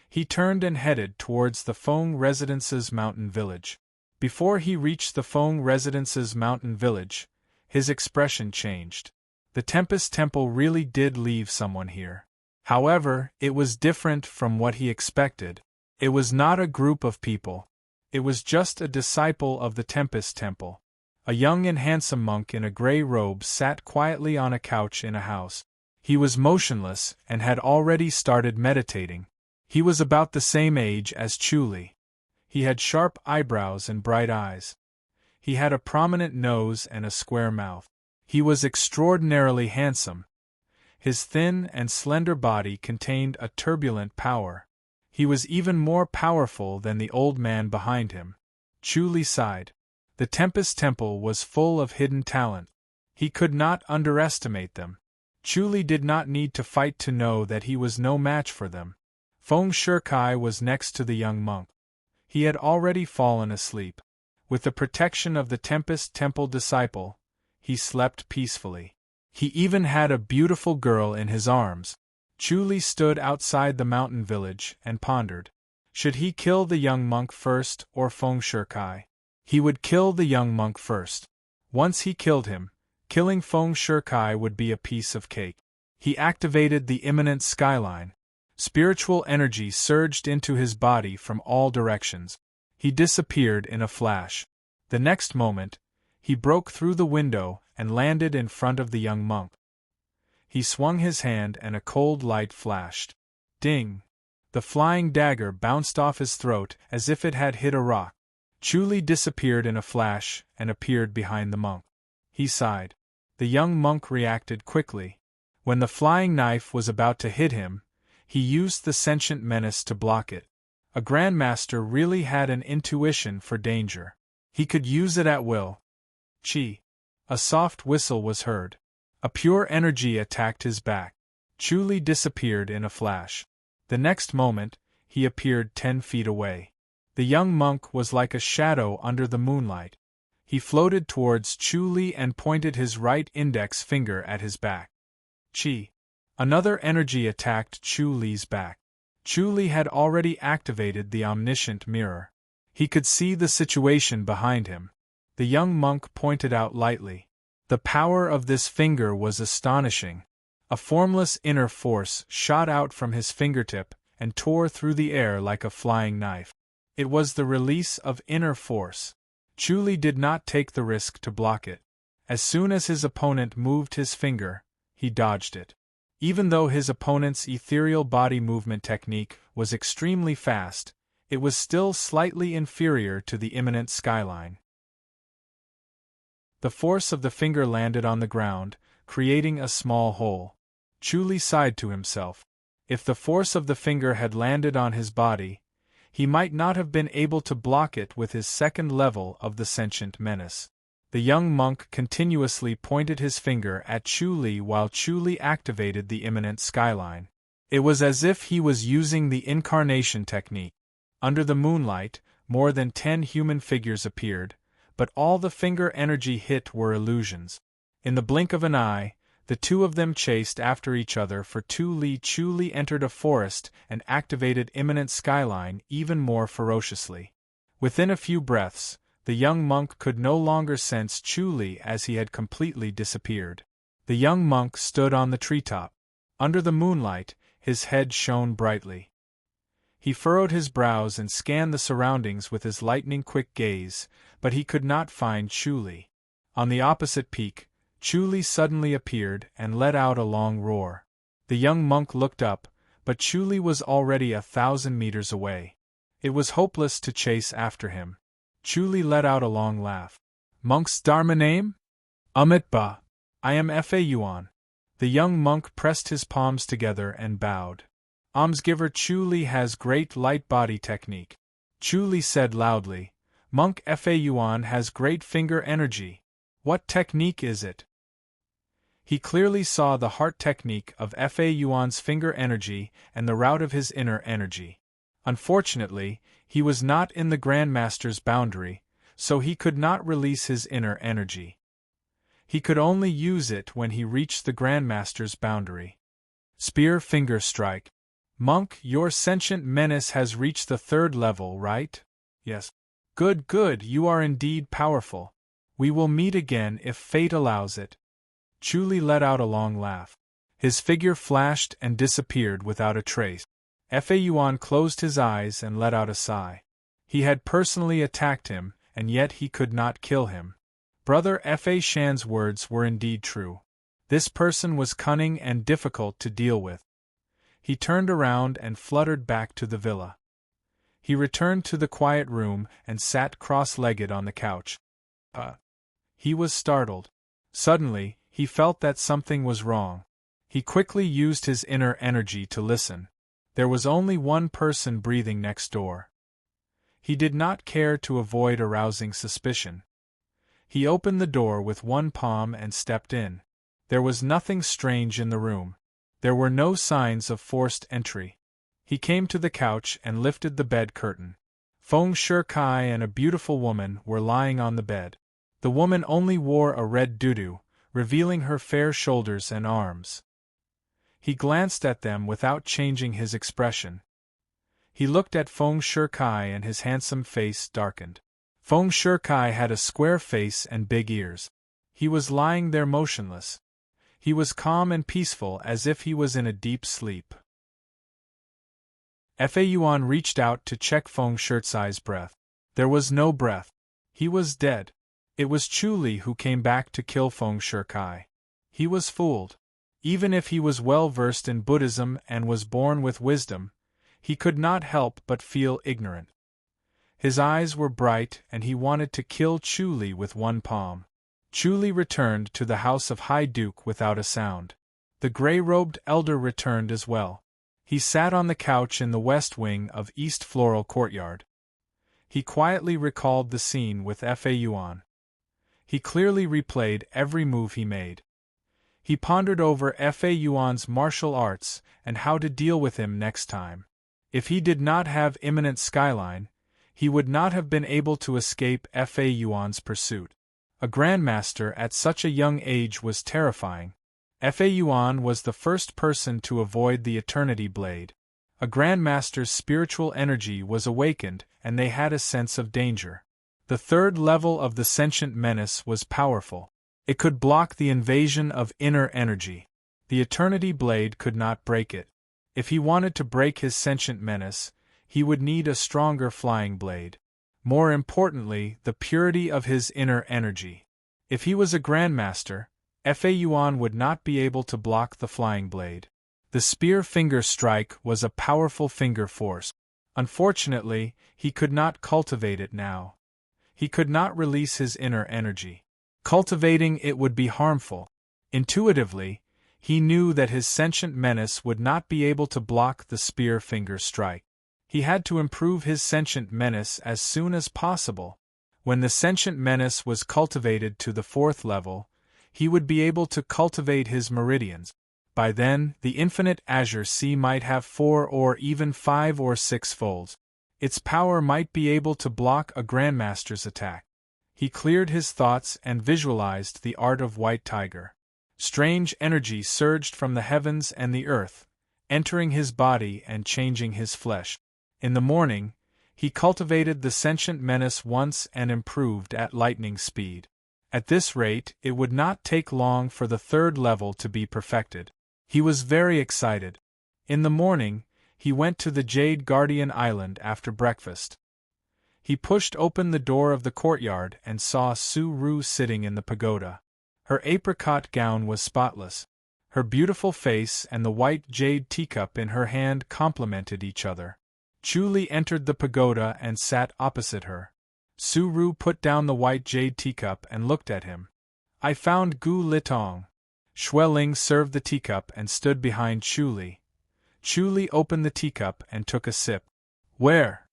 He turned and headed towards the Feng Residence's mountain village. Before he reached the Feng Residence's mountain village, his expression changed. The Tempest Temple really did leave someone here. However, it was different from what he expected. It was not a group of people. It was just a disciple of the Tempest Temple. A young and handsome monk in a gray robe sat quietly on a couch in a house. He was motionless and had already started meditating. He was about the same age as Chuli. He had sharp eyebrows and bright eyes. He had a prominent nose and a square mouth. He was extraordinarily handsome. His thin and slender body contained a turbulent power. He was even more powerful than the old man behind him. Chuli sighed. The Tempest Temple was full of hidden talent. He could not underestimate them. Chuli did not need to fight to know that he was no match for them. Feng Shikai was next to the young monk. He had already fallen asleep. With the protection of the Tempest Temple disciple, he slept peacefully. He even had a beautiful girl in his arms. Chuli stood outside the mountain village and pondered. Should he kill the young monk first or Feng Shikai? He would kill the young monk first. Once he killed him, killing Feng Shikai would be a piece of cake. He activated the imminent skyline. Spiritual energy surged into his body from all directions. He disappeared in a flash. The next moment, he broke through the window and landed in front of the young monk. He swung his hand and a cold light flashed. Ding! The flying dagger bounced off his throat as if it had hit a rock. Chuli disappeared in a flash and appeared behind the monk. He sighed. The young monk reacted quickly. When the flying knife was about to hit him, he used the sentient menace to block it. A grandmaster really had an intuition for danger. He could use it at will. Chi! A soft whistle was heard. A pure energy attacked his back. Chuli disappeared in a flash. The next moment, he appeared 10 feet away. The young monk was like a shadow under the moonlight. He floated towards Chuli and pointed his right index finger at his back. Chi! Another energy attacked Chuli's back. Chuli had already activated the omniscient mirror. He could see the situation behind him. The young monk pointed out lightly. The power of this finger was astonishing. A formless inner force shot out from his fingertip and tore through the air like a flying knife. It was the release of inner force. Chuli did not take the risk to block it. As soon as his opponent moved his finger, he dodged it. Even though his opponent's ethereal body movement technique was extremely fast, it was still slightly inferior to the imminent skyline. The force of the finger landed on the ground, creating a small hole. Chuli sighed to himself. If the force of the finger had landed on his body, he might not have been able to block it with his second level of the sentient menace. The young monk continuously pointed his finger at Chuli while Chuli activated the imminent skyline. It was as if he was using the incarnation technique. Under the moonlight, more than 10 human figures appeared, but all the finger energy hit were illusions. In the blink of an eye, the two of them chased after each other for 2 li. Chuli entered a forest and activated imminent skyline even more ferociously. Within a few breaths, the young monk could no longer sense Chuli as he had completely disappeared. The young monk stood on the treetop. Under the moonlight, his head shone brightly. He furrowed his brows and scanned the surroundings with his lightning-quick gaze, but he could not find Chuli. On the opposite peak, Chuli suddenly appeared and let out a long roar. The young monk looked up, but Chuli was already 1,000 meters away. It was hopeless to chase after him. Chuli let out a long laugh. Monk's Dharma name? Amit Ba. I am Fa Yuan. The young monk pressed his palms together and bowed. Almsgiver Chu Li has great light body technique. Chu Li said loudly. Monk Fa Yuan has great finger energy. What technique is it? He clearly saw the heart technique of Fa Yuan's finger energy and the route of his inner energy. Unfortunately, he was not in the Grandmaster's boundary, so he could not release his inner energy. He could only use it when he reached the Grandmaster's boundary. Spear finger strike. Monk, your sentient menace has reached the 3rd level, right? Yes. Good, good, you are indeed powerful. We will meet again if fate allows it. Chu Li let out a long laugh. His figure flashed and disappeared without a trace. Fa Yuan closed his eyes and let out a sigh. He had personally attacked him, and yet he could not kill him. Brother Fa Shan's words were indeed true. This person was cunning and difficult to deal with. He turned around and fluttered back to the villa. He returned to the quiet room and sat cross-legged on the couch. He was startled. Suddenly, he felt that something was wrong. He quickly used his inner energy to listen. There was only one person breathing next door. He did not care to avoid arousing suspicion. He opened the door with one palm and stepped in. There was nothing strange in the room. There were no signs of forced entry. He came to the couch and lifted the bed curtain. Feng Shikai and a beautiful woman were lying on the bed. The woman only wore a red tutu, revealing her fair shoulders and arms. He glanced at them without changing his expression. He looked at Feng Shikai and his handsome face darkened. Feng Shikai had a square face and big ears. He was lying there motionless. He was calm and peaceful as if he was in a deep sleep. Fa Yuan reached out to check Feng Shirsai's breath. There was no breath. He was dead. It was Chu Li who came back to kill Feng Shikai. He was fooled. Even if he was well versed in Buddhism and was born with wisdom, he could not help but feel ignorant. His eyes were bright and he wanted to kill Chu Li with one palm. Chu Li returned to the house of High Duke without a sound. The gray-robed elder returned as well. He sat on the couch in the west wing of East Floral Courtyard. He quietly recalled the scene with Fa Yuan. He clearly replayed every move he made. He pondered over Fa Yuan's martial arts and how to deal with him next time. If he did not have imminent skyline, he would not have been able to escape Fa Yuan's pursuit. A grandmaster at such a young age was terrifying. Fa Yuan was the first person to avoid the Eternity Blade. A grandmaster's spiritual energy was awakened, and they had a sense of danger. The 3rd level of the sentient menace was powerful. It could block the invasion of inner energy. The Eternity Blade could not break it. If he wanted to break his sentient menace, he would need a stronger flying blade. More importantly, the purity of his inner energy. If he was a grandmaster, Fa Yuan would not be able to block the flying blade. The spear finger strike was a powerful finger force. Unfortunately, he could not cultivate it now. He could not release his inner energy. Cultivating it would be harmful. Intuitively, he knew that his sentient menace would not be able to block the spear finger strike. He had to improve his sentient menace as soon as possible. When the sentient menace was cultivated to the 4th level, he would be able to cultivate his meridians. By then, the infinite Azure Sea might have 4 or even 5 or 6 folds. Its power might be able to block a grandmaster's attack. He cleared his thoughts and visualized the art of White Tiger. Strange energy surged from the heavens and the earth, entering his body and changing his flesh. In the morning, he cultivated the sentient menace once and improved at lightning speed. At this rate, it would not take long for the 3rd level to be perfected. He was very excited. In the morning, he went to the Jade Guardian Island after breakfast. He pushed open the door of the courtyard and saw Su Ru sitting in the pagoda. Her apricot gown was spotless. Her beautiful face and the white jade teacup in her hand complemented each other. Chu Li entered the pagoda and sat opposite her. Su Ru put down the white jade teacup and looked at him. "I found Gu Litong. Xue Ling served the teacup and stood behind Chu Li. Chu Li opened the teacup and took a sip. Where?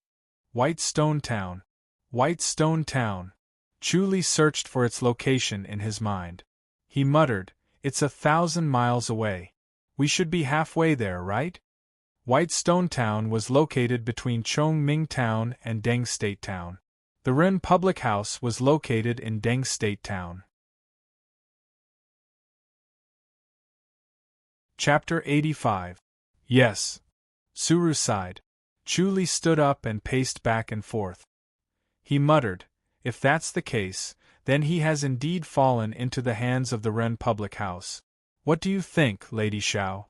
White Stone Town. White Stone Town. Chu Li searched for its location in his mind. He muttered, "It's 1,000 miles away. We should be halfway there, right?" White Stone Town was located between Chong Ming Town and Deng State Town. The Ren Public House was located in Deng State Town. Chapter 85. Yes. Suru sighed. Chu Li stood up and paced back and forth. He muttered, "If that's the case, then he has indeed fallen into the hands of the Ren Public House. What do you think, Lady Xiao?"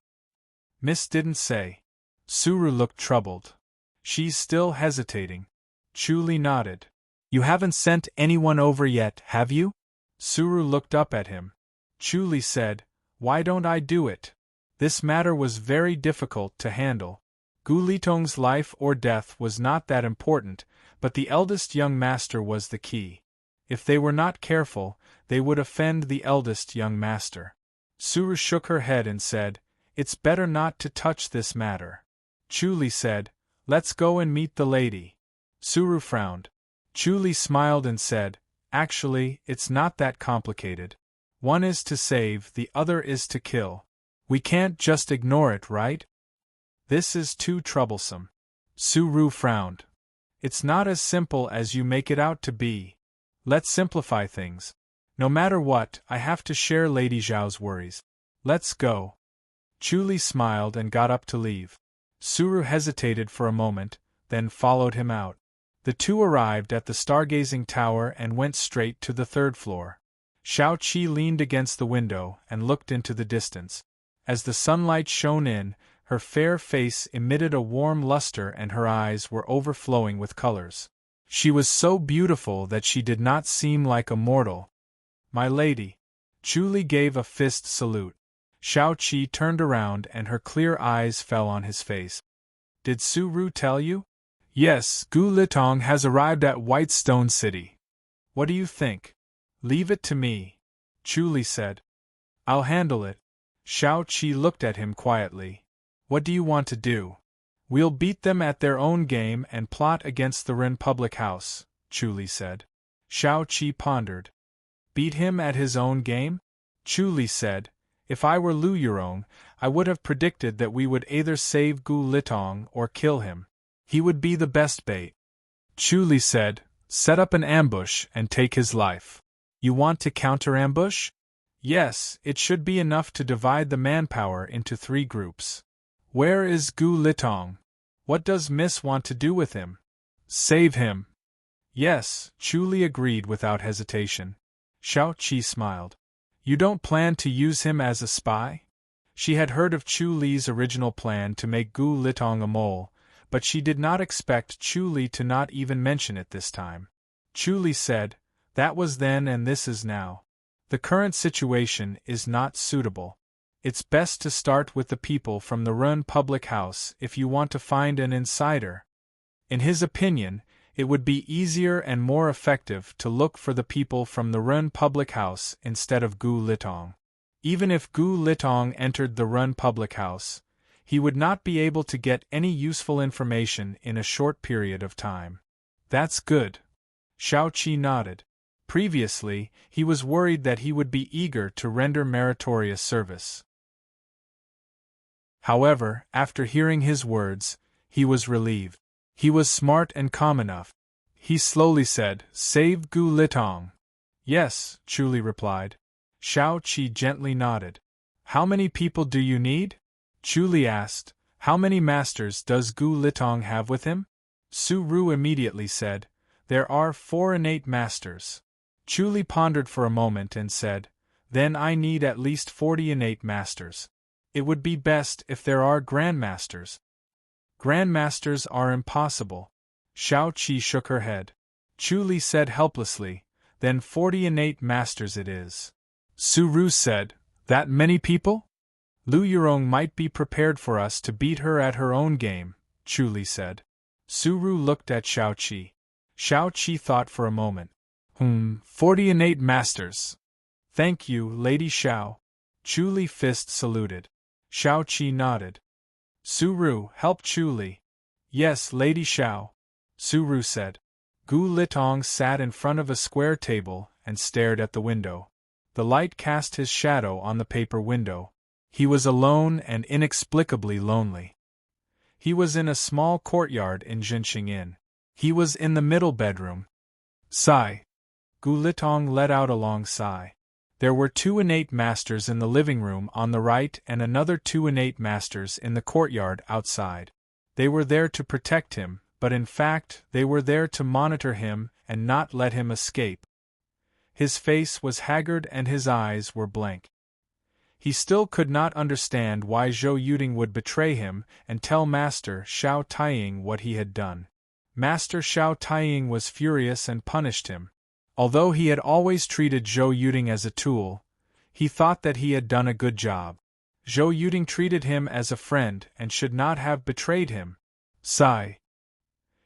"Miss didn't say." Suru looked troubled. "She's still hesitating." Chu Li nodded. "You haven't sent anyone over yet, have you?" Suru looked up at him. Chu Li said, "Why don't I do it? This matter was very difficult to handle. Gu Litong's life or death was not that important, but the eldest young master was the key. If they were not careful, they would offend the eldest young master." Suru shook her head and said, "It's better not to touch this matter." Chu Li said, "Let's go and meet the lady." Suru frowned. Chu Li smiled and said, "Actually, it's not that complicated. One is to save, the other is to kill. We can't just ignore it, right? This is too troublesome." Suru frowned. "It's not as simple as you make it out to be. Let's simplify things. No matter what, I have to share Lady Zhao's worries. Let's go." Chu Li smiled and got up to leave. Suru hesitated for a moment, then followed him out. The two arrived at the stargazing tower and went straight to the third floor. Shao Qi leaned against the window and looked into the distance. As the sunlight shone in, her fair face emitted a warm luster and her eyes were overflowing with colors. She was so beautiful that she did not seem like a mortal. "My lady." Chu Li gave a fist salute. Shao Qi turned around and her clear eyes fell on his face. "Did Suru tell you?" "Yes, Gu Litong has arrived at White Stone City." "What do you think?" "Leave it to me," Chu Li said. "I'll handle it." Shao Qi looked at him quietly. "What do you want to do?" "We'll beat them at their own game and plot against the Ren Public House," Chu Li said. Shao Qi pondered. "Beat him at his own game?" Chu Li said, "If I were Lu Yurong, I would have predicted that we would either save Gu Litong or kill him. He would be the best bait." Chu Li said, "Set up an ambush and take his life." "You want to counter-ambush?" "Yes, it should be enough to divide the manpower into 3 groups." "Where is Gu Litong? What does Miss want to do with him?" "Save him." "Yes," Chu Li agreed without hesitation. Shao Qi smiled. "You don't plan to use him as a spy?" She had heard of Chu Li's original plan to make Gu Litong a mole, but she did not expect Chu Li to not even mention it this time. Chu Li said, "That was then and this is now. The current situation is not suitable. It's best to start with the people from the Ren Public House if you want to find an insider." In his opinion, it would be easier and more effective to look for the people from the Ren Public House instead of Gu Litong. Even if Gu Litong entered the Ren Public House, he would not be able to get any useful information in a short period of time. "That's good." Shao Qi nodded. Previously, he was worried that he would be eager to render meritorious service. However, after hearing his words, he was relieved. He was smart and calm enough. He slowly said, "Save Gu Litong." "Yes," Chu Li replied. Shao Qi gently nodded. "How many people do you need?" Chu Li asked. "How many masters does Gu Litong have with him?" Suru immediately said, "There are 4 innate masters." Chu Li pondered for a moment and said, "Then I need at least 40 innate masters. It would be best if there are grandmasters." "Grandmasters are impossible." Shao Qi shook her head. Chu Li said helplessly, "Then 40 innate masters it is." Suru said, "That many people?" "Lu Yurong might be prepared for us to beat her at her own game," Chu Li said. Suru looked at Shao Qi. Shao Qi thought for a moment. 40 innate masters. Thank you, Lady Xiao." Chu Li fist saluted. Shao Qi nodded. Su-ru, help Chu Li. Yes, Lady Shao, Su-ru said. Gu Litong sat in front of a square table and stared at the window. The light cast his shadow on the paper window. He was alone and inexplicably lonely. He was in a small courtyard in Jinxing Inn. He was in the middle bedroom. Sigh. Gu Litong let out a long sigh. There were 2 innate masters in the living room on the right and another 2 innate masters in the courtyard outside. They were there to protect him, but in fact they were there to monitor him and not let him escape. His face was haggard and his eyes were blank. He still could not understand why Zhou Yuding would betray him and tell Master Shao Taiying what he had done. Master Shao Taiying was furious and punished him. Although he had always treated Zhou Yuding as a tool, he thought that he had done a good job. Zhou Yuding treated him as a friend and should not have betrayed him. Sigh.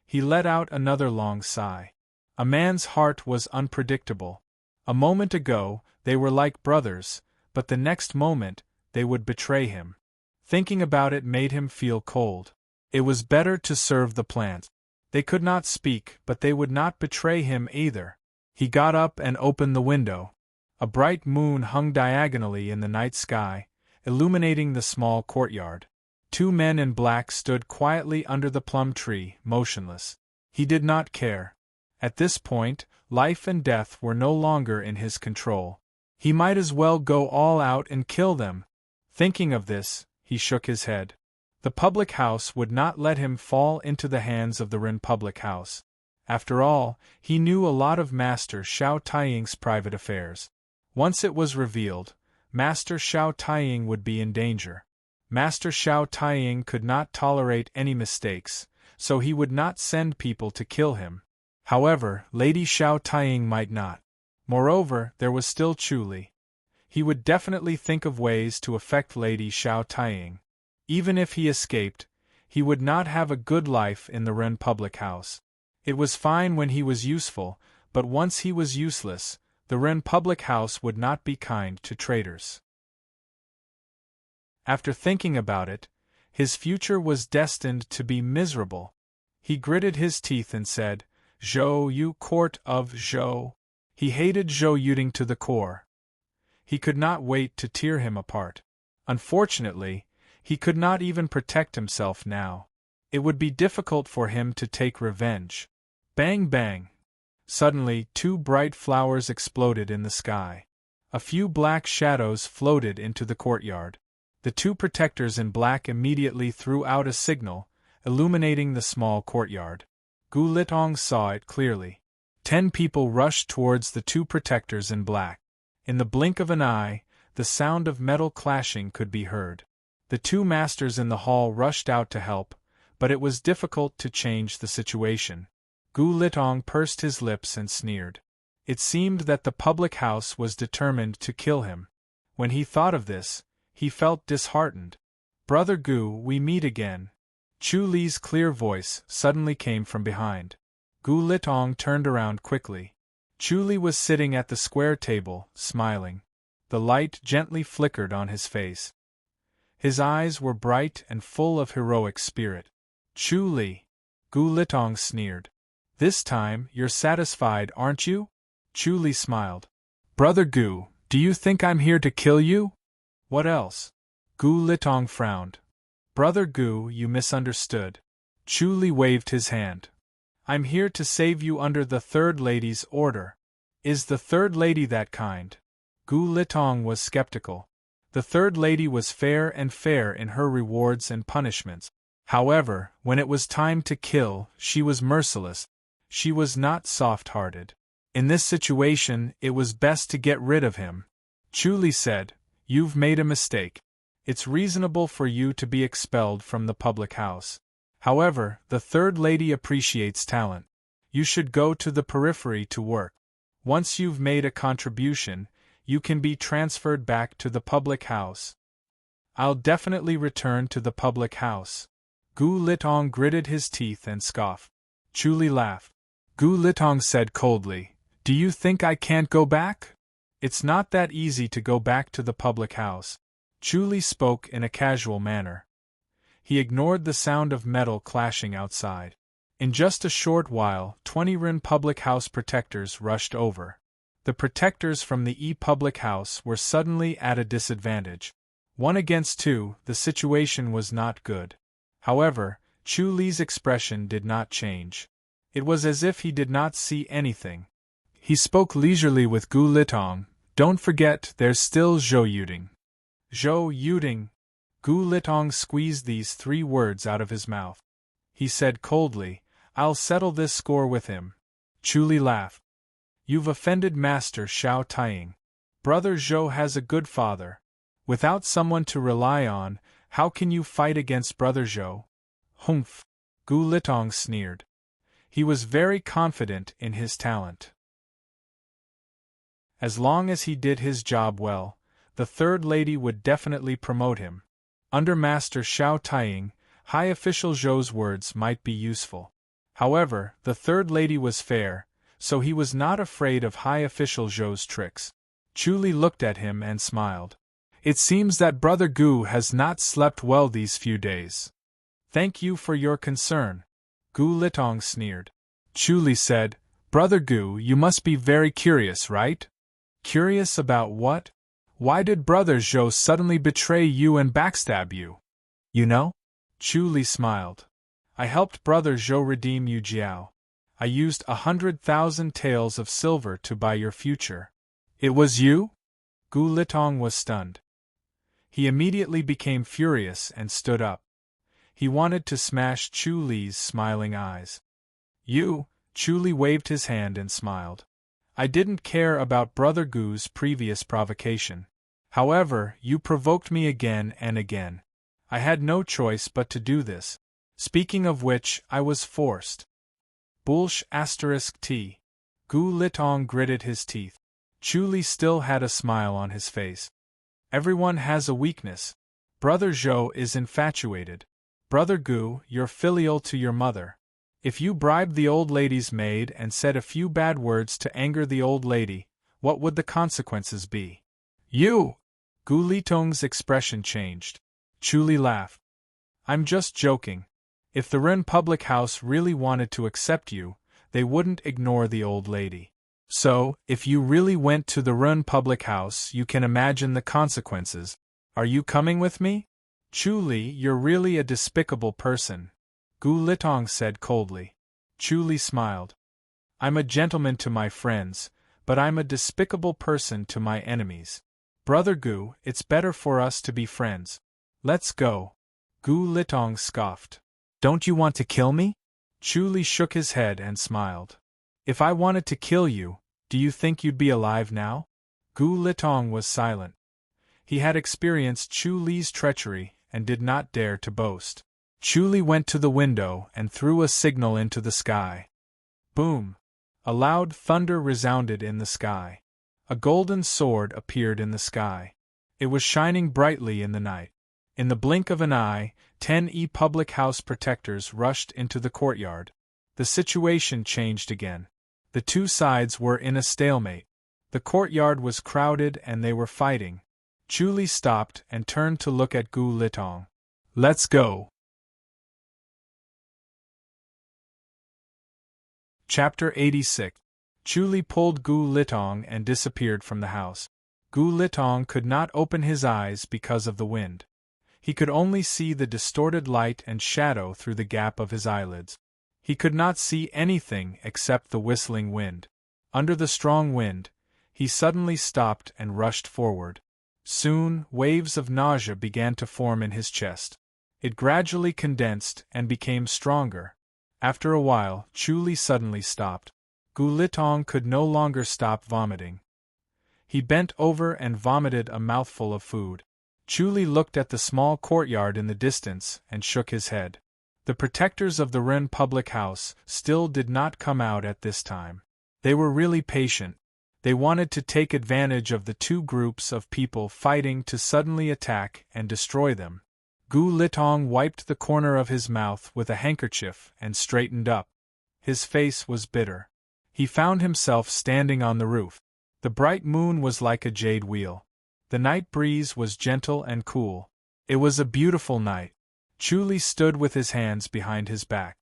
He let out another long sigh. A man's heart was unpredictable. A moment ago, they were like brothers, but the next moment, they would betray him. Thinking about it made him feel cold. It was better to serve the plant. They could not speak, but they would not betray him either. He got up and opened the window. A bright moon hung diagonally in the night sky, illuminating the small courtyard. 2 men in black stood quietly under the plum tree, motionless. He did not care. At this point, life and death were no longer in his control. He might as well go all out and kill them. Thinking of this, he shook his head. The public house would not let him fall into the hands of the Ren public house. After all, he knew a lot of Master Shao Taiying's private affairs. Once it was revealed, Master Shao Taiying would be in danger. Master Shao Taiying could not tolerate any mistakes, so he would not send people to kill him. However, Lady Shao Taiying might not. Moreover, there was still Chu Li. He would definitely think of ways to affect Lady Shao Taiying. Even if he escaped, he would not have a good life in the Ren public house. It was fine when he was useful, but once he was useless, the Ren public house would not be kind to traitors. After thinking about it, his future was destined to be miserable. He gritted his teeth and said, Zhou Yu court of Zhou. He hated Zhou Yuding to the core. He could not wait to tear him apart. Unfortunately, he could not even protect himself now. It would be difficult for him to take revenge. Bang bang! Suddenly 2 bright flowers exploded in the sky. A few black shadows floated into the courtyard. The 2 protectors in black immediately threw out a signal, illuminating the small courtyard. Gu Litong saw it clearly. 10 people rushed towards the 2 protectors in black. In the blink of an eye, the sound of metal clashing could be heard. The 2 masters in the hall rushed out to help, but it was difficult to change the situation. Gu Litong pursed his lips and sneered. It seemed that the public house was determined to kill him. When he thought of this, he felt disheartened. Brother Gu, we meet again. Chu Li's clear voice suddenly came from behind. Gu Litong turned around quickly. Chu Li was sitting at the square table, smiling. The light gently flickered on his face. His eyes were bright and full of heroic spirit. Chu Li, Gu Litong sneered. This time, you're satisfied, aren't you? Chu Li smiled. Brother Gu, do you think I'm here to kill you? What else? Gu Litong frowned. Brother Gu, you misunderstood. Chu Li waved his hand. I'm here to save you under the third lady's order. Is the third lady that kind? Gu Litong was skeptical. The third lady was fair in her rewards and punishments. However, when it was time to kill, she was merciless. She was not soft-hearted. In this situation, it was best to get rid of him. Chu Li said, You've made a mistake. It's reasonable for you to be expelled from the public house. However, the third lady appreciates talent. You should go to the periphery to work. Once you've made a contribution, you can be transferred back to the public house. I'll definitely return to the public house. Gu Litong gritted his teeth and scoffed. Chu Li laughed. Gu Litong said coldly, Do you think I can't go back? It's not that easy to go back to the public house. Chu Li spoke in a casual manner. He ignored the sound of metal clashing outside. In just a short while, 20 Ren public house protectors rushed over. The protectors from the public house were suddenly at a disadvantage. 1 against 2, the situation was not good. However, Chu Li's expression did not change. It was as if he did not see anything. He spoke leisurely with Gu Litong. Don't forget, there's still Zhou Yuding. Zhou Yuding. Gu Litong squeezed these 3 words out of his mouth. He said coldly, I'll settle this score with him. Chu Li laughed. You've offended Master Xiao Taiying. Brother Zhou has a good father. Without someone to rely on, how can you fight against Brother Zhou? Humph! Gu Litong sneered. He was very confident in his talent. As long as he did his job well, the third lady would definitely promote him. Under Master Xiao Taiying, High Official Zhou's words might be useful. However, the third lady was fair, so he was not afraid of High Official Zhou's tricks. Chu Li looked at him and smiled. It seems that Brother Gu has not slept well these few days. Thank you for your concern. Gu Litong sneered. Chu Li said, Brother Gu, you must be very curious, right? Curious about what? Why did Brother Zhou suddenly betray you and backstab you? You know? Chu Li smiled. I helped Brother Zhou redeem Yu Jiao. I used 100,000 taels of silver to buy your future. It was you? Gu Litong was stunned. He immediately became furious and stood up. He wanted to smash Chu Li's smiling eyes. You? Chu Li waved his hand and smiled. I didn't care about Brother Gu's previous provocation. However, you provoked me again and again. I had no choice but to do this. Speaking of which, I was forced. Bullsh *T. Gu Litong gritted his teeth. Chu Li still had a smile on his face. Everyone has a weakness. Brother Zhou is infatuated. Brother Gu, you're filial to your mother. If you bribed the old lady's maid and said a few bad words to anger the old lady, what would the consequences be? You! Gu Litong's expression changed. Chu Li laughed. I'm just joking. If the Ren public house really wanted to accept you, they wouldn't ignore the old lady. So, if you really went to the Ren public house, you can imagine the consequences. Are you coming with me? Chu Li, you're really a despicable person, Gu Litong said coldly. Chu Li smiled. I'm a gentleman to my friends, but I'm a despicable person to my enemies. Brother Gu, it's better for us to be friends. Let's go. Gu Litong scoffed. Don't you want to kill me? Chu Li shook his head and smiled. If I wanted to kill you, do you think you'd be alive now? Gu Litong was silent. He had experienced Chu Li's treachery and did not dare to boast. Chu Li went to the window and threw a signal into the sky. Boom! A loud thunder resounded in the sky. A golden sword appeared in the sky. It was shining brightly in the night. In the blink of an eye, 10 public house protectors rushed into the courtyard. The situation changed again. The two sides were in a stalemate. The courtyard was crowded and they were fighting. Chu Li stopped and turned to look at Gu Litong. Let's go. Chapter 86. Chu Li pulled Gu Litong and disappeared from the house. Gu Litong could not open his eyes because of the wind. He could only see the distorted light and shadow through the gap of his eyelids. He could not see anything except the whistling wind. Under the strong wind, he suddenly stopped and rushed forward. Soon, waves of nausea began to form in his chest. It gradually condensed and became stronger. After a while, Chu Li suddenly stopped. Gu Litong could no longer stop vomiting. He bent over and vomited a mouthful of food. Chu Li looked at the small courtyard in the distance and shook his head. The protectors of the Ren public house still did not come out at this time. They were really patient. They wanted to take advantage of the two groups of people fighting to suddenly attack and destroy them. Gu Litong wiped the corner of his mouth with a handkerchief and straightened up. His face was bitter. He found himself standing on the roof. The bright moon was like a jade wheel. The night breeze was gentle and cool. It was a beautiful night. Chu stood with his hands behind his back.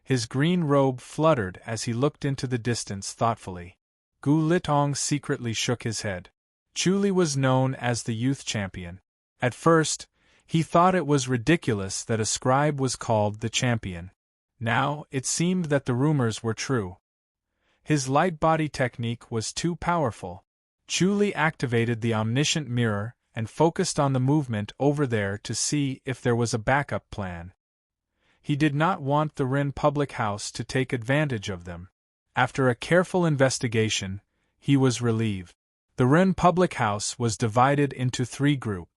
His green robe fluttered as he looked into the distance thoughtfully. Gu Litong secretly shook his head. Chu was known as the youth champion. At first, he thought it was ridiculous that a scribe was called the champion. Now, it seemed that the rumors were true. His light body technique was too powerful. Chu activated the omniscient mirror and focused on the movement over there to see if there was a backup plan. He did not want the Ren public house to take advantage of them. After a careful investigation, he was relieved. The Ren public house was divided into 3 groups.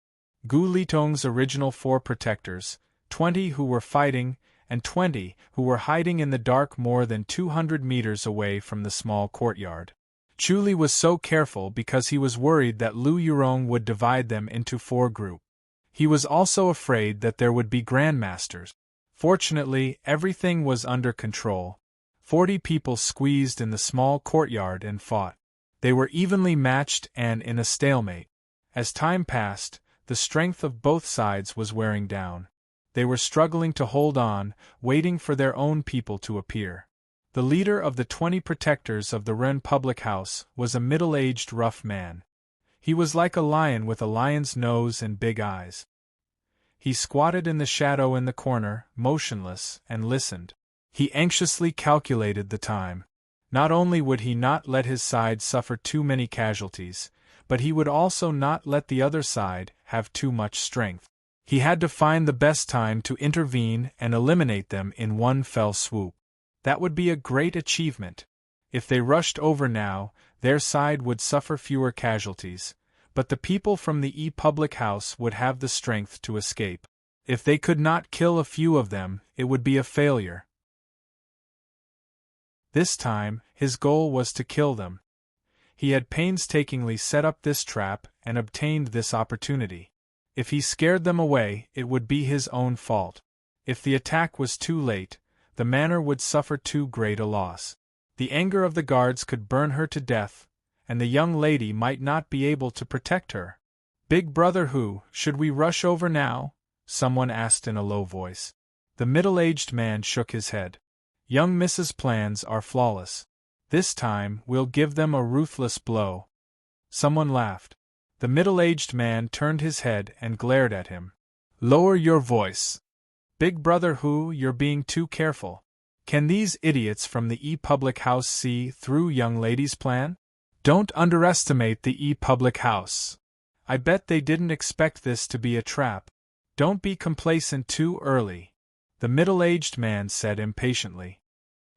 Gu Litong's original 4 protectors, 20 who were fighting, and 20 who were hiding in the dark more than 200 meters away from the small courtyard. Chu was so careful because he was worried that Lu Yurong would divide them into 4 groups. He was also afraid that there would be grandmasters. Fortunately, everything was under control. 40 people squeezed in the small courtyard and fought. They were evenly matched and in a stalemate. As time passed, the strength of both sides was wearing down. They were struggling to hold on, waiting for their own people to appear. The leader of the 20 protectors of the Ren public house was a middle-aged rough man. He was like a lion with a lion's nose and big eyes. He squatted in the shadow in the corner, motionless, and listened. He anxiously calculated the time. Not only would he not let his side suffer too many casualties, but he would also not let the other side have too much strength. He had to find the best time to intervene and eliminate them in one fell swoop. That would be a great achievement. If they rushed over now, their side would suffer fewer casualties, but the people from the public house would have the strength to escape. If they could not kill a few of them, it would be a failure. This time, his goal was to kill them. He had painstakingly set up this trap and obtained this opportunity. If he scared them away, it would be his own fault. If the attack was too late, the manor would suffer too great a loss. The anger of the guards could burn her to death, and the young lady might not be able to protect her. "Big brother Hu, should we rush over now?" someone asked in a low voice. The middle-aged man shook his head. "Young Mrs. Plans are flawless. This time, we'll give them a ruthless blow." Someone laughed. The middle-aged man turned his head and glared at him. "Lower your voice. Big brother Hu, you're being too careful. Can these idiots from the public house see through young lady's plan? Don't underestimate the public house. I bet they didn't expect this to be a trap. Don't be complacent too early," the middle-aged man said impatiently.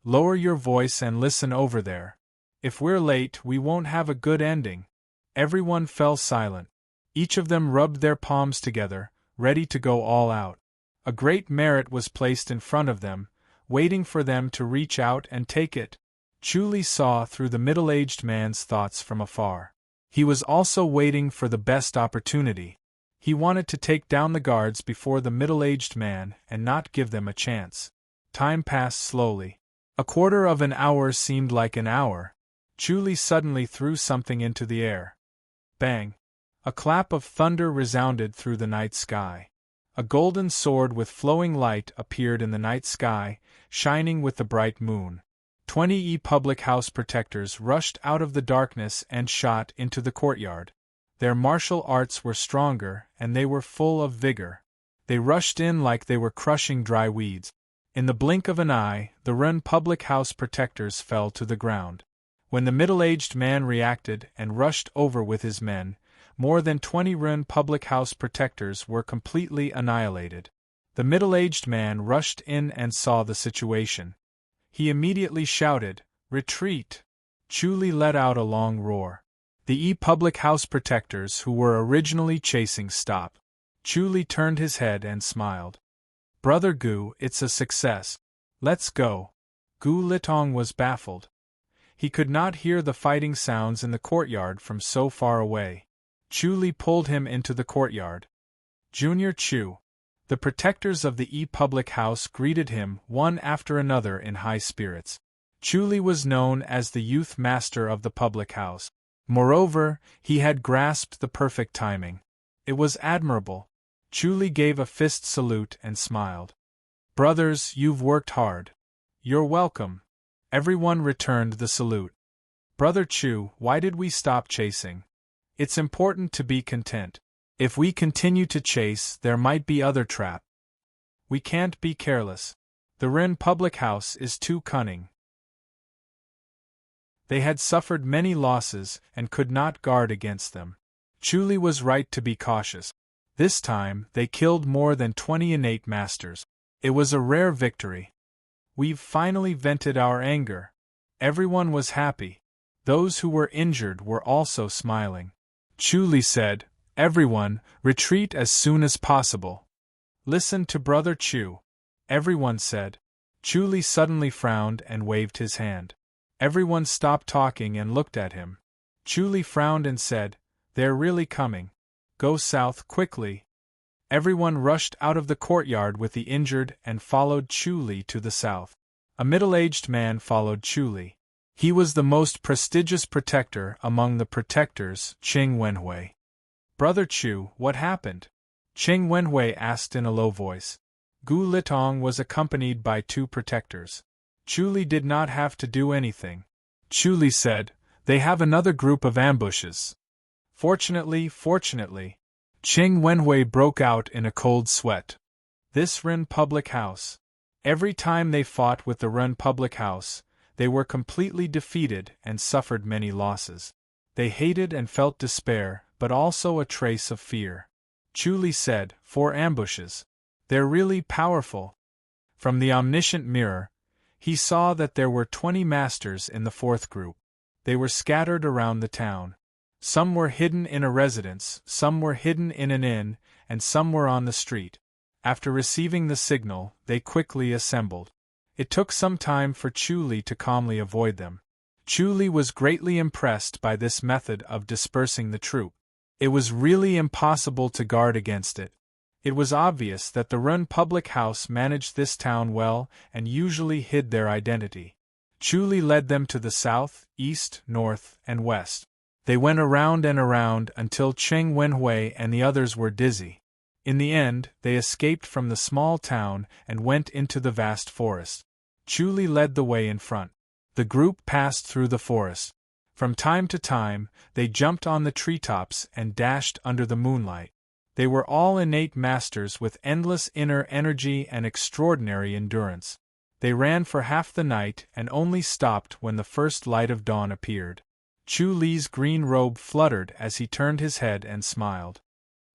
"Lower your voice and listen over there. If we're late, we won't have a good ending." Everyone fell silent. Each of them rubbed their palms together, ready to go all out. A great merit was placed in front of them, waiting for them to reach out and take it. Chu saw through the middle-aged man's thoughts from afar. He was also waiting for the best opportunity. He wanted to take down the guards before the middle-aged man and not give them a chance. Time passed slowly. A quarter of an hour seemed like an hour. Chu suddenly threw something into the air. Bang! A clap of thunder resounded through the night sky. A golden sword with flowing light appeared in the night sky, shining with the bright moon. 20 public house protectors rushed out of the darkness and shot into the courtyard. Their martial arts were stronger, and they were full of vigor. They rushed in like they were crushing dry weeds. In the blink of an eye, the Ren public house protectors fell to the ground. When the middle-aged man reacted and rushed over with his men, more than 20 Ren public house protectors were completely annihilated. The middle-aged man rushed in and saw the situation. He immediately shouted, "Retreat!" Chu let out a long roar. The public house protectors who were originally chasing stopped. Chu turned his head and smiled. "Brother Gu, it's a success. Let's go." Gu Litong was baffled. He could not hear the fighting sounds in the courtyard from so far away. Chu pulled him into the courtyard. "Junior Chu." The protectors of the public house greeted him one after another in high spirits. Chu was known as the youth master of the public house. Moreover, he had grasped the perfect timing. It was admirable. Chu Li gave a fist salute and smiled. Brothers, you've worked hard. You're welcome. Everyone returned the salute. Brother Chu, why did we stop chasing? It's important to be content. If we continue to chase, there might be other trap. We can't be careless. The Ren public house is too cunning. They had suffered many losses and could not guard against them. Chu Li was right to be cautious. This time, they killed more than 20 innate masters. It was a rare victory. We've finally vented our anger. Everyone was happy. Those who were injured were also smiling. Chu Li said, Everyone, retreat as soon as possible. Listen to Brother Chu. Everyone said. Chu Li suddenly frowned and waved his hand. Everyone stopped talking and looked at him. Chu Li frowned and said, They're really coming. Go south quickly. Everyone rushed out of the courtyard with the injured and followed Chu Li to the south. A middle-aged man followed Chu Li. He was the most prestigious protector among the protectors, Qing Wenhui. Brother Chu, what happened? Qing Wenhui asked in a low voice. Gu Litong was accompanied by 2 protectors. Chu Li did not have to do anything. Chu Li said, They have another group of ambushes. Fortunately, Qing Wenhui broke out in a cold sweat. This Ren public house. Every time they fought with the Ren public house, they were completely defeated and suffered many losses. They hated and felt despair, but also a trace of fear. Chu Li said, 4 ambushes. They're really powerful. From the omniscient mirror, he saw that there were 20 masters in the 4th group. They were scattered around the town. Some were hidden in a residence, some were hidden in an inn, and some were on the street. After receiving the signal, they quickly assembled. It took some time for Chu Li to calmly avoid them. Chu Li was greatly impressed by this method of dispersing the troop. It was really impossible to guard against it. It was obvious that the Ren public house managed this town well and usually hid their identity. Chu Li led them to the south, east, north, and west. They went around and around until Qing Wenhui and the others were dizzy. In the end, they escaped from the small town and went into the vast forest. Chu Li led the way in front. The group passed through the forest. From time to time, they jumped on the treetops and dashed under the moonlight. They were all innate masters with endless inner energy and extraordinary endurance. They ran for half the night and only stopped when the first light of dawn appeared. Chu Li's green robe fluttered as he turned his head and smiled.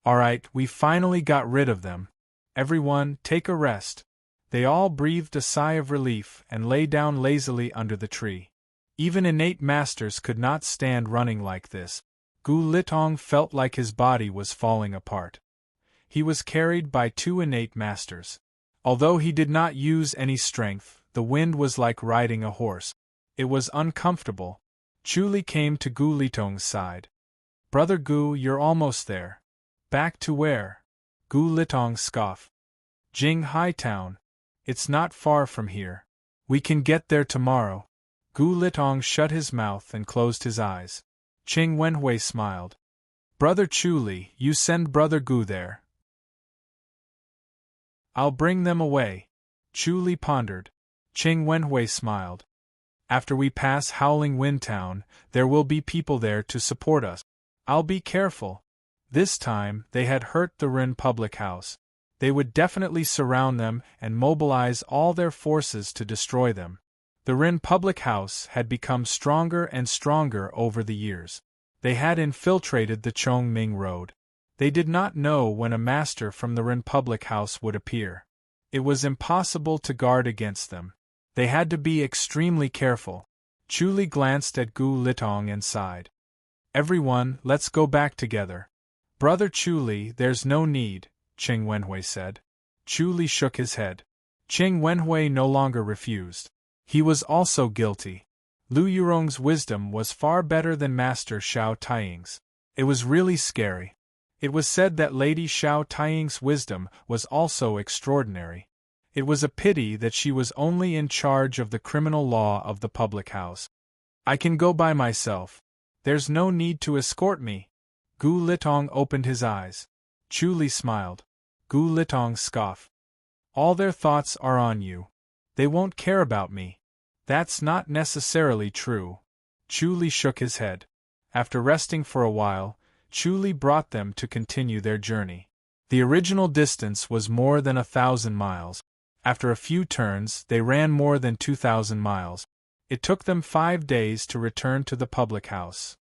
All right, we finally got rid of them. Everyone, take a rest. They all breathed a sigh of relief and lay down lazily under the tree. Even innate masters could not stand running like this. Gu Litong felt like his body was falling apart. He was carried by 2 innate masters. Although he did not use any strength, the wind was like riding a horse. It was uncomfortable. Chu Li came to Gu Litong's side. Brother Gu, you're almost there. Back to where? Gu Litong scoffed. Jing Hai Town. It's not far from here. We can get there tomorrow. Gu Litong shut his mouth and closed his eyes. Qing Wenhui smiled. Brother Chu Li, you send Brother Gu there. I'll bring them away. Chu Li pondered. Qing Wenhui smiled. After we pass Howling Wind Town, there will be people there to support us. I'll be careful. This time, they had hurt the Ren public house. They would definitely surround them and mobilize all their forces to destroy them. The Ren public house had become stronger and stronger over the years. They had infiltrated the Chongming Road. They did not know when a master from the Ren public house would appear. It was impossible to guard against them. They had to be extremely careful. Chu Li glanced at Gu Litong and sighed. Everyone, let's go back together. Brother Chu Li, there's no need, Qing Wenhui said. Chu Li shook his head. Qing Wenhui no longer refused. He was also guilty. Lu Yurong's wisdom was far better than Master Xiao Taiying's. It was really scary. It was said that Lady Xiao Taiying's wisdom was also extraordinary. It was a pity that she was only in charge of the criminal law of the public house. I can go by myself. There's no need to escort me. Gu Litong opened his eyes. Chu Li smiled. Gu Litong scoffed. All their thoughts are on you. They won't care about me. That's not necessarily true. Chu Li shook his head. After resting for a while, Chu Li brought them to continue their journey. The original distance was more than 1,000 miles. After a few turns, they ran more than 2,000 miles. It took them 5 days to return to the public house.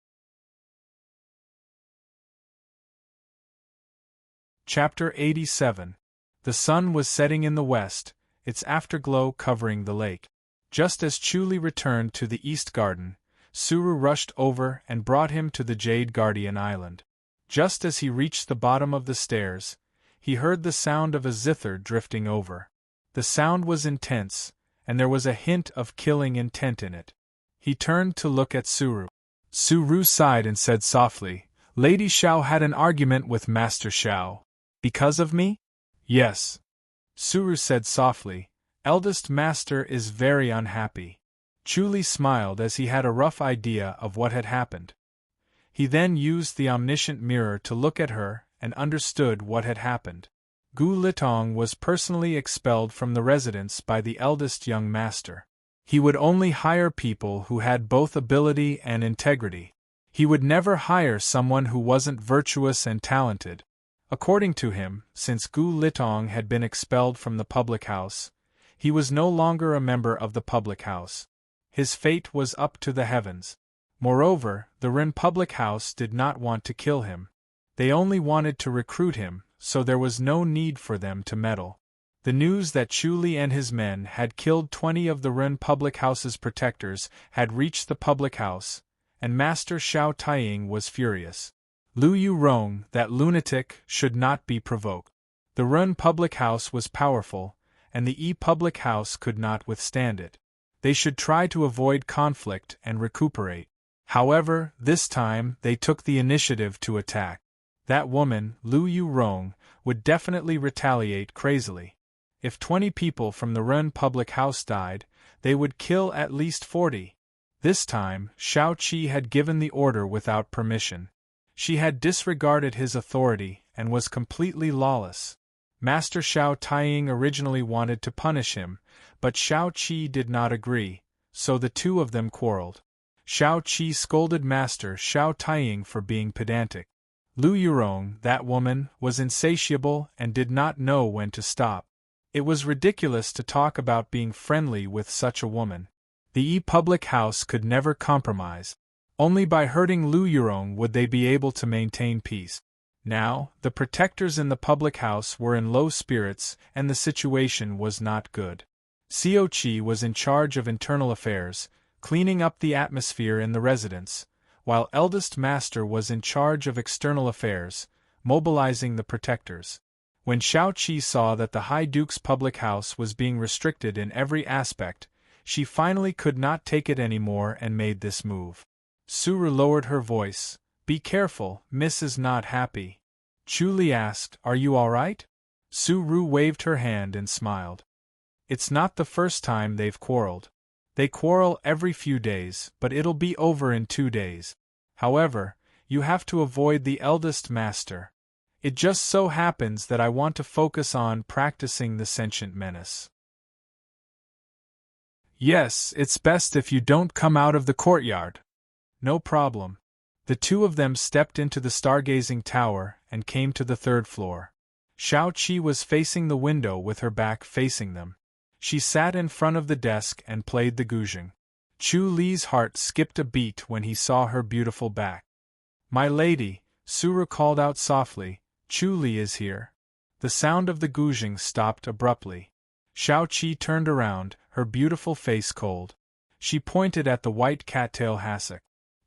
Chapter 87. The sun was setting in the west, its afterglow covering the lake. Just as Chu Li returned to the East Garden, Suru rushed over and brought him to the Jade Guardian Island. Just as he reached the bottom of the stairs, he heard the sound of a zither drifting over. The sound was intense, and there was a hint of killing intent in it. He turned to look at Suru. Suru sighed and said softly, "Lady Xiao had an argument with Master Xiao. Because of me?" "Yes." Suru said softly, "Eldest Master is very unhappy." Chu Li smiled as he had a rough idea of what had happened. He then used the omniscient mirror to look at her and understood what had happened. Gu Litong was personally expelled from the residence by the eldest young master. He would only hire people who had both ability and integrity. He would never hire someone who wasn't virtuous and talented. According to him, since Gu Litong had been expelled from the public house, he was no longer a member of the public house. His fate was up to the heavens. Moreover, the Ren public house did not want to kill him. They only wanted to recruit him, so there was no need for them to meddle. The news that Chu Li and his men had killed 20 of the Ren public house's protectors had reached the public house, and Master Xiao Taiying was furious. Lu Yurong, that lunatic, should not be provoked. The Ren public house was powerful, and the Yi public house could not withstand it. They should try to avoid conflict and recuperate. However, this time they took the initiative to attack. That woman, Lu Yurong, would definitely retaliate crazily. If 20 people from the Ren public house died, they would kill at least 40. This time, Xiao Qi had given the order without permission. She had disregarded his authority and was completely lawless. Master Xiao Taiying originally wanted to punish him, but Xiao Qi did not agree, so the two of them quarreled. Xiao Qi scolded Master Xiao Taiying for being pedantic. Lu Yurong, that woman, was insatiable and did not know when to stop. It was ridiculous to talk about being friendly with such a woman. The Yi public house could never compromise. Only by hurting Lu Yurong would they be able to maintain peace. Now, the protectors in the public house were in low spirits and the situation was not good. Xiao Qi was in charge of internal affairs, cleaning up the atmosphere in the residence, while eldest master was in charge of external affairs, mobilizing the protectors. When Xiao Qi saw that the High Duke's public house was being restricted in every aspect, she finally could not take it anymore and made this move. Suru lowered her voice. "Be careful, Miss is not happy." Chu Li asked, "Are you all right?" Suru waved her hand and smiled. "It's not the first time they've quarreled. They quarrel every few days, but it'll be over in 2 days. However, you have to avoid the eldest master. It just so happens that I want to focus on practicing the sentient menace." "Yes, it's best if you don't come out of the courtyard." "No problem." The two of them stepped into the stargazing tower and came to the 3rd floor. Xiao Qi was facing the window with her back facing them. She sat in front of the desk and played the guzheng. Chu Li's heart skipped a beat when he saw her beautiful back. "My lady," Suru called out softly, "Chu Li is here." The sound of the guzheng stopped abruptly. Xiao Qi turned around, her beautiful face cold. She pointed at the white cattail hassock.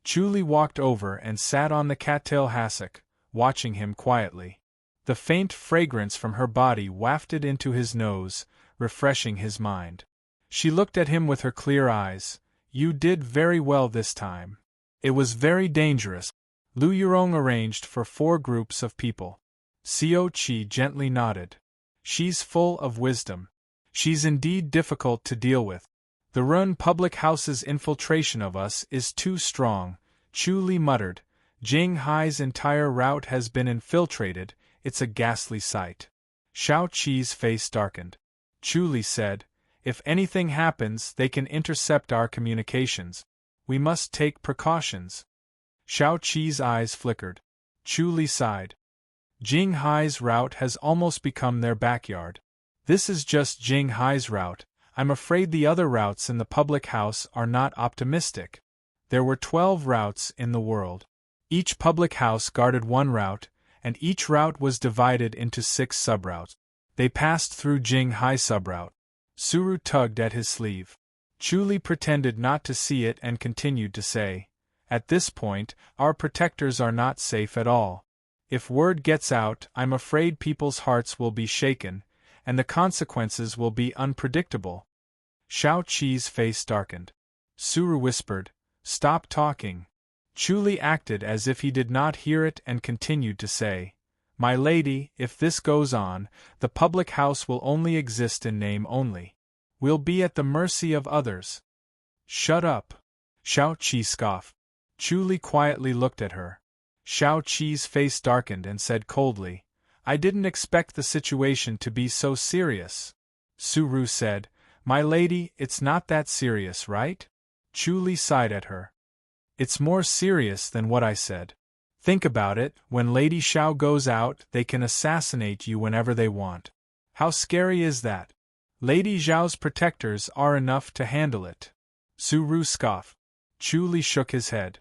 Chu Li walked over and sat on the cattail hassock, watching him quietly. The faint fragrance from her body wafted into his nose, refreshing his mind. She looked at him with her clear eyes. "You did very well this time. It was very dangerous." Lu Yurong arranged for 4 groups of people. Xiao Qi gently nodded. "She's full of wisdom. She's indeed difficult to deal with. The Run public house's infiltration of us is too strong," Chu Li muttered, Jing Hai's entire route has been infiltrated, it's a ghastly sight. Shao Qi's face darkened. Chu Li said, if anything happens, they can intercept our communications. We must take precautions. Shao Qi's eyes flickered. Chu Li sighed. Jing Hai's route has almost become their backyard. This is just Jing Hai's route. I'm afraid the other routes in the public house are not optimistic. There were 12 routes in the world. Each public house guarded one route, and each route was divided into 6 subroutes. They passed through Jing Hai subroute. Suru tugged at his sleeve. Chu Li pretended not to see it and continued to say, at this point, our protectors are not safe at all. If word gets out, I'm afraid people's hearts will be shaken, and the consequences will be unpredictable. Shao Qi's face darkened. Suru whispered, stop talking. Chu Li acted as if he did not hear it and continued to say, my lady, if this goes on, the public house will only exist in name only. We'll be at the mercy of others. Shut up. Shao Qi scoffed. Chu Li quietly looked at her. Shao Qi's face darkened and said coldly, I didn't expect the situation to be so serious. Suru said, my lady, it's not that serious, right? Chu Li sighed at her. It's more serious than what I said. Think about it, when Lady Shao goes out, they can assassinate you whenever they want. How scary is that? Lady Zhao's protectors are enough to handle it. Suru scoffed. Chu Li shook his head.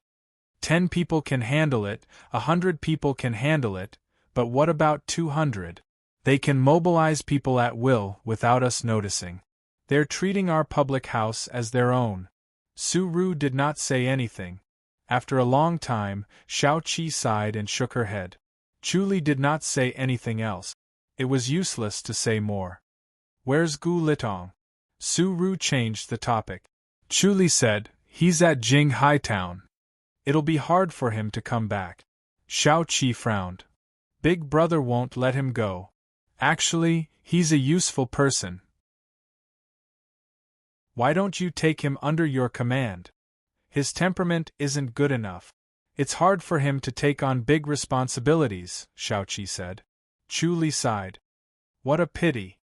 10 people can handle it, 100 people can handle it, but what about 200? They can mobilize people at will without us noticing. They're treating our public house as their own. Suru did not say anything. After a long time, Shao Qi sighed and shook her head. Chu Li did not say anything else. It was useless to say more. Where's Gu Litong? Suru changed the topic. Chu Li said, he's at Jing Hai Town. It'll be hard for him to come back. Shao Qi frowned. Big brother won't let him go. Actually, he's a useful person. Why don't you take him under your command? His temperament isn't good enough. It's hard for him to take on big responsibilities, Shao Qi said. Chu Li sighed. What a pity.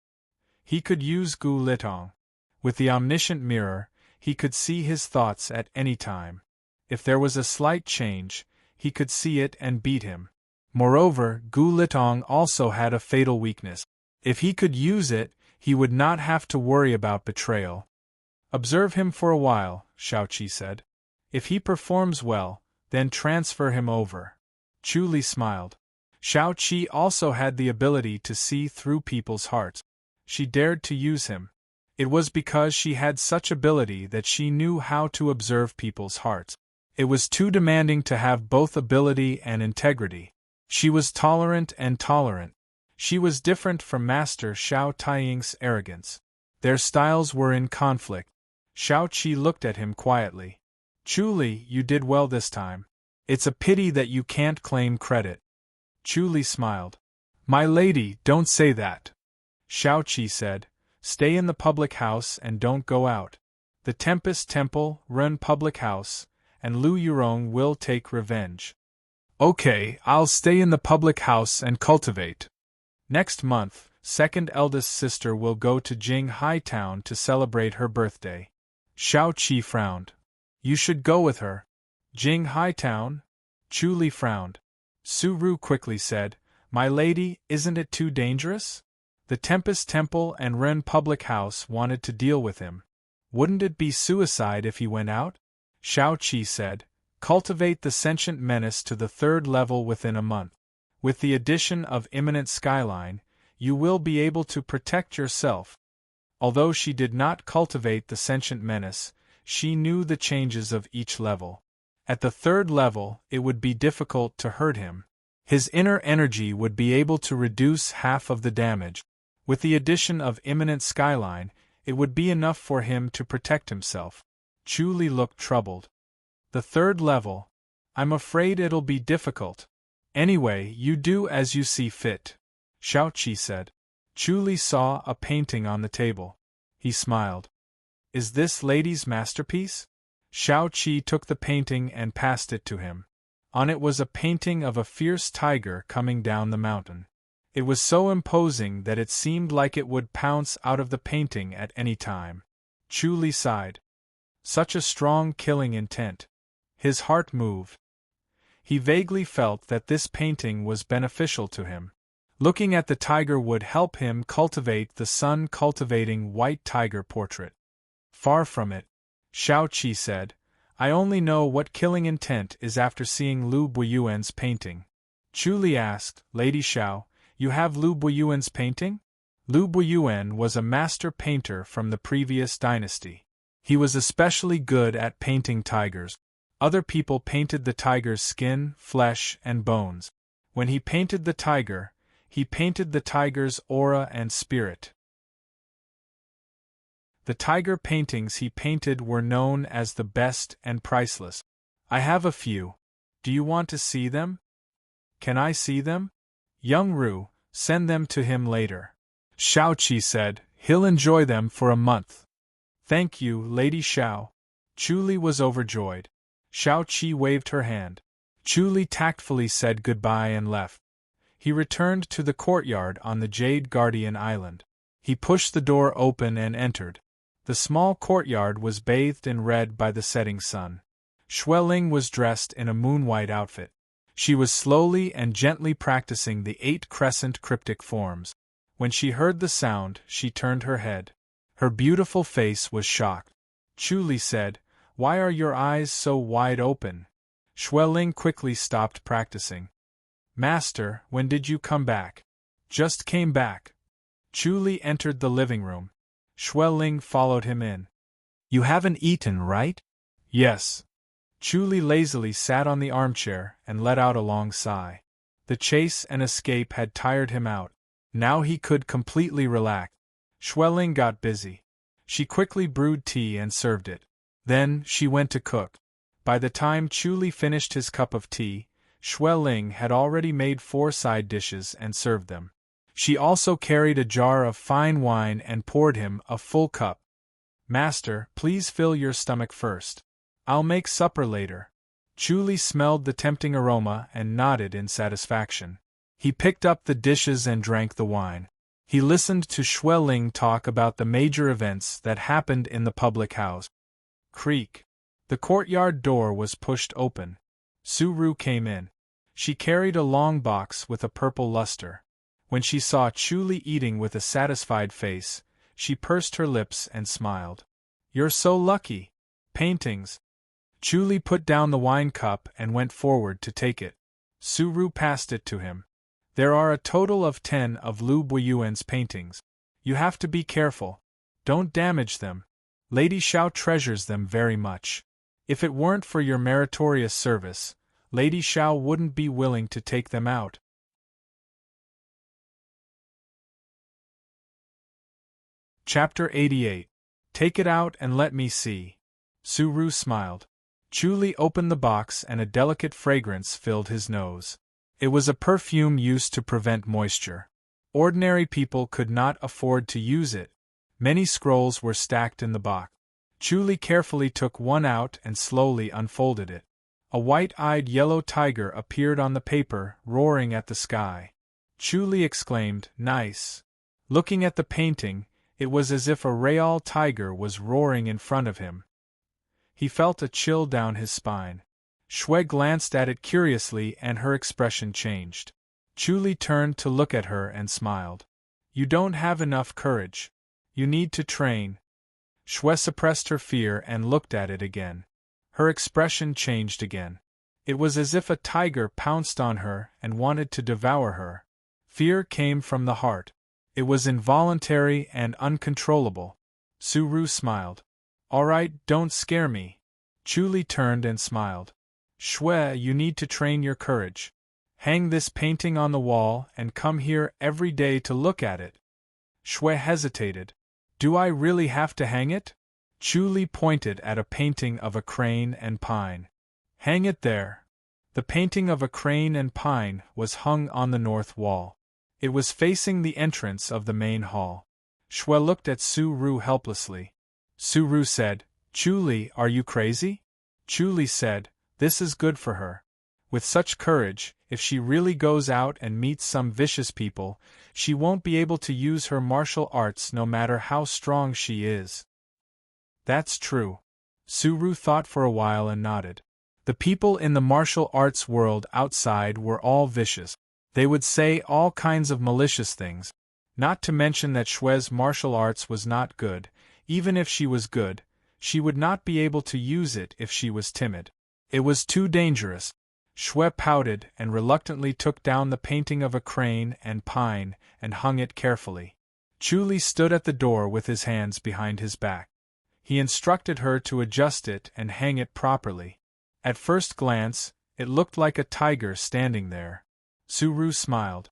He could use Gu Litong. With the omniscient mirror, he could see his thoughts at any time. If there was a slight change, he could see it and beat him. Moreover, Gu Litong also had a fatal weakness. If he could use it, he would not have to worry about betrayal. Observe him for a while, Shao Qi said. If he performs well, then transfer him over. Chu Li smiled. Shao Qi also had the ability to see through people's hearts. She dared to use him. It was because she had such ability that she knew how to observe people's hearts. It was too demanding to have both ability and integrity. She was tolerant and tolerant. She was different from Master Shao Taiying's arrogance. Their styles were in conflict. Shao Qi looked at him quietly. Chu Li, you did well this time. It's a pity that you can't claim credit. Chu Li smiled. My lady, don't say that. Shao Qi said, stay in the public house and don't go out. The Tempest Temple, Ren public house, and Lu Yurong will take revenge. Okay, I'll stay in the public house and cultivate. Next month, second eldest sister will go to Jing Hai Town to celebrate her birthday. Shao Qi frowned. You should go with her. Jing Hai Town? Chu Li frowned. Suru quickly said, my lady, isn't it too dangerous? The Tempest Temple and Ren public house wanted to deal with him. Wouldn't it be suicide if he went out? Shao Qi said, cultivate the sentient menace to the 3rd level within a month. With the addition of imminent skyline, you will be able to protect yourself. Although she did not cultivate the sentient menace, she knew the changes of each level. At the 3rd level, it would be difficult to hurt him. His inner energy would be able to reduce half of the damage. With the addition of imminent skyline, it would be enough for him to protect himself. Chu Li looked troubled. The 3rd level? I'm afraid it'll be difficult. Anyway, you do as you see fit. Shao Qi said. Chu Li saw a painting on the table. He smiled. Is this lady's masterpiece? Xiao Qi took the painting and passed it to him. On it was a painting of a fierce tiger coming down the mountain. It was so imposing that it seemed like it would pounce out of the painting at any time. Chu Li sighed. Such a strong killing intent. His heart moved. He vaguely felt that this painting was beneficial to him. Looking at the tiger would help him cultivate the sun-cultivating white tiger portrait. Far from it, Xiao Qi said. I only know what killing intent is after seeing Lu Buiyuan's painting. Chu Li asked, Lady Xiao, you have Lu Buiyuan's painting? Lu Buiyuan was a master painter from the previous dynasty. He was especially good at painting tigers. Other people painted the tiger's skin, flesh, and bones. When he painted the tiger, he painted the tiger's aura and spirit. The tiger paintings he painted were known as the best and priceless. I have a few. Do you want to see them? Can I see them? Young Ru, send them to him later. Xiao Qi said, he'll enjoy them for a month. Thank you, Lady Xiao. Chu Li was overjoyed. Xiao Qi waved her hand. Chu Li tactfully said goodbye and left. He returned to the courtyard on the Jade Guardian Island. He pushed the door open and entered. The small courtyard was bathed in red by the setting sun. Xueling was dressed in a moon-white outfit. She was slowly and gently practicing the 8 crescent cryptic forms. When she heard the sound, she turned her head. Her beautiful face was shocked. Chu Li said, Why are your eyes so wide open? Xueling quickly stopped practicing. Master, when did you come back? Just came back. Chu Li entered the living room. Xueling followed him in. You haven't eaten, right? Yes. Chu Li lazily sat on the armchair and let out a long sigh. The chase and escape had tired him out. Now he could completely relax. Xueling got busy. She quickly brewed tea and served it. Then she went to cook. By the time Chu Li finished his cup of tea, Xueling had already made 4 side dishes and served them. She also carried a jar of fine wine and poured him a full cup. Master, please fill your stomach first. I'll make supper later. Chu Li smelled the tempting aroma and nodded in satisfaction. He picked up the dishes and drank the wine. He listened to Xueling talk about the major events that happened in the public house. Creak. The courtyard door was pushed open. Su Ru came in. She carried a long box with a purple luster. When she saw Chu Li eating with a satisfied face, she pursed her lips and smiled. You're so lucky. Paintings. Chu Li put down the wine cup and went forward to take it. Su Ru passed it to him. There are a total of 10 of Lu Buiyuan's paintings. You have to be careful. Don't damage them. Lady Xiao treasures them very much. If it weren't for your meritorious service, Lady Xiao wouldn't be willing to take them out. Chapter 88. Take it out and let me see. Su Ru smiled. Chu Li opened the box and a delicate fragrance filled his nose. It was a perfume used to prevent moisture. Ordinary people could not afford to use it. Many scrolls were stacked in the box. Chu Li carefully took one out and slowly unfolded it. A white-eyed yellow tiger appeared on the paper, roaring at the sky. Chu Li exclaimed, Nice. Looking at the painting, it was as if a real tiger was roaring in front of him. He felt a chill down his spine. Xue glanced at it curiously and her expression changed. Chu Li turned to look at her and smiled. You don't have enough courage. You need to train. Xue suppressed her fear and looked at it again. Her expression changed again. It was as if a tiger pounced on her and wanted to devour her. Fear came from the heart. It was involuntary and uncontrollable. Su Ru smiled. All right, don't scare me. Chu Li turned and smiled. Xue, you need to train your courage. Hang this painting on the wall and come here every day to look at it. Xue hesitated. Do I really have to hang it? Chu Li pointed at a painting of a crane and pine. Hang it there. The painting of a crane and pine was hung on the north wall. It was facing the entrance of the main hall. Xue looked at Su Ru helplessly. Su Ru said, Chu Li, are you crazy? Chu said, "This is good for her. With such courage, if she really goes out and meets some vicious people, she won't be able to use her martial arts no matter how strong she is." That's true. Suru thought for a while and nodded. The people in the martial arts world outside were all vicious. They would say all kinds of malicious things. Not to mention that Shue's martial arts was not good. Even if she was good, she would not be able to use it if she was timid. It was too dangerous. Shue pouted and reluctantly took down the painting of a crane and pine and hung it carefully. Chu stood at the door with his hands behind his back. He instructed her to adjust it and hang it properly. At first glance, it looked like a tiger standing there. Suru smiled.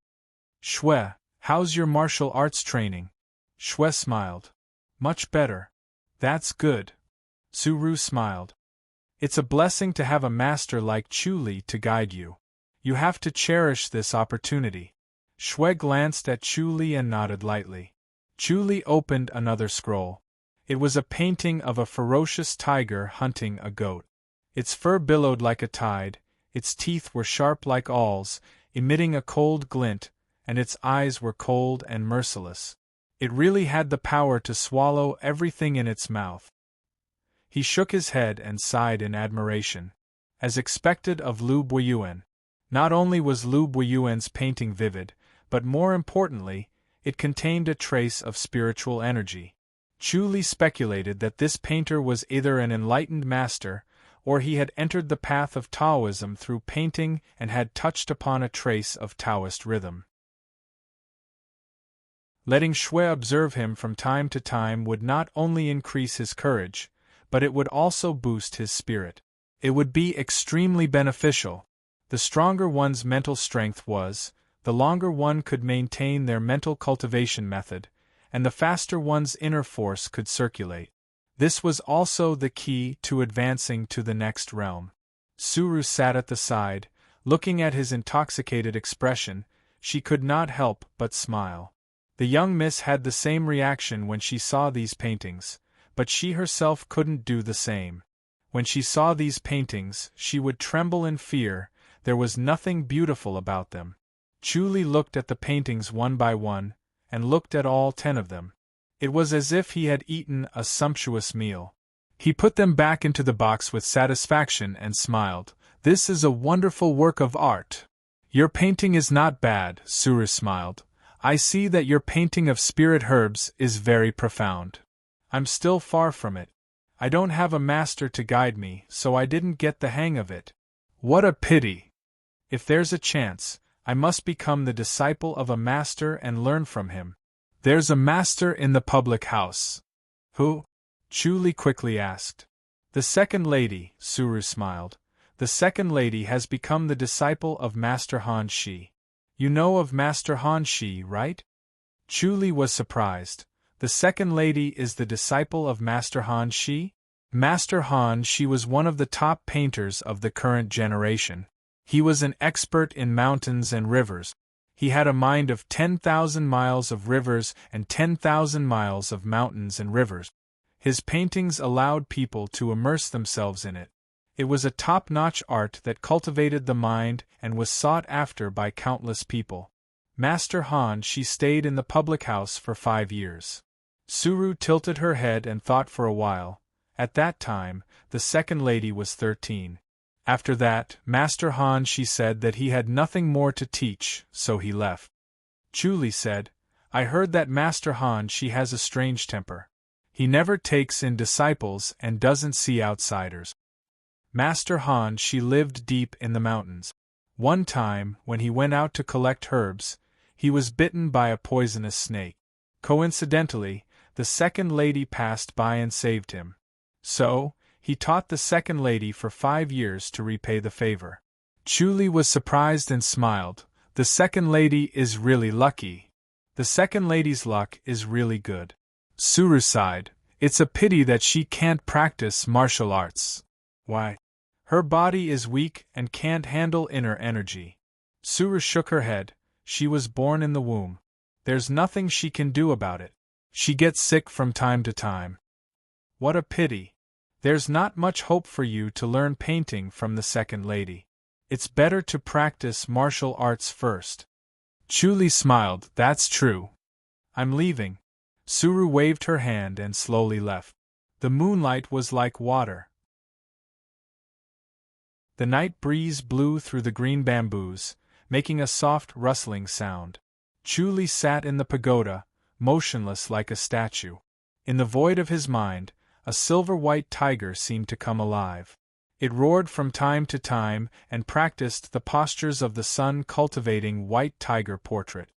"Shue, how's your martial arts training?" Shue smiled. "Much better." "That's good." Suru smiled. "It's a blessing to have a master like Chu to guide you. You have to cherish this opportunity." Shue glanced at Chu and nodded lightly. Chu opened another scroll. It was a painting of a ferocious tiger hunting a goat. Its fur billowed like a tide, its teeth were sharp like awls, emitting a cold glint, and its eyes were cold and merciless. It really had the power to swallow everything in its mouth. He shook his head and sighed in admiration. As expected of Lu Buiyuan. Not only was Lu Buiyuan's painting vivid, but more importantly, it contained a trace of spiritual energy. Chu speculated that this painter was either an enlightened master, or he had entered the path of Taoism through painting and had touched upon a trace of Taoist rhythm. Letting Shue observe him from time to time would not only increase his courage, but it would also boost his spirit. It would be extremely beneficial. The stronger one's mental strength was, the longer one could maintain their mental cultivation method, and the faster one's inner force could circulate. This was also the key to advancing to the next realm. Suru sat at the side, looking at his intoxicated expression. She could not help but smile. The young miss had the same reaction when she saw these paintings, but she herself couldn't do the same. When she saw these paintings, she would tremble in fear. There was nothing beautiful about them. Chu looked at the paintings one by one, and looked at all 10 of them. It was as if he had eaten a sumptuous meal. He put them back into the box with satisfaction and smiled. "This is a wonderful work of art." "Your painting is not bad," Suru smiled. "I see that your painting of spirit herbs is very profound." "I'm still far from it. I don't have a master to guide me, so I didn't get the hang of it." "What a pity! If there's a chance, I must become the disciple of a master and learn from him." "There's a master in the public house." "Who?" Chu quickly asked. "The second lady," Suru smiled. "The second lady has become the disciple of Master Han Shi. You know of Master Han Shi, right?" Chu was surprised. "The second lady is the disciple of Master Han Shi?" Master Han Shi was one of the top painters of the current generation. He was an expert in mountains and rivers. He had a mind of 10,000 miles of rivers and 10,000 miles of mountains and rivers. His paintings allowed people to immerse themselves in it. It was a top-notch art that cultivated the mind and was sought after by countless people. Master Han Shi stayed in the public house for 5 years. Suru tilted her head and thought for a while. At that time, the second lady was 13. After that, Master Han Shi said that he had nothing more to teach, so he left. Chu said, "I heard that Master Han Shi has a strange temper. He never takes in disciples and doesn't see outsiders." Master Han Shi lived deep in the mountains. One time, when he went out to collect herbs, he was bitten by a poisonous snake. Coincidentally, the second lady passed by and saved him. So, he taught the second lady for 5 years to repay the favor. Chu was surprised and smiled. "The second lady is really lucky." "The second lady's luck is really good." Suru sighed. "It's a pity that she can't practice martial arts." "Why?" "Her body is weak and can't handle inner energy." Suru shook her head. "She was born in the womb. There's nothing she can do about it. She gets sick from time to time." "What a pity." There's not much hope for you to learn painting from the second lady. It's better to practice martial arts first. Chu smiled. That's true. I'm leaving. Suru waved her hand and slowly left. The moonlight was like water. The night breeze blew through the green bamboos, making a soft rustling sound. Chu sat in the pagoda, motionless like a statue. In the void of his mind, a silver-white tiger seemed to come alive. It roared from time to time and practiced the postures of the sun-cultivating white tiger portrait.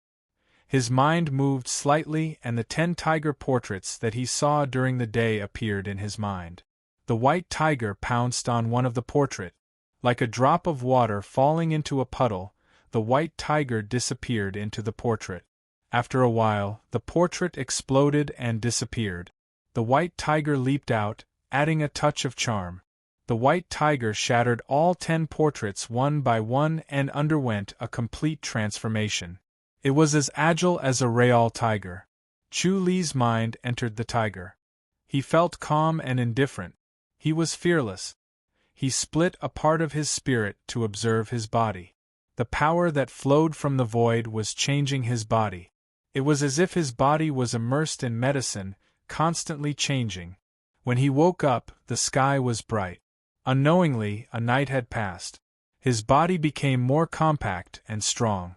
His mind moved slightly and the 10 tiger portraits that he saw during the day appeared in his mind. The white tiger pounced on one of the portraits. Like a drop of water falling into a puddle, the white tiger disappeared into the portrait. After a while, the portrait exploded and disappeared. The white tiger leaped out, adding a touch of charm. The white tiger shattered all 10 portraits one by one and underwent a complete transformation. It was as agile as a real tiger. Chu Li's mind entered the tiger. He felt calm and indifferent. He was fearless. He split a part of his spirit to observe his body. The power that flowed from the void was changing his body. It was as if his body was immersed in medicine, constantly changing. When he woke up, the sky was bright. Unknowingly, a night had passed. His body became more compact and strong.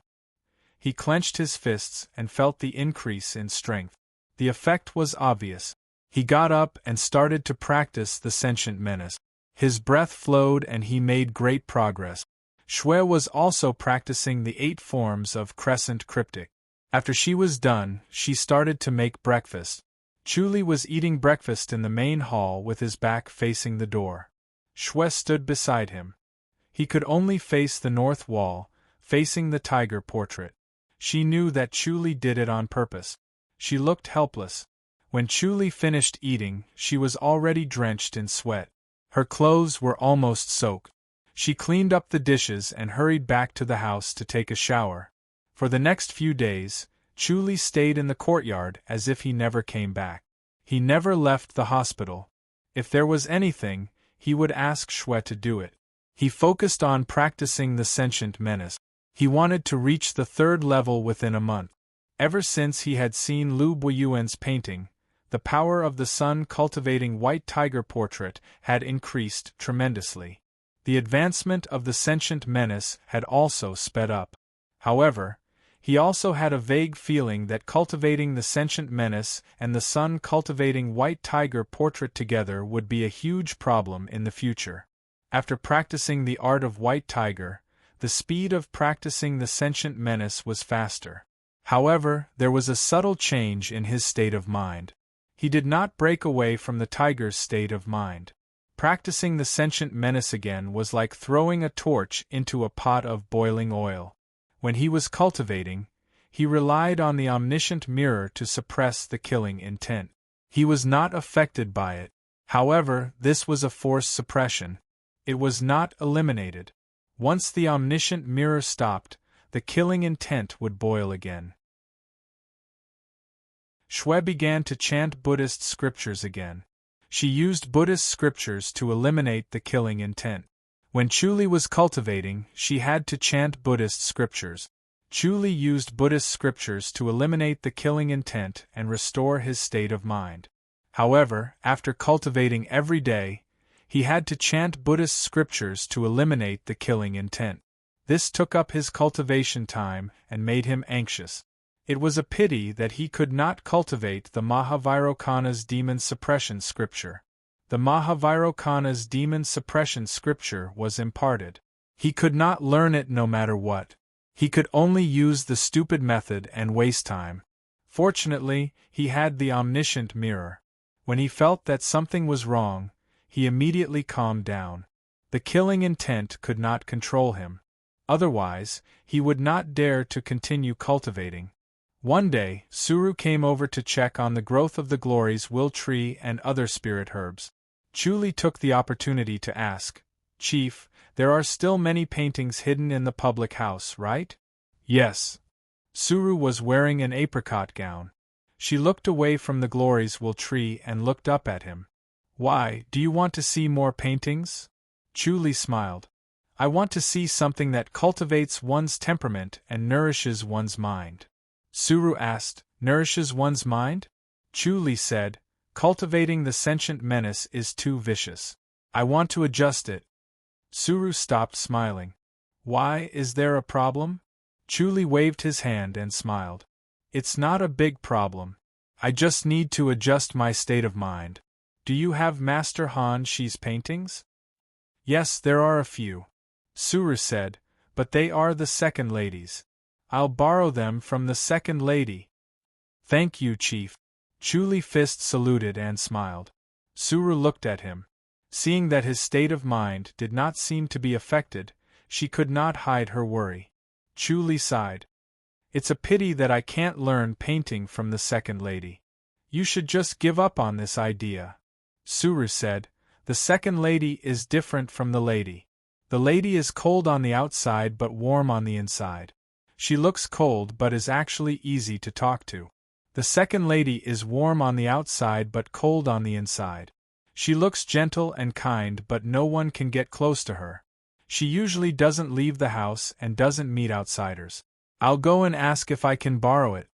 He clenched his fists and felt the increase in strength. The effect was obvious. He got up and started to practice the sentient menace. His breath flowed and he made great progress. Shui was also practicing the 8 forms of crescent cryptic. After she was done, she started to make breakfast. Chu Li was eating breakfast in the main hall with his back facing the door. Shui stood beside him. He could only face the north wall, facing the tiger portrait. She knew that Chu Li did it on purpose. She looked helpless. When Chu Li finished eating, she was already drenched in sweat. Her clothes were almost soaked. She cleaned up the dishes and hurried back to the house to take a shower. For the next few days, Chu Li stayed in the courtyard as if he never came back. He never left the hospital. If there was anything, he would ask Shui to do it. He focused on practicing the sentient menace. He wanted to reach the 3rd level within a month. Ever since he had seen Lu Buiyuan's painting, the power of the sun-cultivating white tiger portrait had increased tremendously. The advancement of the sentient menace had also sped up. However, he also had a vague feeling that cultivating the sentient menace and the sun-cultivating white tiger portrait together would be a huge problem in the future. After practicing the art of white tiger, the speed of practicing the sentient menace was faster. However, there was a subtle change in his state of mind. He did not break away from the tiger's state of mind. Practicing the sentient menace again was like throwing a torch into a pot of boiling oil. When he was cultivating, he relied on the omniscient mirror to suppress the killing intent. He was not affected by it. However, this was a forced suppression. It was not eliminated. Once the omniscient mirror stopped, the killing intent would boil again. Shui began to chant Buddhist scriptures again. She used Buddhist scriptures to eliminate the killing intent. When Chu Li was cultivating, she had to chant Buddhist scriptures. Chu Li used Buddhist scriptures to eliminate the killing intent and restore his state of mind. However, after cultivating every day, he had to chant Buddhist scriptures to eliminate the killing intent. This took up his cultivation time and made him anxious. It was a pity that he could not cultivate the Mahavairokkana's demon suppression scripture. The Mahavairokkana's demon suppression scripture was imparted. He could not learn it no matter what. He could only use the stupid method and waste time. Fortunately, he had the omniscient mirror. When he felt that something was wrong, he immediately calmed down. The killing intent could not control him. Otherwise, he would not dare to continue cultivating. One day, Suru came over to check on the growth of the Glory's will tree and other spirit herbs. Chu Li took the opportunity to ask, "Chief, there are still many paintings hidden in the public house, right?" "Yes." Suru was wearing an apricot gown. She looked away from the Glory's will tree and looked up at him. Why, do you want to see more paintings? Chuli smiled. I want to see something that cultivates one's temperament and nourishes one's mind. Suru asked, nourishes one's mind? Chuli said, cultivating the sentient menace is too vicious. I want to adjust it. Suru stopped smiling. Why, is there a problem? Chuli waved his hand and smiled. It's not a big problem. I just need to adjust my state of mind. Do you have Master Han Shi's paintings? Yes, there are a few. Suru said, but they are the second lady's. I'll borrow them from the second lady. Thank you, Chief. Chuli Fist saluted and smiled. Suru looked at him. Seeing that his state of mind did not seem to be affected, she could not hide her worry. Chuli sighed. It's a pity that I can't learn painting from the second lady. You should just give up on this idea. Suru said, the second lady is different from the lady. The lady is cold on the outside but warm on the inside. She looks cold but is actually easy to talk to. The second lady is warm on the outside but cold on the inside. She looks gentle and kind but no one can get close to her. She usually doesn't leave the house and doesn't meet outsiders. I'll go and ask if I can borrow it.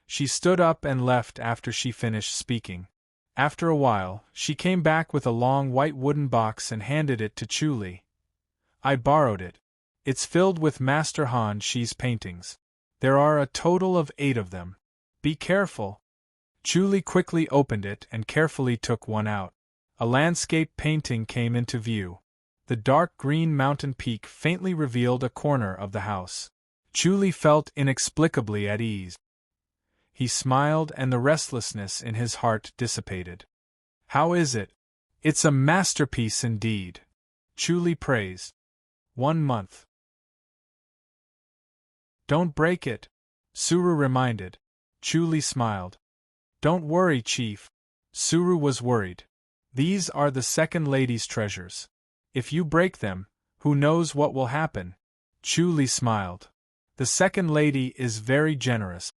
She stood up and left after she finished speaking. After a while, she came back with a long white wooden box and handed it to Chuli. I borrowed it. It's filled with Master Han Shi's paintings. There are a total of 8 of them. Be careful. Chuli quickly opened it and carefully took one out. A landscape painting came into view. The dark green mountain peak faintly revealed a corner of the house. Chuli felt inexplicably at ease. He smiled and the restlessness in his heart dissipated. How is it? It's a masterpiece indeed. Chuli praised. 1 month. Don't break it, Suru reminded. Chuli smiled. Don't worry, Chief. Suru was worried. These are the second lady's treasures. If you break them, who knows what will happen? Chuli smiled. The second lady is very generous.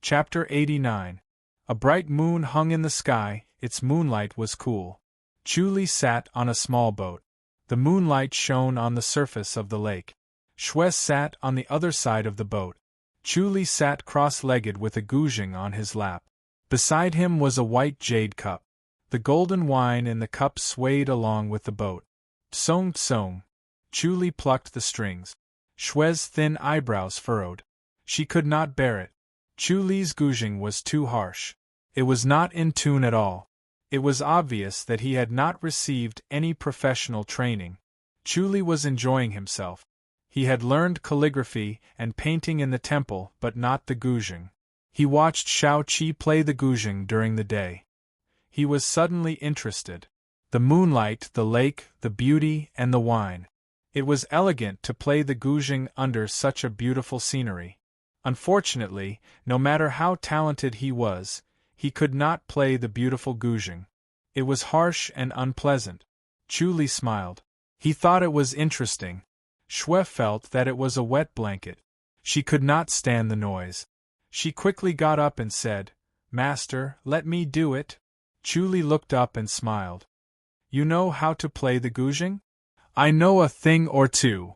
Chapter 89. A bright moon hung in the sky, its moonlight was cool. Chuli sat on a small boat. The moonlight shone on the surface of the lake. Shwe sat on the other side of the boat. Chuli sat cross-legged with a guzheng on his lap. Beside him was a white jade cup. The golden wine in the cup swayed along with the boat. Tsong tsong. Chuli plucked the strings. Shwe's thin eyebrows furrowed. She could not bear it. Chuli's guzheng was too harsh. It was not in tune at all. It was obvious that he had not received any professional training. Chuli was enjoying himself. He had learned calligraphy and painting in the temple, but not the guzheng. He watched Shao Qi play the guzheng during the day. He was suddenly interested. The moonlight, the lake, the beauty, and the wine. It was elegant to play the guzheng under such a beautiful scenery. Unfortunately, no matter how talented he was, he could not play the beautiful guzheng. It was harsh and unpleasant. Chuli smiled. He thought it was interesting. Shwe felt that it was a wet blanket. She could not stand the noise. She quickly got up and said, Master, let me do it. Chuli looked up and smiled. You know how to play the guzheng? I know a thing or two.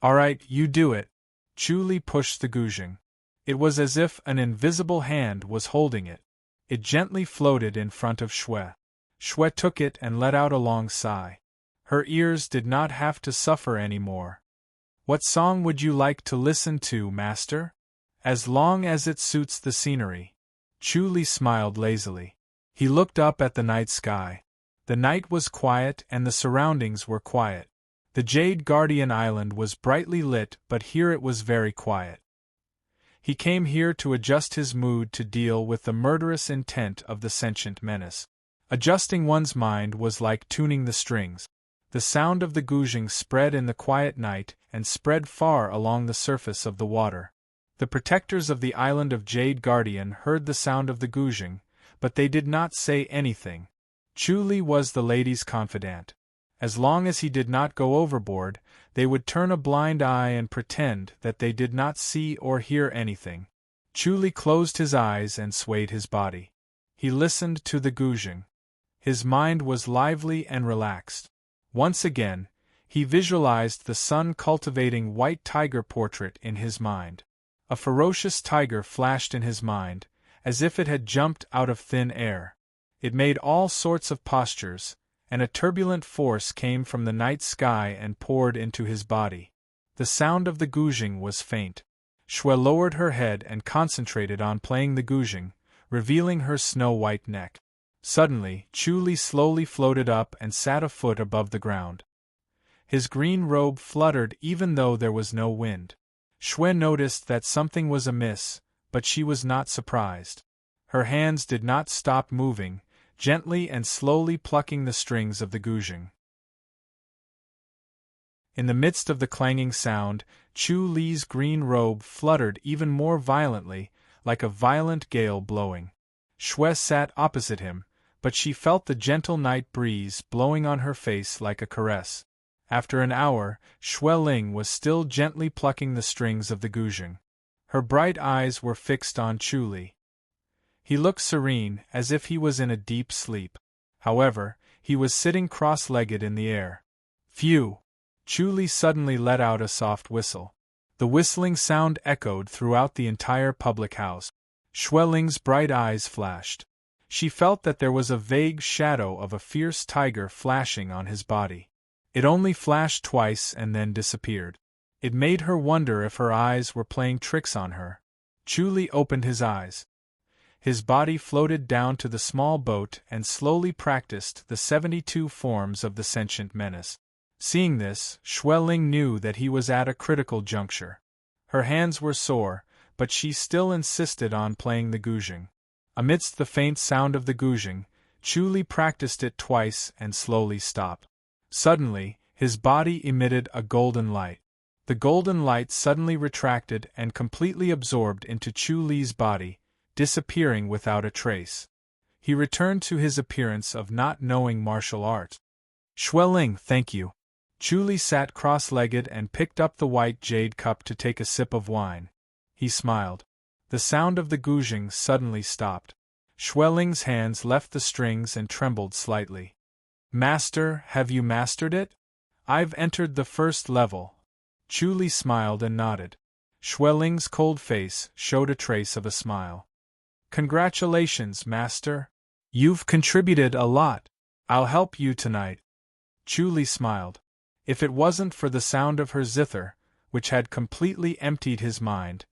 All right, you do it. Chuli pushed the guzheng. It was as if an invisible hand was holding it. It gently floated in front of Shwe. Shwe took it and let out a long sigh. Her ears did not have to suffer any more. What song would you like to listen to, Master? As long as it suits the scenery. Chuli smiled lazily. He looked up at the night sky. The night was quiet and the surroundings were quiet. The Jade Guardian Island was brightly lit, but here it was very quiet. He came here to adjust his mood to deal with the murderous intent of the sentient menace. Adjusting one's mind was like tuning the strings. The sound of the guzheng spread in the quiet night and spread far along the surface of the water. The protectors of the island of Jade Guardian heard the sound of the guzheng, but they did not say anything. Chuli was the lady's confidant. As long as he did not go overboard, they would turn a blind eye and pretend that they did not see or hear anything. Chu closed his eyes and swayed his body. He listened to the guzheng. His mind was lively and relaxed. Once again, he visualized the sun-cultivating white tiger portrait in his mind. A ferocious tiger flashed in his mind, as if it had jumped out of thin air. It made all sorts of postures, and a turbulent force came from the night sky and poured into his body. The sound of the guzheng was faint. Xue lowered her head and concentrated on playing the guzheng, revealing her snow-white neck. Suddenly, Chu slowly floated up and sat a foot above the ground. His green robe fluttered even though there was no wind. Xue noticed that something was amiss, but she was not surprised. Her hands did not stop moving, gently and slowly plucking the strings of the guzheng. In the midst of the clanging sound, Chu Li's green robe fluttered even more violently, like a violent gale blowing. Xue sat opposite him, but she felt the gentle night breeze blowing on her face like a caress. After an hour, Xue Ling was still gently plucking the strings of the guzheng. Her bright eyes were fixed on Chu Li. He looked serene, as if he was in a deep sleep. However, he was sitting cross-legged in the air. Phew! Chu Li suddenly let out a soft whistle. The whistling sound echoed throughout the entire public house. Xue Ling's bright eyes flashed. She felt that there was a vague shadow of a fierce tiger flashing on his body. It only flashed twice and then disappeared. It made her wonder if her eyes were playing tricks on her. Chu Li opened his eyes. His body floated down to the small boat and slowly practiced the 72 forms of the sentient menace. Seeing this, Xue Ling knew that he was at a critical juncture. Her hands were sore, but she still insisted on playing the guzheng. Amidst the faint sound of the guzheng, Chu Li practiced it twice and slowly stopped. Suddenly, his body emitted a golden light. The golden light suddenly retracted and completely absorbed into Chu Li's body, disappearing without a trace. He returned to his appearance of not knowing martial art. Xue Ling, thank you. Chu Li sat cross-legged and picked up the white jade cup to take a sip of wine. He smiled. The sound of the guzheng suddenly stopped. Xue Ling's hands left the strings and trembled slightly. Master, have you mastered it? I've entered the first level. Chu Li smiled and nodded. Xue Ling's cold face showed a trace of a smile. Congratulations, Master. You've contributed a lot. I'll help you tonight. Chu Li smiled. If it wasn't for the sound of her zither, which had completely emptied his mind,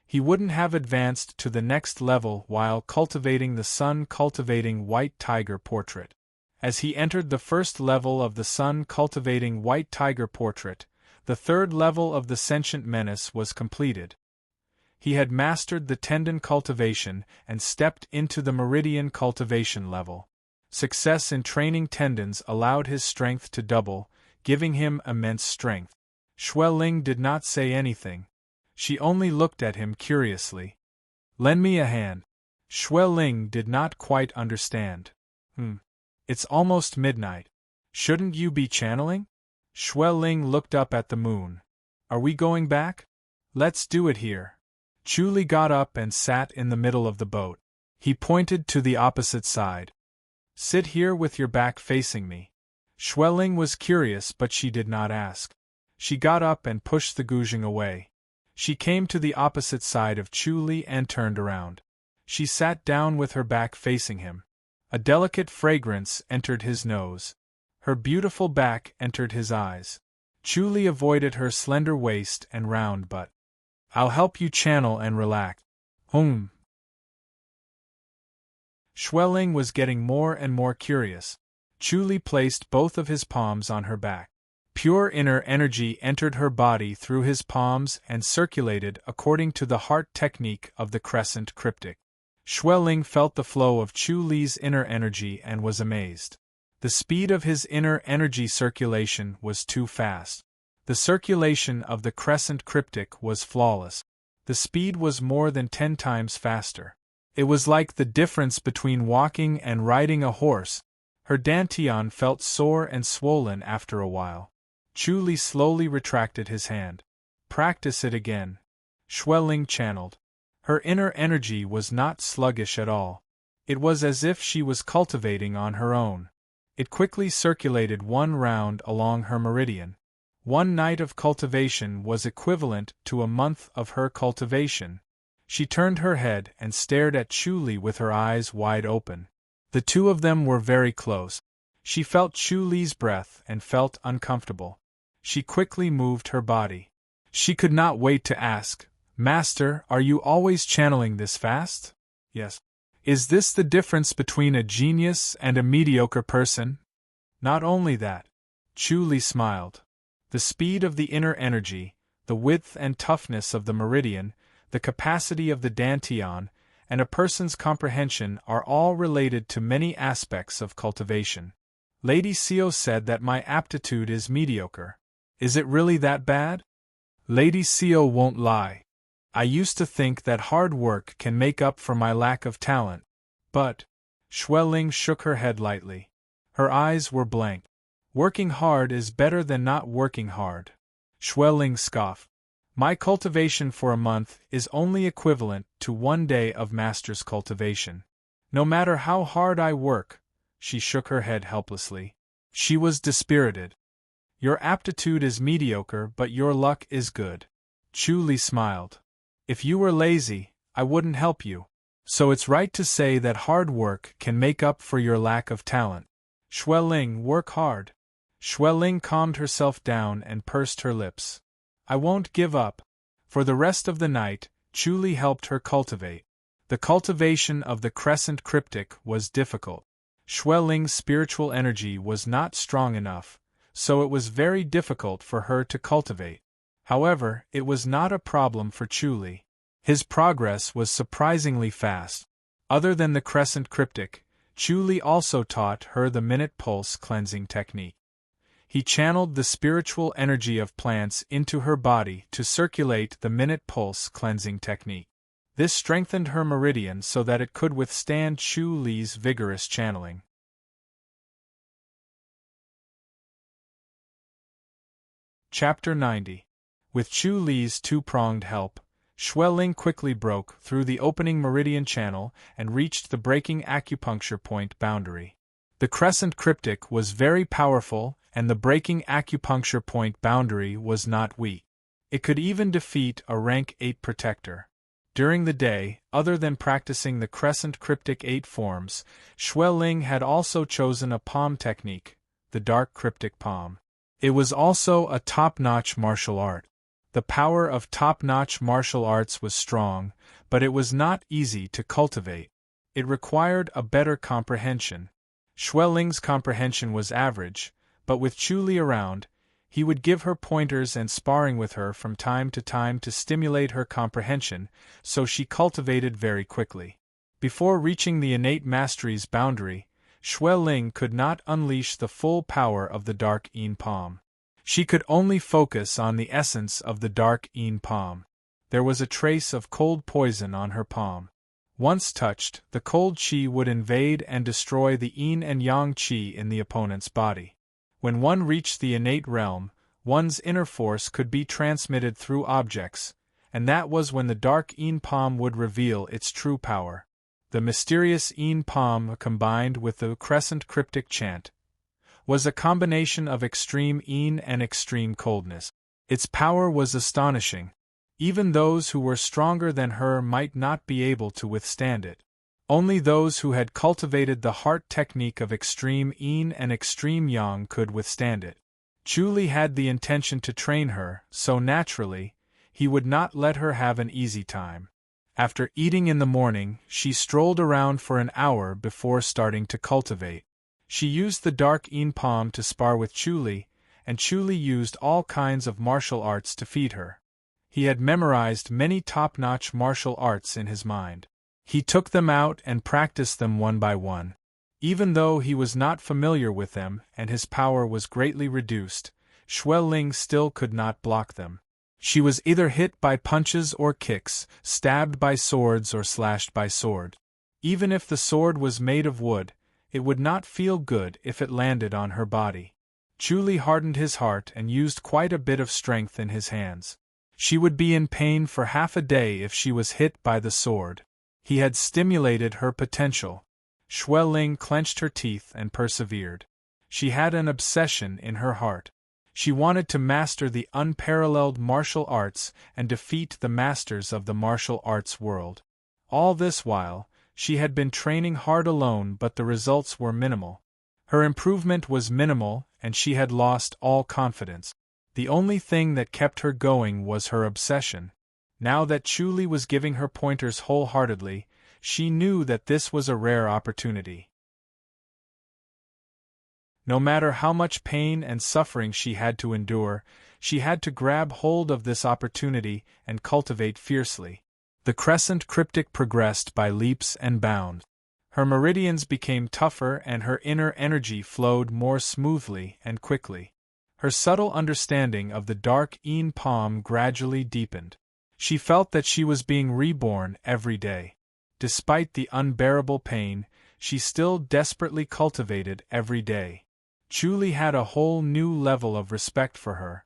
he wouldn't have advanced to the next level while cultivating the sun-cultivating white tiger portrait. As he entered the first level of the sun-cultivating white tiger portrait, the third level of the sentient menace was completed. He had mastered the tendon cultivation and stepped into the meridian cultivation level. Success in training tendons allowed his strength to double, giving him immense strength. Xue Ling did not say anything. She only looked at him curiously. Lend me a hand. Xue Ling did not quite understand. It's almost midnight. Shouldn't you be channeling? Xue Ling looked up at the moon. Are we going back? Let's do it here. Chu Li got up and sat in the middle of the boat. He pointed to the opposite side. Sit here with your back facing me. Xue Ling was curious, but she did not ask. She got up and pushed the guzheng away. She came to the opposite side of Chu Li and turned around. She sat down with her back facing him. A delicate fragrance entered his nose. Her beautiful back entered his eyes. Chu Li avoided her slender waist and round butt. I'll help you channel and relax. Xue Ling was getting more and more curious. Chu Li placed both of his palms on her back. Pure inner energy entered her body through his palms and circulated according to the heart technique of the crescent cryptic. Xue Ling felt the flow of Chu Li's inner energy and was amazed. The speed of his inner energy circulation was too fast. The circulation of the crescent cryptic was flawless. The speed was more than 10 times faster. It was like the difference between walking and riding a horse. Her dantian felt sore and swollen after a while. Chu Li slowly retracted his hand. Practice it again. Xue Ling channeled. Her inner energy was not sluggish at all. It was as if she was cultivating on her own. It quickly circulated one round along her meridian. One night of cultivation was equivalent to a month of her cultivation. She turned her head and stared at Chu Li with her eyes wide open. The two of them were very close. She felt Chu Li's breath and felt uncomfortable. She quickly moved her body. She could not wait to ask, "Master, are you always channeling this fast?" "Yes." "Is this the difference between a genius and a mediocre person?" "Not only that." Chu Li smiled. The speed of the inner energy, the width and toughness of the meridian, the capacity of the dantian, and a person's comprehension are all related to many aspects of cultivation. Lady Seo said that my aptitude is mediocre. Is it really that bad? Lady Seo won't lie. I used to think that hard work can make up for my lack of talent. But, Xue Ling shook her head lightly. Her eyes were blank. Working hard is better than not working hard. Xue Ling scoffed. My cultivation for a month is only equivalent to 1 day of master's cultivation. No matter how hard I work, she shook her head helplessly. She was dispirited. Your aptitude is mediocre, but your luck is good. Chu Li smiled. If you were lazy, I wouldn't help you. So it's right to say that hard work can make up for your lack of talent. Xue Ling, work hard. Xue Ling calmed herself down and pursed her lips. I won't give up. For the rest of the night, Chu Li helped her cultivate. The cultivation of the crescent cryptic was difficult. Xue Ling's spiritual energy was not strong enough, so it was very difficult for her to cultivate. However, it was not a problem for Chu Li. His progress was surprisingly fast. Other than the crescent cryptic, Chu Li also taught her the minute pulse cleansing technique. He channeled the spiritual energy of plants into her body to circulate the minute pulse cleansing technique. This strengthened her meridian so that it could withstand Chu Li's vigorous channeling. Chapter 90. With Chu Li's two-pronged help, Xue Ling quickly broke through the opening meridian channel and reached the breaking acupuncture point boundary. The crescent cryptic was very powerful, and the breaking acupuncture point boundary was not weak. It could even defeat a rank 8 protector. During the day, other than practicing the crescent cryptic 8 forms, Xue Ling had also chosen a palm technique, the dark cryptic palm. It was also a top-notch martial art. The power of top-notch martial arts was strong, but it was not easy to cultivate. It required a better comprehension. Xue Ling's comprehension was average, but with Chu Li around, he would give her pointers and sparring with her from time to stimulate her comprehension, so she cultivated very quickly. Before reaching the innate mastery's boundary, Xue Ling could not unleash the full power of the dark Yin palm. She could only focus on the essence of the dark Yin palm. There was a trace of cold poison on her palm. Once touched, the cold qi would invade and destroy the yin and yang qi in the opponent's body. When one reached the innate realm, one's inner force could be transmitted through objects, and that was when the dark yin palm would reveal its true power. The mysterious yin palm combined with the crescent cryptic chant was a combination of extreme yin and extreme coldness. Its power was astonishing. Even those who were stronger than her might not be able to withstand it. Only those who had cultivated the heart technique of extreme yin and extreme yang could withstand it. Chu Li had the intention to train her, so naturally, he would not let her have an easy time. After eating in the morning, she strolled around for an hour before starting to cultivate. She used the dark yin palm to spar with Chu Li, and Chu Li used all kinds of martial arts to feed her. He had memorized many top-notch martial arts in his mind. He took them out and practiced them one by one. Even though he was not familiar with them and his power was greatly reduced, Xue Ling still could not block them. She was either hit by punches or kicks, stabbed by swords or slashed by sword. Even if the sword was made of wood, it would not feel good if it landed on her body. Chu Li hardened his heart and used quite a bit of strength in his hands. She would be in pain for half a day if she was hit by the sword. He had stimulated her potential. Shui Ling clenched her teeth and persevered. She had an obsession in her heart. She wanted to master the unparalleled martial arts and defeat the masters of the martial arts world. All this while, she had been training hard alone, but the results were minimal. Her improvement was minimal, and she had lost all confidence. The only thing that kept her going was her obsession. Now that Chu Li was giving her pointers wholeheartedly, she knew that this was a rare opportunity. No matter how much pain and suffering she had to endure, she had to grab hold of this opportunity and cultivate fiercely. The crescent cryptic progressed by leaps and bounds. Her meridians became tougher and her inner energy flowed more smoothly and quickly. Her subtle understanding of the dark Yin palm gradually deepened. She felt that she was being reborn every day. Despite the unbearable pain, she still desperately cultivated every day. Chu Li had a whole new level of respect for her.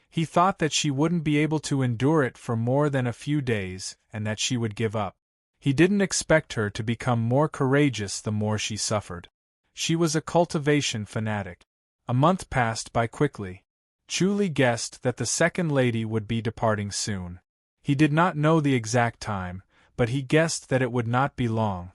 He thought that she wouldn't be able to endure it for more than a few days, and that she would give up. He didn't expect her to become more courageous the more she suffered. She was a cultivation fanatic. A month passed by quickly. Chu Li guessed that the second lady would be departing soon. He did not know the exact time, but he guessed that it would not be long.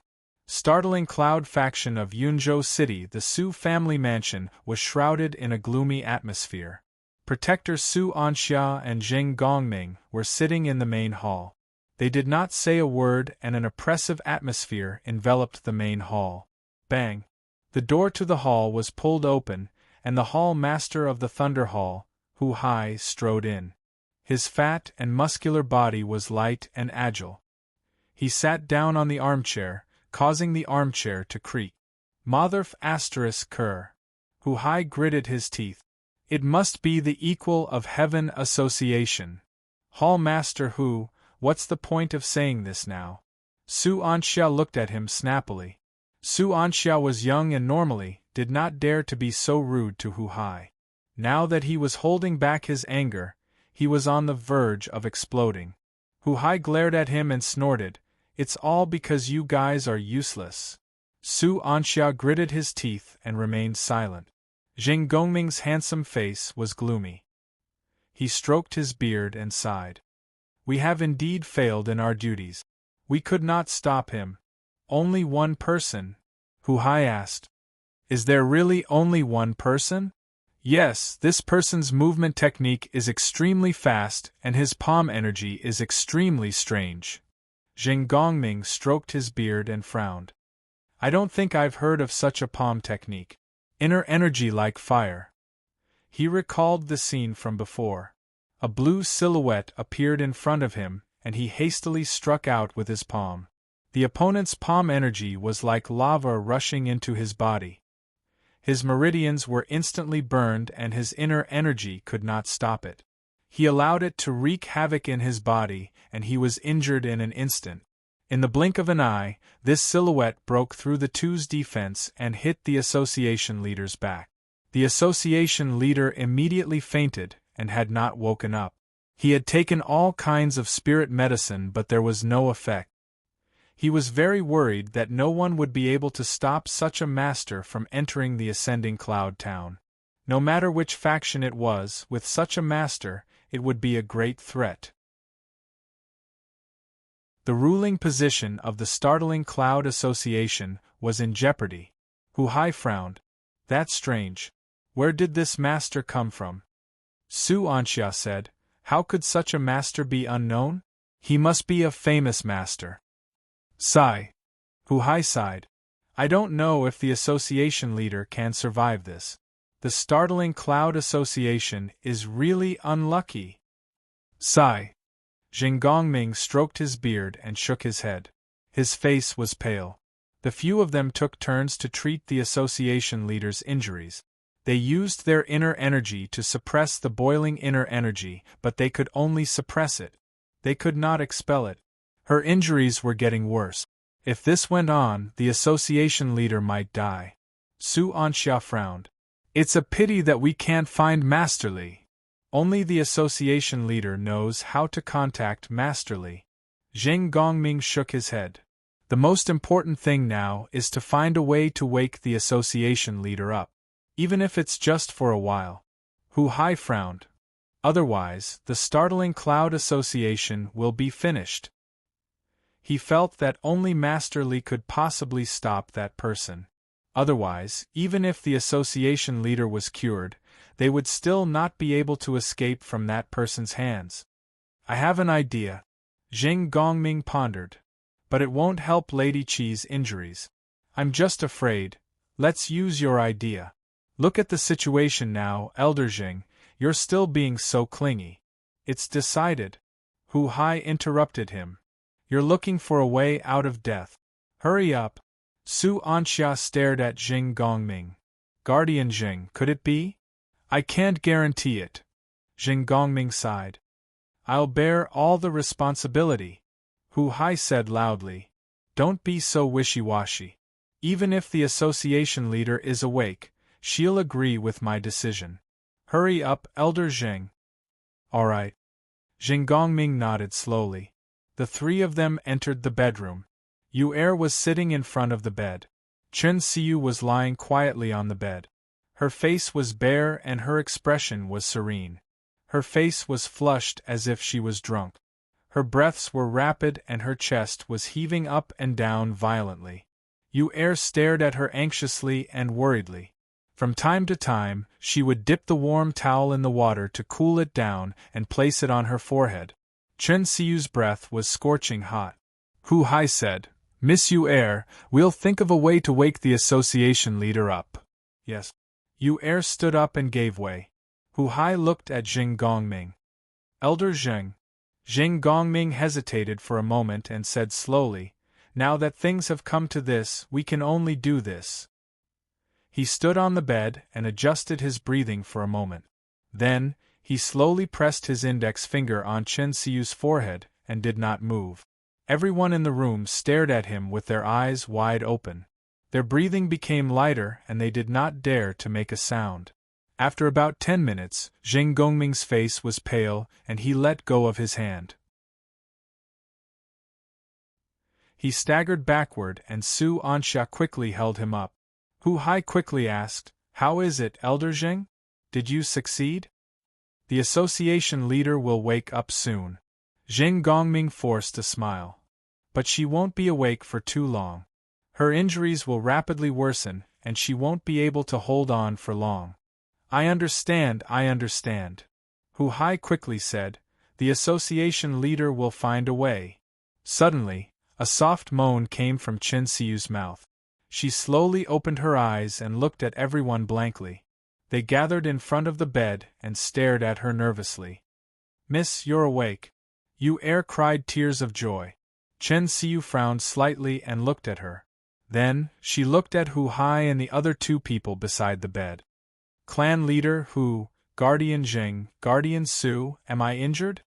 Startling Cloud faction of Yunzhou City, the Su family mansion was shrouded in a gloomy atmosphere. Protector Su Anxia and Zheng Gongming were sitting in the main hall. They did not say a word, and an oppressive atmosphere enveloped the main hall. Bang! The door to the hall was pulled open, and the hall master of the Thunder Hall, Hu Hai, strode in. His fat and muscular body was light and agile. He sat down on the armchair, causing the armchair to creak. Motherf ****. Hu Hai gritted his teeth. It must be the equal of Heaven Association. Hall Master Hu, what's the point of saying this now? Su Anxia looked at him snappily. Su Anxia was young and normally did not dare to be so rude to Hu Hai. Now that he was holding back his anger, he was on the verge of exploding. Hu Hai glared at him and snorted, "It's all because you guys are useless." Su Anxia gritted his teeth and remained silent. Zheng Gongming's handsome face was gloomy. He stroked his beard and sighed. "We have indeed failed in our duties. We could not stop him." "Only one person?" Hu Hai asked. "Is there really only one person?" "Yes, this person's movement technique is extremely fast and his palm energy is extremely strange." Zheng Gongming stroked his beard and frowned. "I don't think I've heard of such a palm technique. Inner energy like fire." He recalled the scene from before. A blue silhouette appeared in front of him, and he hastily struck out with his palm. The opponent's palm energy was like lava rushing into his body. His meridians were instantly burned and his inner energy could not stop it. He allowed it to wreak havoc in his body, and he was injured in an instant. In the blink of an eye, this silhouette broke through the two's defense and hit the association leader's back. The association leader immediately fainted and had not woken up. He had taken all kinds of spirit medicine, but there was no effect. He was very worried that no one would be able to stop such a master from entering the ascending cloud town. No matter which faction it was, with such a master, it would be a great threat. The ruling position of the startling Cloud Association was in jeopardy. Hu Hai frowned. "That's strange. Where did this master come from?" Su Anxia said, "How could such a master be unknown? He must be a famous master." Sigh. Hu Hai sighed. "I don't know if the association leader can survive this. The startling Cloud Association is really unlucky." Sigh. Zheng Gongming stroked his beard and shook his head. His face was pale. The few of them took turns to treat the association leader's injuries. They used their inner energy to suppress the boiling inner energy, but they could only suppress it. They could not expel it. Her injuries were getting worse. If this went on, the association leader might die. Su Anxia frowned. "It's a pity that we can't find Master Li." Only the association leader knows how to contact Master Li. Zheng Gongming shook his head. The most important thing now is to find a way to wake the association leader up. Even if it's just for a while. Hu Hai frowned. Otherwise, the startling Cloud Association will be finished. He felt that only Master Li could possibly stop that person. Otherwise, even if the association leader was cured, they would still not be able to escape from that person's hands. I have an idea. Zheng Gongming pondered. But it won't help Lady Qi's injuries. I'm just afraid. Let's use your idea. Look at the situation now, Elder Zheng, you're still being so clingy. It's decided. Hu Hai interrupted him. You're looking for a way out of death. Hurry up. Su Anxia stared at Zheng Gongming. Guardian Zheng, could it be? I can't guarantee it. Zheng Gongming sighed. I'll bear all the responsibility. Hu Hai said loudly. Don't be so wishy-washy. Even if the association leader is awake, she'll agree with my decision. Hurry up, Elder Zheng. All right. Zheng Gongming nodded slowly. The three of them entered the bedroom. Yu was sitting in front of the bed. Chen Xiu was lying quietly on the bed. Her face was bare and her expression was serene. Her face was flushed as if she was drunk. Her breaths were rapid and her chest was heaving up and down violently. Yu stared at her anxiously and worriedly. From time to time, she would dip the warm towel in the water to cool it down and place it on her forehead. Chen Xiu's breath was scorching hot. Hu Hai said, Miss Yu, we'll think of a way to wake the association leader up. Yes. Yu stood up and gave way. Hu Hai looked at Zheng Gongming. Elder Zheng. Zheng Gongming hesitated for a moment and said slowly, Now that things have come to this, we can only do this. He stood on the bed and adjusted his breathing for a moment. Then, he slowly pressed his index finger on Chen Xiu's forehead and did not move. Everyone in the room stared at him with their eyes wide open. Their breathing became lighter and they did not dare to make a sound. After about 10 minutes, Zheng Gongming's face was pale and he let go of his hand. He staggered backward and Su Anxia quickly held him up. Hu Hai quickly asked, How is it, Elder Zheng? Did you succeed? The association leader will wake up soon. Zheng Gongming forced a smile. But she won't be awake for too long. Her injuries will rapidly worsen and she won't be able to hold on for long. I understand. Hu Hai quickly said, The association leader will find a way. Suddenly, a soft moan came from Chen Xiu's mouth. She slowly opened her eyes and looked at everyone blankly. They gathered in front of the bed and stared at her nervously. Miss, you're awake. Yu cried tears of joy. Chen Xiu frowned slightly and looked at her. Then, she looked at Hu Hai and the other two people beside the bed. Clan leader Hu, Guardian Zheng, Guardian Su, am I injured?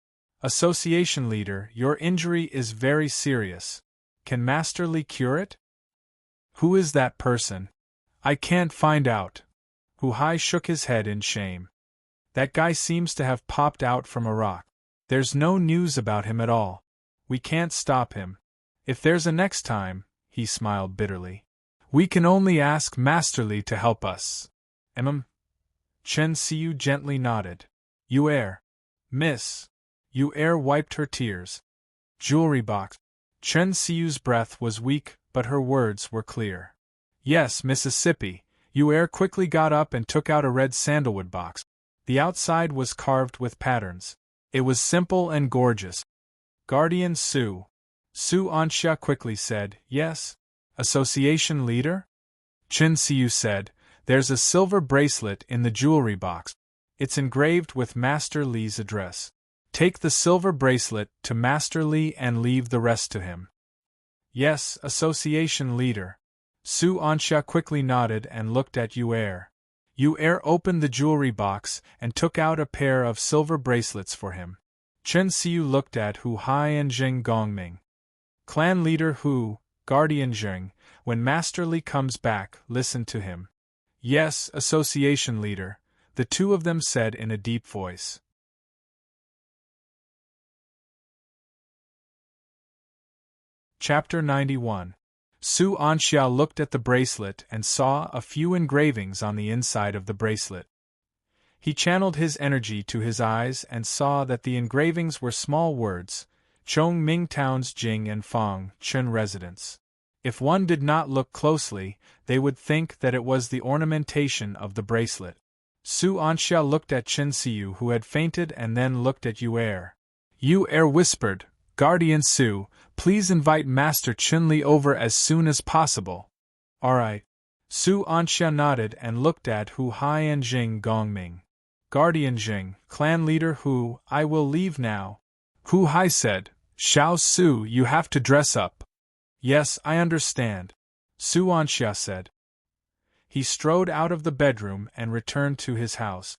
Association leader, your injury is very serious. Can Master Li cure it? Who is that person? I can't find out. Hu Hai shook his head in shame. That guy seems to have popped out from a rock. There's no news about him at all. We can't stop him. If there's a next time, he smiled bitterly. We can only ask Master Li to help us. Chen Xiu gently nodded. Yu Miss. Yu wiped her tears. Jewelry box. Chen Xiu's breath was weak, but her words were clear. Yes, Mississippi. Yu quickly got up and took out a red sandalwood box. The outside was carved with patterns. It was simple and gorgeous. Guardian Su. Su Anxia quickly said, Yes. Association leader? Chen Xiu said, There's a silver bracelet in the jewelry box. It's engraved with Master Li's address. Take the silver bracelet to Master Li and leave the rest to him. Yes, association leader. Su Anxia quickly nodded and looked at Yu Yu opened the jewelry box and took out a pair of silver bracelets for him. Chen Xiu looked at Hu Hai and Zheng Gongming. Clan leader Hu, Guardian Zheng, when Master Li comes back, listen to him. Yes, association leader, the two of them said in a deep voice. Chapter 91. Su Anxia looked at the bracelet and saw a few engravings on the inside of the bracelet. He channeled his energy to his eyes and saw that the engravings were small words, Chong Ming Town's Jing and Fong Chun residence. If one did not look closely, they would think that it was the ornamentation of the bracelet. Su Anxia looked at Chen Siu, who had fainted, and then looked at Yu Er. Yu Er whispered, "Guardian Su, please invite Master Chunli over as soon as possible." "All right." Su Anxia nodded and looked at Hu Hai and Jing Gongming. "Guardian Jing, clan leader Hu, I will leave now." Hu Hai said, "Xiao Su, you have to dress up." "Yes, I understand," Su Anxia said. He strode out of the bedroom and returned to his house.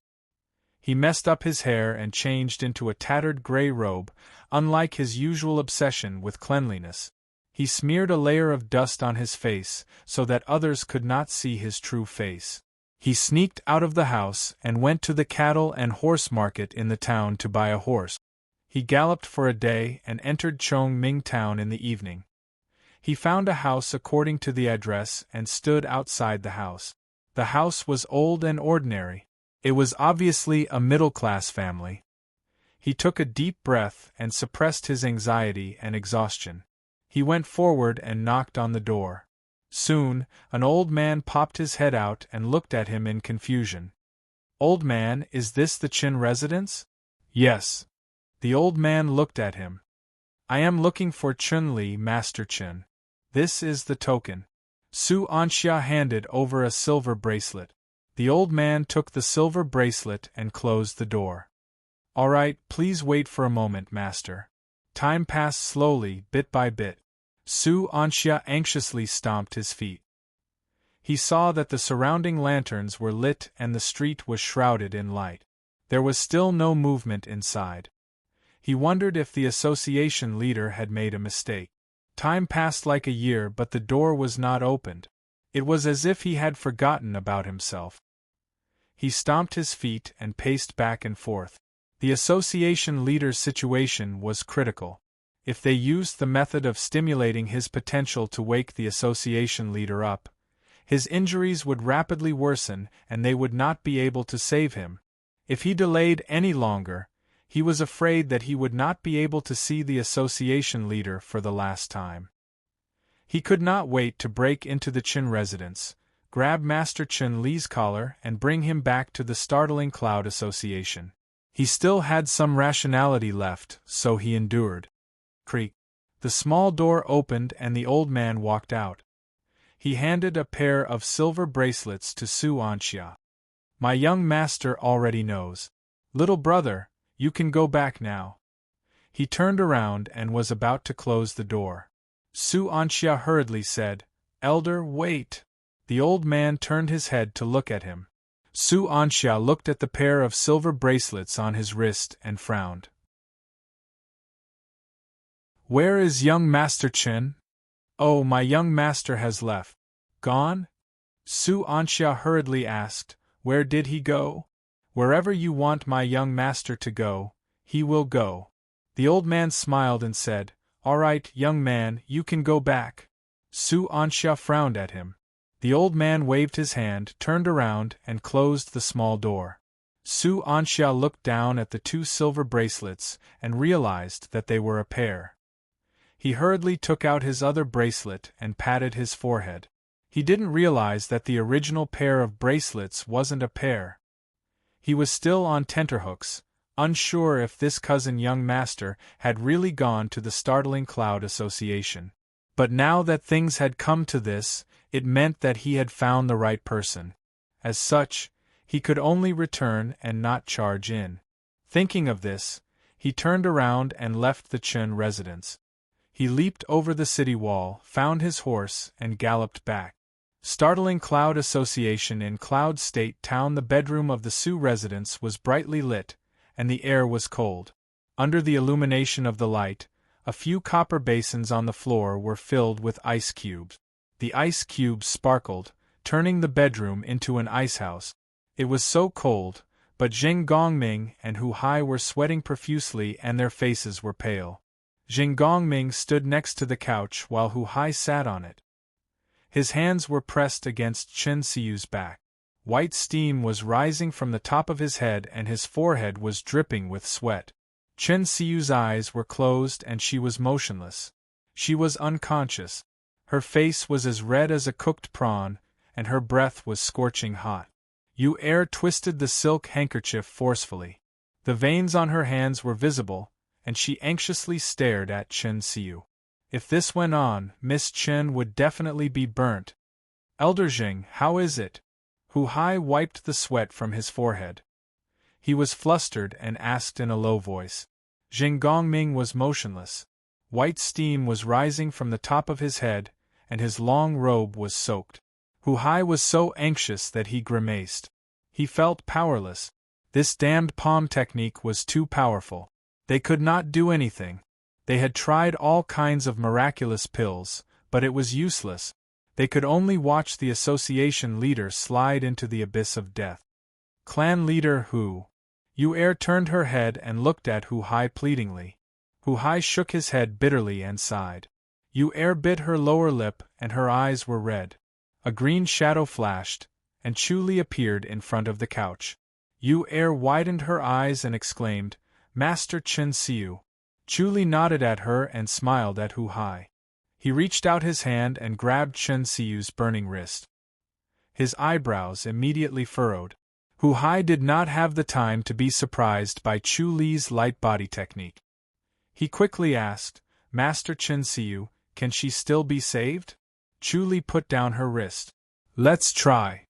He messed up his hair and changed into a tattered gray robe, unlike his usual obsession with cleanliness. He smeared a layer of dust on his face so that others could not see his true face. He sneaked out of the house and went to the cattle and horse market in the town to buy a horse. He galloped for a day and entered Chong Ming Town in the evening. He found a house according to the address and stood outside the house. The house was old and ordinary. It was obviously a middle-class family. He took a deep breath and suppressed his anxiety and exhaustion. He went forward and knocked on the door. Soon, an old man popped his head out and looked at him in confusion. "Old man, is this the Qin residence?" "Yes." The old man looked at him. "I am looking for Chunli, Master Qin. This is the token." Su Anxia handed over a silver bracelet. The old man took the silver bracelet and closed the door. "All right, please wait for a moment, master." Time passed slowly, bit by bit. Su Anxia anxiously stomped his feet. He saw that the surrounding lanterns were lit and the street was shrouded in light. There was still no movement inside. He wondered if the association leader had made a mistake. Time passed like a year, but the door was not opened. It was as if he had forgotten about himself. He stomped his feet and paced back and forth. The association leader's situation was critical. If they used the method of stimulating his potential to wake the association leader up, his injuries would rapidly worsen and they would not be able to save him. If he delayed any longer, he was afraid that he would not be able to see the association leader for the last time. He could not wait to break into the Qin residence, grab Master Chun Li's collar and bring him back to the startling Cloud Association. He still had some rationality left, so he endured. Creak. The small door opened and the old man walked out. He handed a pair of silver bracelets to Su Anxia. "My young master already knows. Little brother, you can go back now." He turned around and was about to close the door. Su Anxia hurriedly said, "Elder, wait." The old man turned his head to look at him. Su Anxia looked at the pair of silver bracelets on his wrist and frowned. "Where is young Master Qin?" "Oh, my young master has left." "Gone?" Su Anxia hurriedly asked, "Where did he go?" "Wherever you want my young master to go, he will go." The old man smiled and said, "All right, young man, you can go back." Su Anxia frowned at him. The old man waved his hand, turned around, and closed the small door. Su Anxia looked down at the two silver bracelets and realized that they were a pair. He hurriedly took out his other bracelet and patted his forehead. He didn't realize that the original pair of bracelets wasn't a pair. He was still on tenterhooks, unsure if this cousin young master had really gone to the startling Cloud Association. But now that things had come to this, it meant that he had found the right person. As such, he could only return and not charge in. Thinking of this, he turned around and left the Chun residence. He leaped over the city wall, found his horse, and galloped back. Startling Cloud Association in Cloud State Town. The bedroom of the Su residence was brightly lit, and the air was cold. Under the illumination of the light, a few copper basins on the floor were filled with ice cubes. The ice cubes sparkled, turning the bedroom into an icehouse. It was so cold, but Jing Gongming and Hu Hai were sweating profusely and their faces were pale. Jing Gongming stood next to the couch while Hu Hai sat on it. His hands were pressed against Chen Xiu's back. White steam was rising from the top of his head and his forehead was dripping with sweat. Chen Xiu's eyes were closed and she was motionless. She was unconscious. Her face was as red as a cooked prawn, and her breath was scorching hot. Yu Er twisted the silk handkerchief forcefully. The veins on her hands were visible, and she anxiously stared at Chen Xiu. If this went on, Miss Chen would definitely be burnt. Elder Jing, how is it? Hu Hai wiped the sweat from his forehead. He was flustered and asked in a low voice. Jing Gongming was motionless. White steam was rising from the top of his head, and his long robe was soaked. Hu Hai was so anxious that he grimaced. He felt powerless. This damned palm technique was too powerful. They could not do anything. They had tried all kinds of miraculous pills, but it was useless. They could only watch the association leader slide into the abyss of death. Clan leader Hu. Yu Er turned her head and looked at Hu Hai pleadingly. Hu Hai shook his head bitterly and sighed. Yu Er bit her lower lip and her eyes were red. A green shadow flashed, and Chu Li appeared in front of the couch. Yu Er widened her eyes and exclaimed, Master Chen Xiu. Chu Li nodded at her and smiled at Hu Hai. He reached out his hand and grabbed Chen Xiu's burning wrist. His eyebrows immediately furrowed. Hu Hai did not have the time to be surprised by Chu Li's light body technique. He quickly asked, Master Chen Xiu, can she still be saved? Chu Li put down her wrist. Let's try.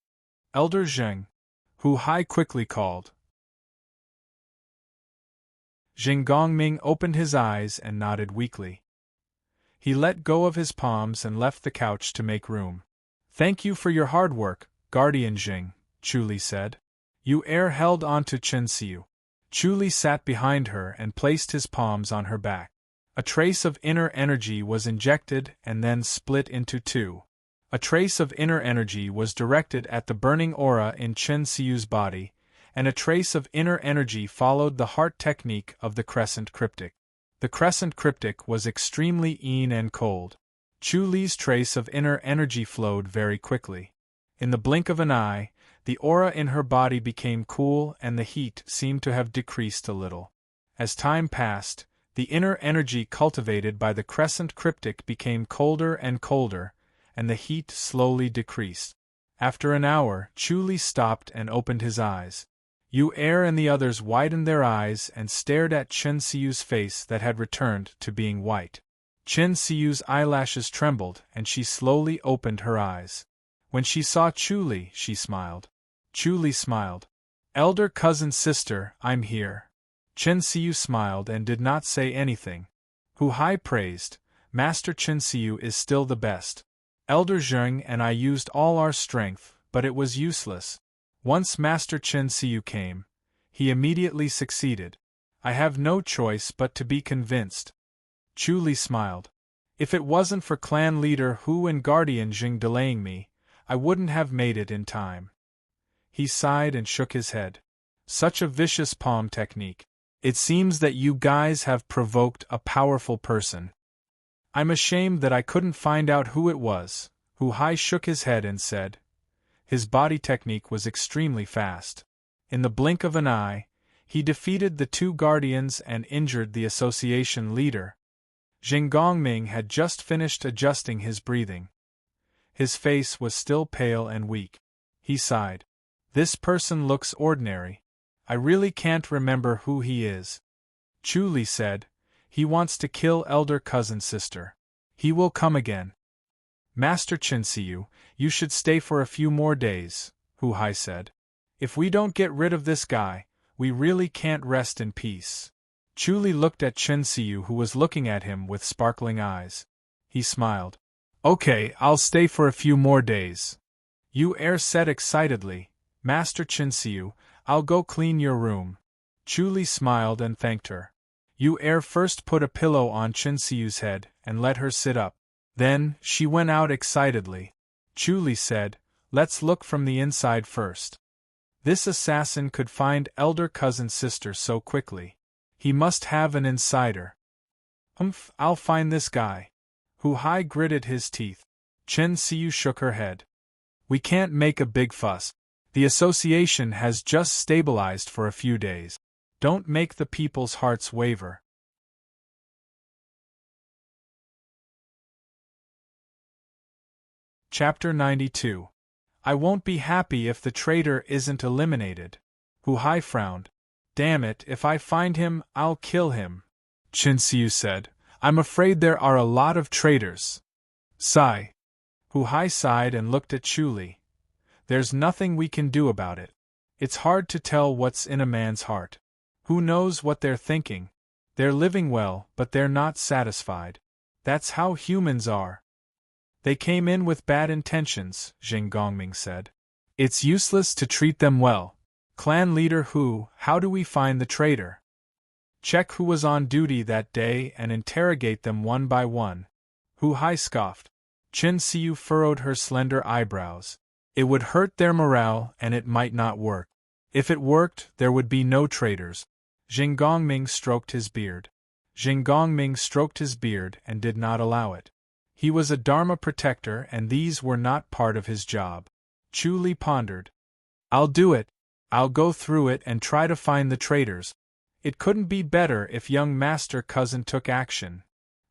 Elder Zheng. Hu Hai quickly called. Jing Gongming opened his eyes and nodded weakly. He let go of his palms and left the couch to make room. Thank you for your hard work, Guardian Jing, Chu Li said. Yu Er held on to Chen Xiu. Chu Li sat behind her and placed his palms on her back. A trace of inner energy was injected and then split into two. A trace of inner energy was directed at the burning aura in Chen Xiu's body, and a trace of inner energy followed the heart technique of the crescent cryptic. The crescent cryptic was extremely yin and cold. Chu Li's trace of inner energy flowed very quickly. In the blink of an eye, the aura in her body became cool and the heat seemed to have decreased a little. As time passed, the inner energy cultivated by the crescent cryptic became colder and colder, and the heat slowly decreased. After an hour, Chu Li stopped and opened his eyes. Yu Er and the others widened their eyes and stared at Chen Xiu's face that had returned to being white. Chen Xiu's eyelashes trembled and she slowly opened her eyes. When she saw Chu Li, she smiled. Chu Li smiled. Elder cousin sister, I'm here. Chen Xiu smiled and did not say anything. Hu Hai praised, Master Chen Xiu is still the best. Elder Zheng and I used all our strength, but it was useless. Once Master Chen Xiu came, he immediately succeeded. I have no choice but to be convinced. Chu Li smiled. If it wasn't for clan leader Hu and Guardian Jing delaying me, I wouldn't have made it in time. He sighed and shook his head. Such a vicious palm technique. It seems that you guys have provoked a powerful person. I'm ashamed that I couldn't find out who it was. Hu Hai shook his head and said. His body technique was extremely fast. In the blink of an eye, he defeated the two guardians and injured the association leader. Jing Gongming had just finished adjusting his breathing. His face was still pale and weak. He sighed. This person looks ordinary. I really can't remember who he is. Chu Li said, he wants to kill elder cousin sister. He will come again. Master Chen Xiu, you should stay for a few more days, Hu Hai said. If we don't get rid of this guy, we really can't rest in peace. Chu Li looked at Chen Xiu who was looking at him with sparkling eyes. He smiled. Okay, I'll stay for a few more days. Yu Er said excitedly, Master Chen Xiu, I'll go clean your room. Chu Li smiled and thanked her. Yu Er first put a pillow on Chen Xiu's head and let her sit up. Then, she went out excitedly. Chu Li said, let's look from the inside first. This assassin could find elder cousin sister so quickly. He must have an insider. I'll find this guy. Hu Hai gritted his teeth. Chen Xiu shook her head. We can't make a big fuss. The association has just stabilized for a few days. Don't make the people's hearts waver. Chapter 92. I won't be happy if the traitor isn't eliminated. Hu Hai frowned. Damn it, if I find him, I'll kill him. Chen Xiu said, I'm afraid there are a lot of traitors. Sigh. Hu Hai sighed and looked at Chu Li. There's nothing we can do about it. It's hard to tell what's in a man's heart. Who knows what they're thinking? They're living well, but they're not satisfied. That's how humans are. They came in with bad intentions, Zheng Gongming said. It's useless to treat them well. Clan leader Hu, how do we find the traitor? Check who was on duty that day and interrogate them one by one. Hu Hai scoffed. Chen Xiu furrowed her slender eyebrows. It would hurt their morale and it might not work. If it worked, there would be no traitors. Zheng Gongming stroked his beard. Zheng Gongming stroked his beard and did not allow it. He was a Dharma protector and these were not part of his job. Chu Li pondered. I'll do it. I'll go through it and try to find the traitors. It couldn't be better if young Master Cousin took action.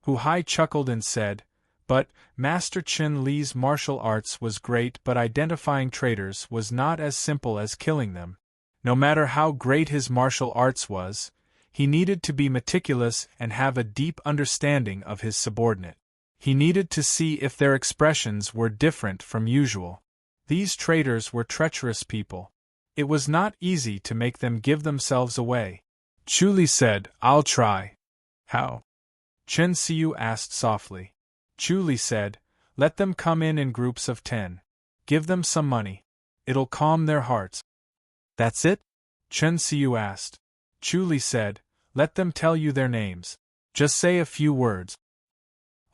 Hu Hai chuckled and said, but, Master Chen Li's martial arts was great but identifying traitors was not as simple as killing them. No matter how great his martial arts was, he needed to be meticulous and have a deep understanding of his subordinate. He needed to see if their expressions were different from usual. These traitors were treacherous people. It was not easy to make them give themselves away. Chu Li said, I'll try. How? Chen Xiu asked softly. Chu Li said, let them come in groups of 10. Give them some money. It'll calm their hearts. That's it? Chen Xiu asked. Chu Li said, let them tell you their names. Just say a few words.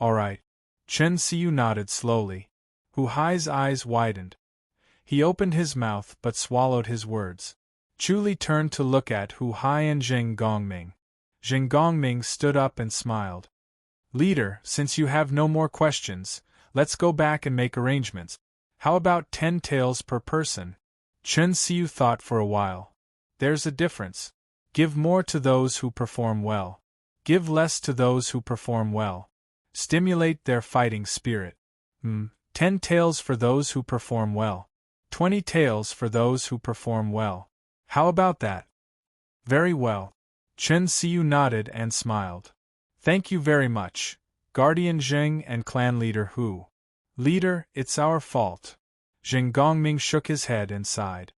All right. Chen Xiu nodded slowly. Hu Hai's eyes widened. He opened his mouth but swallowed his words. Chu Li turned to look at Hu Hai and Zheng Gongming. Zheng Gongming stood up and smiled. Leader, since you have no more questions, let's go back and make arrangements. How about 10 taels per person? Chen Xiu thought for a while. There's a difference. Give more to those who perform well. Give less to those who perform well. Stimulate their fighting spirit. 10 taels for those who perform well. 20 taels for those who perform well. How about that? Very well. Chen Xiu nodded and smiled. Thank you very much, Guardian Zheng and clan leader Hu. Leader, it's our fault. Zheng Gongming shook his head and sighed.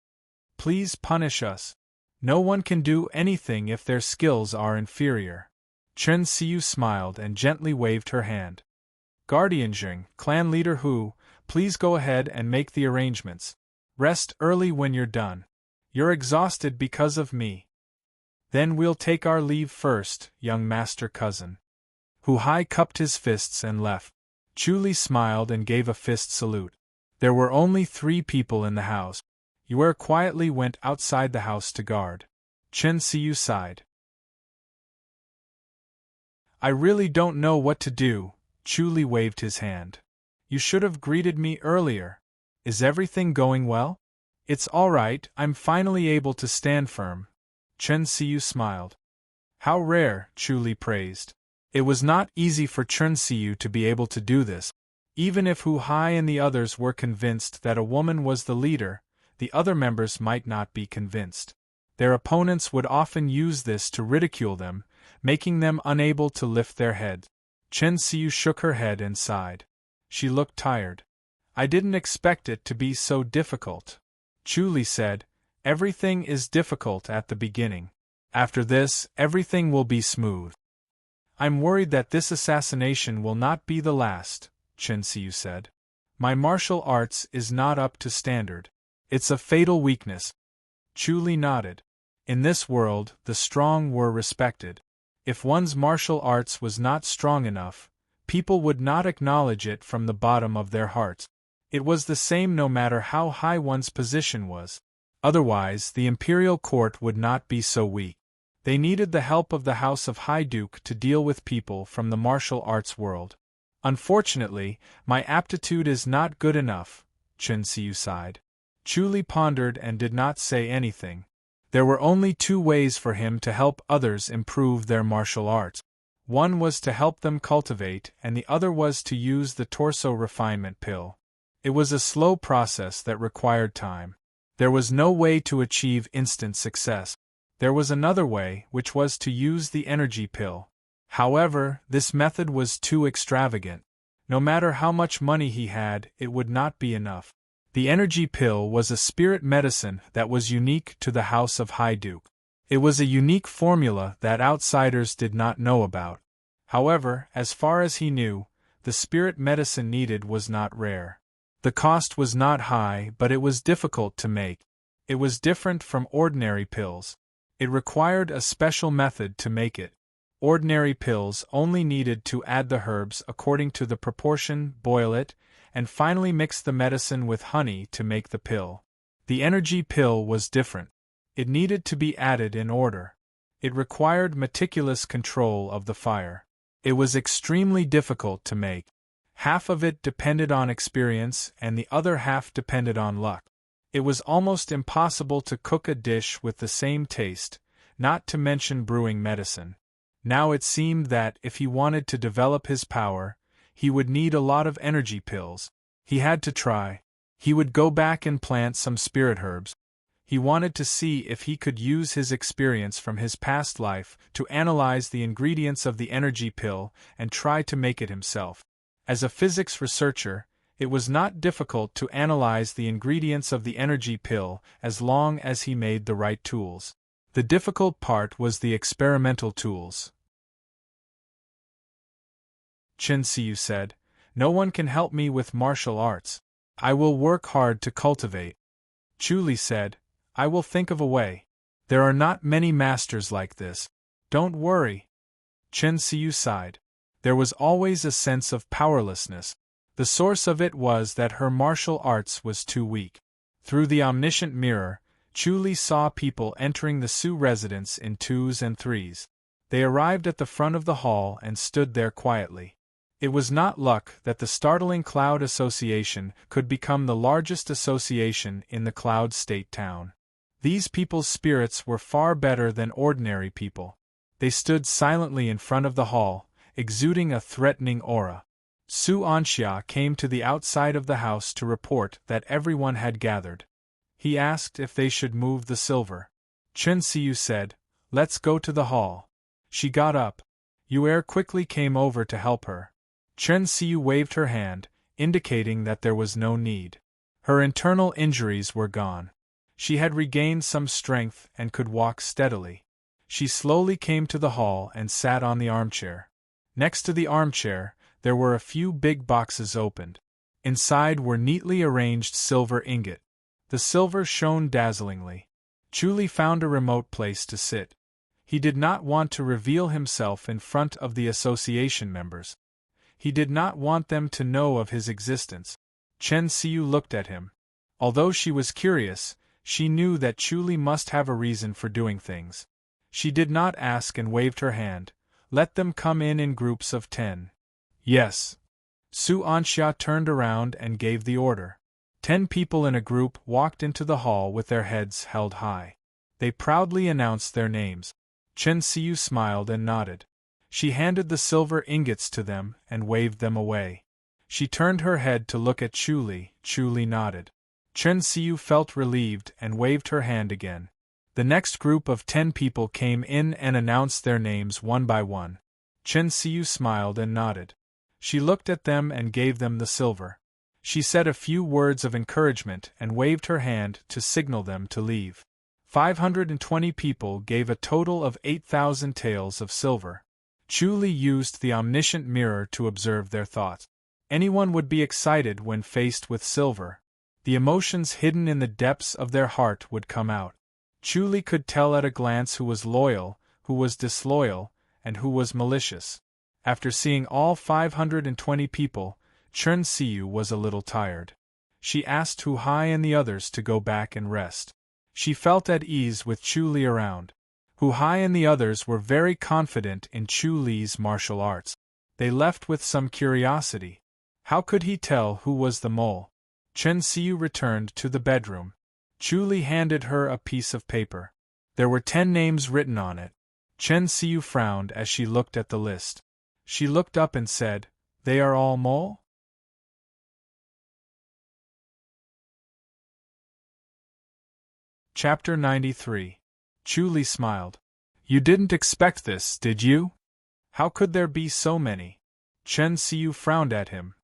Please punish us. No one can do anything if their skills are inferior. Chen Xiu smiled and gently waved her hand. Guardian Zheng, clan leader Hu, please go ahead and make the arrangements. Rest early when you're done. You're exhausted because of me. Then we'll take our leave first, young Master Cousin. Hu Hai cupped his fists and left. Chu Li smiled and gave a fist salute. There were only 3 people in the house. Yue quietly went outside the house to guard. Chen Xiu sighed. I really don't know what to do. Chu Li waved his hand. You should have greeted me earlier. Is everything going well? It's all right, I'm finally able to stand firm. Chen Xiu smiled. How rare, Chu Li praised. It was not easy for Chen Xiu to be able to do this. Even if Hu Hai and the others were convinced that a woman was the leader, the other members might not be convinced. Their opponents would often use this to ridicule them, making them unable to lift their heads. Chen Xiu shook her head and sighed. She looked tired. I didn't expect it to be so difficult. Chu Li said, everything is difficult at the beginning. After this, everything will be smooth. I'm worried that this assassination will not be the last, Chen Xiu said. My martial arts is not up to standard. It's a fatal weakness. Chu Li nodded. In this world, the strong were respected. If one's martial arts was not strong enough, people would not acknowledge it from the bottom of their hearts. It was the same no matter how high one's position was. Otherwise, the imperial court would not be so weak. They needed the help of the House of High Duke to deal with people from the martial arts world. Unfortunately, my aptitude is not good enough, Chen Xiu sighed. Chu Li pondered and did not say anything. There were only two ways for him to help others improve their martial arts. One was to help them cultivate, and the other was to use the torso refinement pill. It was a slow process that required time. There was no way to achieve instant success. There was another way, which was to use the energy pill. However, this method was too extravagant. No matter how much money he had, it would not be enough. The energy pill was a spirit medicine that was unique to the House of High Duke. It was a unique formula that outsiders did not know about. However, as far as he knew, the spirit medicine needed was not rare. The cost was not high, but it was difficult to make. It was different from ordinary pills. It required a special method to make it. Ordinary pills only needed to add the herbs according to the proportion, boil it, and finally mix the medicine with honey to make the pill. The energy pill was different. It needed to be added in order. It required meticulous control of the fire. It was extremely difficult to make. Half of it depended on experience and the other half depended on luck. It was almost impossible to cook a dish with the same taste, not to mention brewing medicine. Now it seemed that, if he wanted to develop his power, he would need a lot of energy pills. He had to try. He would go back and plant some spirit herbs. He wanted to see if he could use his experience from his past life to analyze the ingredients of the energy pill and try to make it himself. As a physics researcher, it was not difficult to analyze the ingredients of the energy pill as long as he made the right tools. The difficult part was the experimental tools. Chen Xiu said, "No one can help me with martial arts. I will work hard to cultivate." Chu Li said, "I will think of a way. There are not many masters like this. Don't worry." Chen Xiu sighed. There was always a sense of powerlessness. The source of it was that her martial arts was too weak. Through the omniscient mirror, Chu Li saw people entering the Su residence in twos and threes. They arrived at the front of the hall and stood there quietly. It was not luck that the startling Cloud Association could become the largest association in the Cloud State town. These people's spirits were far better than ordinary people. They stood silently in front of the hall, exuding a threatening aura. Su Anxia came to the outside of the house to report that everyone had gathered. He asked if they should move the silver. Chen Xiu said, "Let's go to the hall." She got up. Yu'er quickly came over to help her. Chen Xiu waved her hand, indicating that there was no need. Her internal injuries were gone. She had regained some strength and could walk steadily. She slowly came to the hall and sat on the armchair. Next to the armchair, there were a few big boxes opened. Inside were neatly arranged silver ingot. The silver shone dazzlingly. Chu Li found a remote place to sit. He did not want to reveal himself in front of the association members. He did not want them to know of his existence. Chen Xiu looked at him. Although she was curious, she knew that Chu Li must have a reason for doing things. She did not ask and waved her hand. "Let them come in groups of 10. "Yes." Su Anxia turned around and gave the order. 10 people in a group walked into the hall with their heads held high. They proudly announced their names. Chen Xiu smiled and nodded. She handed the silver ingots to them and waved them away. She turned her head to look at Chu Li. Chu Li nodded. Chen Xiu felt relieved and waved her hand again. The next group of 10 people came in and announced their names one by one. Chen Xiu smiled and nodded. She looked at them and gave them the silver. She said a few words of encouragement and waved her hand to signal them to leave. 520 people gave a total of 8,000 taels of silver. Chu Li used the omniscient mirror to observe their thoughts. Anyone would be excited when faced with silver. The emotions hidden in the depths of their heart would come out. Chu Li could tell at a glance who was loyal, who was disloyal, and who was malicious. After seeing all 520 people, Chen Xiu was a little tired. She asked Hu Hai and the others to go back and rest. She felt at ease with Chu Li around. Hu Hai and the others were very confident in Chu Li's martial arts. They left with some curiosity. How could he tell who was the mole? Chen Xiu returned to the bedroom. Chu Li handed her a piece of paper. There were 10 names written on it. Chen Xiu frowned as she looked at the list. She looked up and said, "They are all mole?" Chapter 93. Chu Li smiled. "You didn't expect this, did you? How could there be so many?" Chen Xiu frowned at him.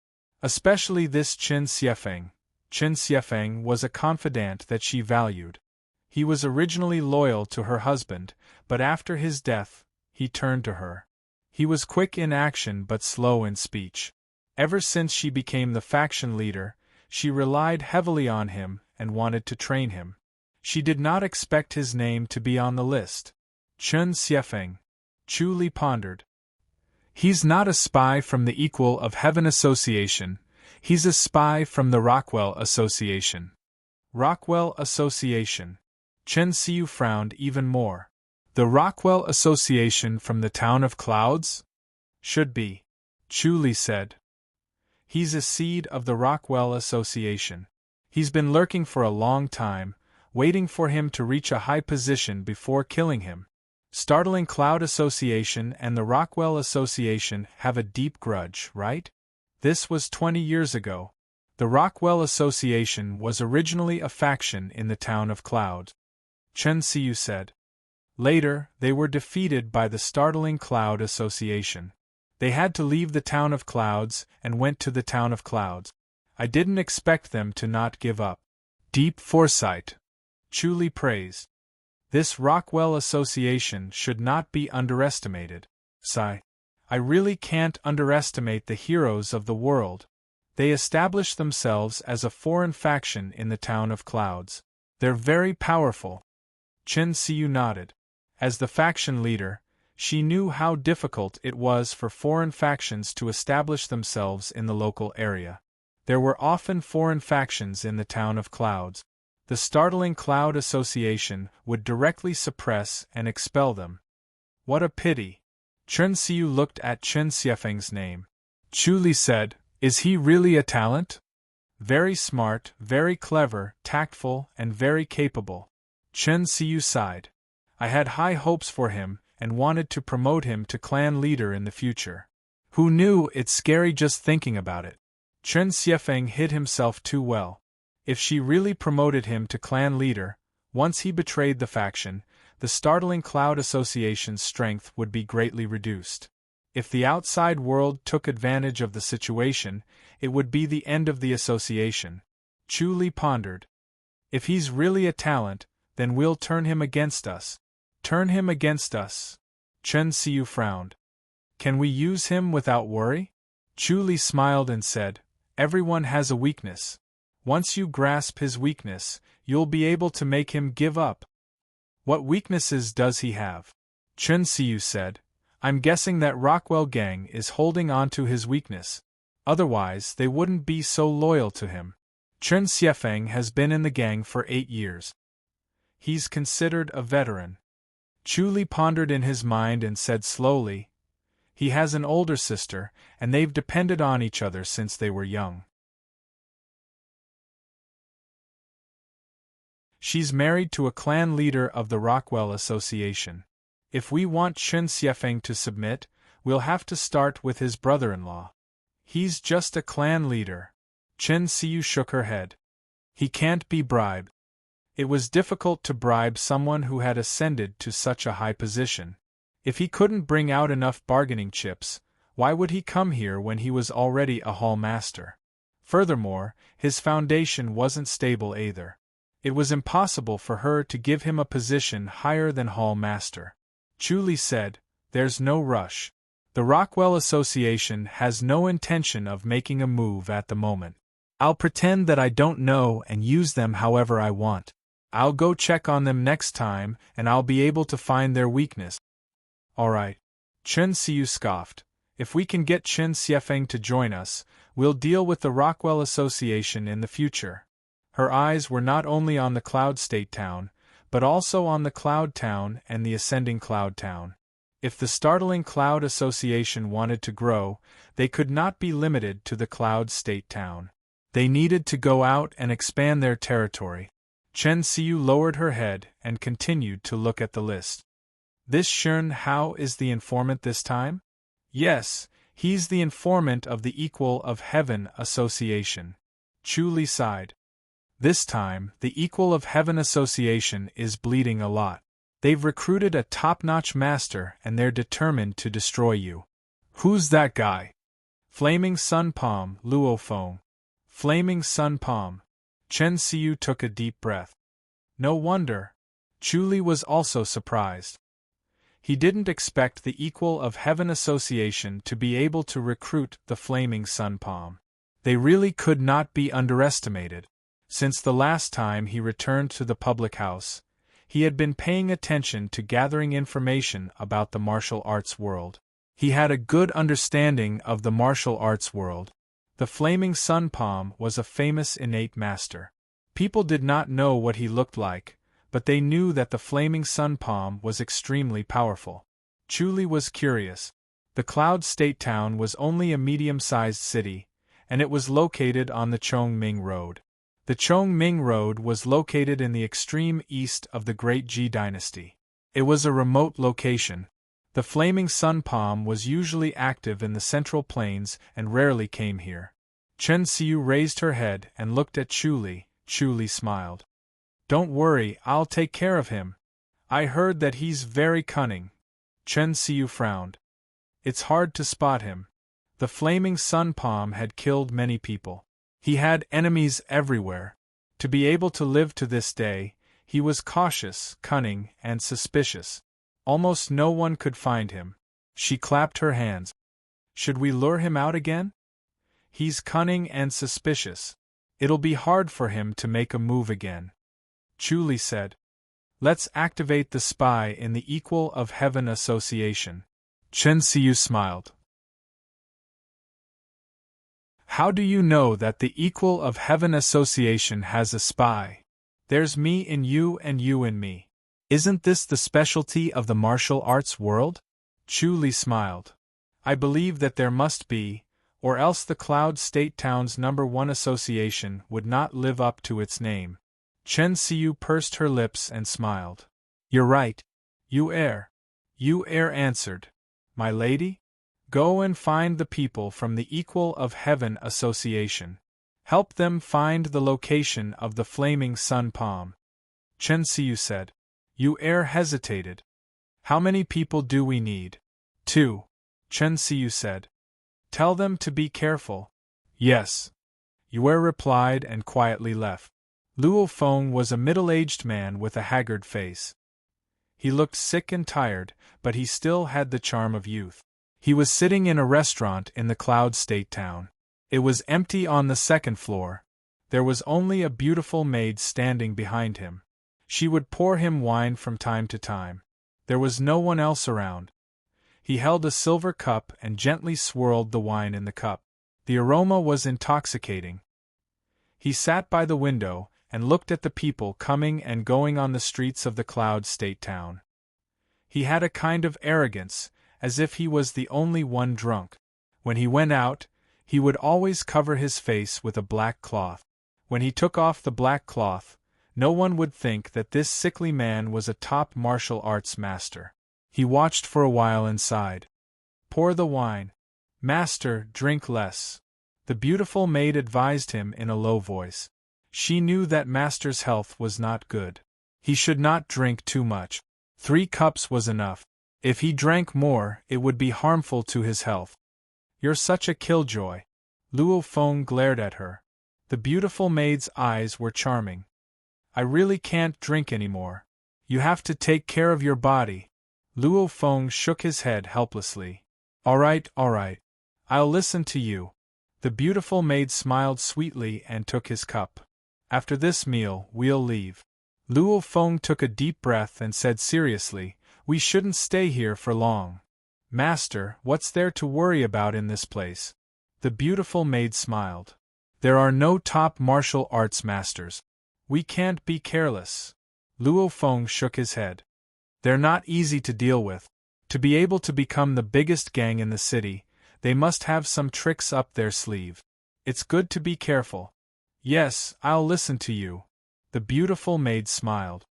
Especially this Chen Xiefeng. Chen Xiefeng was a confidant that she valued. He was originally loyal to her husband, but after his death, he turned to her. He was quick in action but slow in speech. Ever since she became the faction leader, she relied heavily on him and wanted to train him. She did not expect his name to be on the list. Chen Xiefeng. Chu Li pondered. He's not a spy from the Equal of Heaven Association, he's a spy from the Rockwell Association. Rockwell Association. Chen Xiu frowned even more. The Rockwell Association from the town of Clouds? Should be. Chu Li said. He's a seed of the Rockwell Association. He's been lurking for a long time, waiting for him to reach a high position before killing him. Startling Cloud Association and the Rockwell Association have a deep grudge, right? This was 20 years ago. The Rockwell Association was originally a faction in the town of Cloud. Chen Xiu said. Later, they were defeated by the startling Cloud Association. They had to leave the town of Clouds and went to the town of Clouds. I didn't expect them to not give up. Deep foresight. Chu Li praised. This Rockwell Association should not be underestimated. Sigh. I really can't underestimate the heroes of the world. They established themselves as a foreign faction in the town of Clouds. They're very powerful. Chen Xiu nodded. As the faction leader, she knew how difficult it was for foreign factions to establish themselves in the local area. There were often foreign factions in the town of Clouds. The startling Cloud Association would directly suppress and expel them. What a pity. Chen Xiu looked at Chen Xiefeng's name. Chu Li said, "Is he really a talent?" "Very smart, very clever, tactful, and very capable." Chen Xiu sighed. "I had high hopes for him and wanted to promote him to clan leader in the future. Who knew? It's scary just thinking about it." Chen Xiefeng hid himself too well. If she really promoted him to clan leader, once he betrayed the faction, the startling Cloud Association's strength would be greatly reduced. If the outside world took advantage of the situation, it would be the end of the association. Chu Li pondered. If he's really a talent, then we'll turn him against us. Turn him against us? Chen Xiu frowned. Can we use him without worry? Chu Li smiled and said, "Everyone has a weakness. Once you grasp his weakness, you'll be able to make him give up." "What weaknesses does he have?" Chen Xiu said. "I'm guessing that Rockwell gang is holding on to his weakness. Otherwise, they wouldn't be so loyal to him. Chen Xiefeng has been in the gang for 8 years. He's considered a veteran." Chu Li pondered in his mind and said slowly, "He has an older sister, and they've depended on each other since they were young. She's married to a clan leader of the Rockwell Association. If we want Chen Xiefeng to submit, we'll have to start with his brother-in-law. He's just a clan leader." Chen Xiu shook her head. "He can't be bribed." It was difficult to bribe someone who had ascended to such a high position. If he couldn't bring out enough bargaining chips, why would he come here when he was already a hall master? Furthermore, his foundation wasn't stable either. It was impossible for her to give him a position higher than hall master. Chu Li said, "There's no rush. The Rockwell Association has no intention of making a move at the moment. I'll pretend that I don't know and use them however I want. I'll go check on them next time and I'll be able to find their weakness." "All right." Chen Xiu scoffed. "If we can get Chen Xiefeng to join us, we'll deal with the Rockwell Association in the future." Her eyes were not only on the Cloud State town, but also on the Cloud Town and the ascending Cloud Town. If the startling Cloud Association wanted to grow, they could not be limited to the Cloud State Town. They needed to go out and expand their territory. Chen Xiu lowered her head and continued to look at the list. This Shun Hao is the informant this time? Yes, he's the informant of the Equal of Heaven Association. Chu Li sighed. This time, the Equal of Heaven Association is bleeding a lot. They've recruited a top-notch master and they're determined to destroy you. Who's that guy? Flaming Sun Palm, Luo Feng. Flaming Sun Palm. Chen Xiu took a deep breath. No wonder. Chu Li was also surprised. He didn't expect the Equal of Heaven Association to be able to recruit the Flaming Sun Palm. They really could not be underestimated. Since the last time he returned to the public house, he had been paying attention to gathering information about the martial arts world. He had a good understanding of the martial arts world. The Flaming Sun Palm was a famous innate master. People did not know what he looked like, but they knew that the Flaming Sun Palm was extremely powerful. Chu Li was curious. The Cloud State Town was only a medium-sized city, and it was located on the Chongming Road. The Chongming Road was located in the extreme east of the Great Ji Dynasty. It was a remote location. The Flaming Sun Palm was usually active in the Central Plains and rarely came here. Chen Xiu raised her head and looked at Chu Li. Chu Li smiled. Don't worry, I'll take care of him. I heard that he's very cunning. Chen Xiu frowned. It's hard to spot him. The Flaming Sun Palm had killed many people. He had enemies everywhere. To be able to live to this day, he was cautious, cunning, and suspicious. Almost no one could find him. She clapped her hands. Should we lure him out again? He's cunning and suspicious. It'll be hard for him to make a move again. Chu Li said. Let's activate the spy in the Equal of Heaven Association. Chen Xiu smiled. How do you know that the Equal of Heaven Association has a spy? There's me in you and you in me. Isn't this the specialty of the martial arts world? Chu Li smiled. I believe that there must be, or else the Cloud State Town's #1 association would not live up to its name. Chen Xiu pursed her lips and smiled. You're right. You err. You err answered. My lady? Go and find the people from the Equal of Heaven Association. Help them find the location of the Flaming Sun Palm. Chen Xiu said. Yu Er hesitated. How many people do we need? 2. Chen Xiu said. Tell them to be careful. Yes. Yu Er replied and quietly left. Luo Feng was a middle-aged man with a haggard face. He looked sick and tired, but he still had the charm of youth. He was sitting in a restaurant in the Cloud State Town. It was empty on the second floor. There was only a beautiful maid standing behind him. She would pour him wine from time to time. There was no one else around. He held a silver cup and gently swirled the wine in the cup. The aroma was intoxicating. He sat by the window and looked at the people coming and going on the streets of the Cloud State Town. He had a kind of arrogance, as if he was the only one drunk. When he went out, he would always cover his face with a black cloth. When he took off the black cloth, no one would think that this sickly man was a top martial arts master. He watched for a while and sighed. Pour the wine. Master, drink less. The beautiful maid advised him in a low voice. She knew that Master's health was not good. He should not drink too much. 3 cups was enough. If he drank more, it would be harmful to his health. You're such a killjoy. Luo Feng glared at her. The beautiful maid's eyes were charming. I really can't drink anymore. You have to take care of your body. Luo Feng shook his head helplessly. All right. I'll listen to you. The beautiful maid smiled sweetly and took his cup. After this meal, we'll leave. Luo Feng took a deep breath and said seriously, We shouldn't stay here for long. Master, what's there to worry about in this place? The beautiful maid smiled. There are no top martial arts masters. We can't be careless. Luo Feng shook his head. They're not easy to deal with. To be able to become the biggest gang in the city, they must have some tricks up their sleeve. It's good to be careful. Yes, I'll listen to you. The beautiful maid smiled.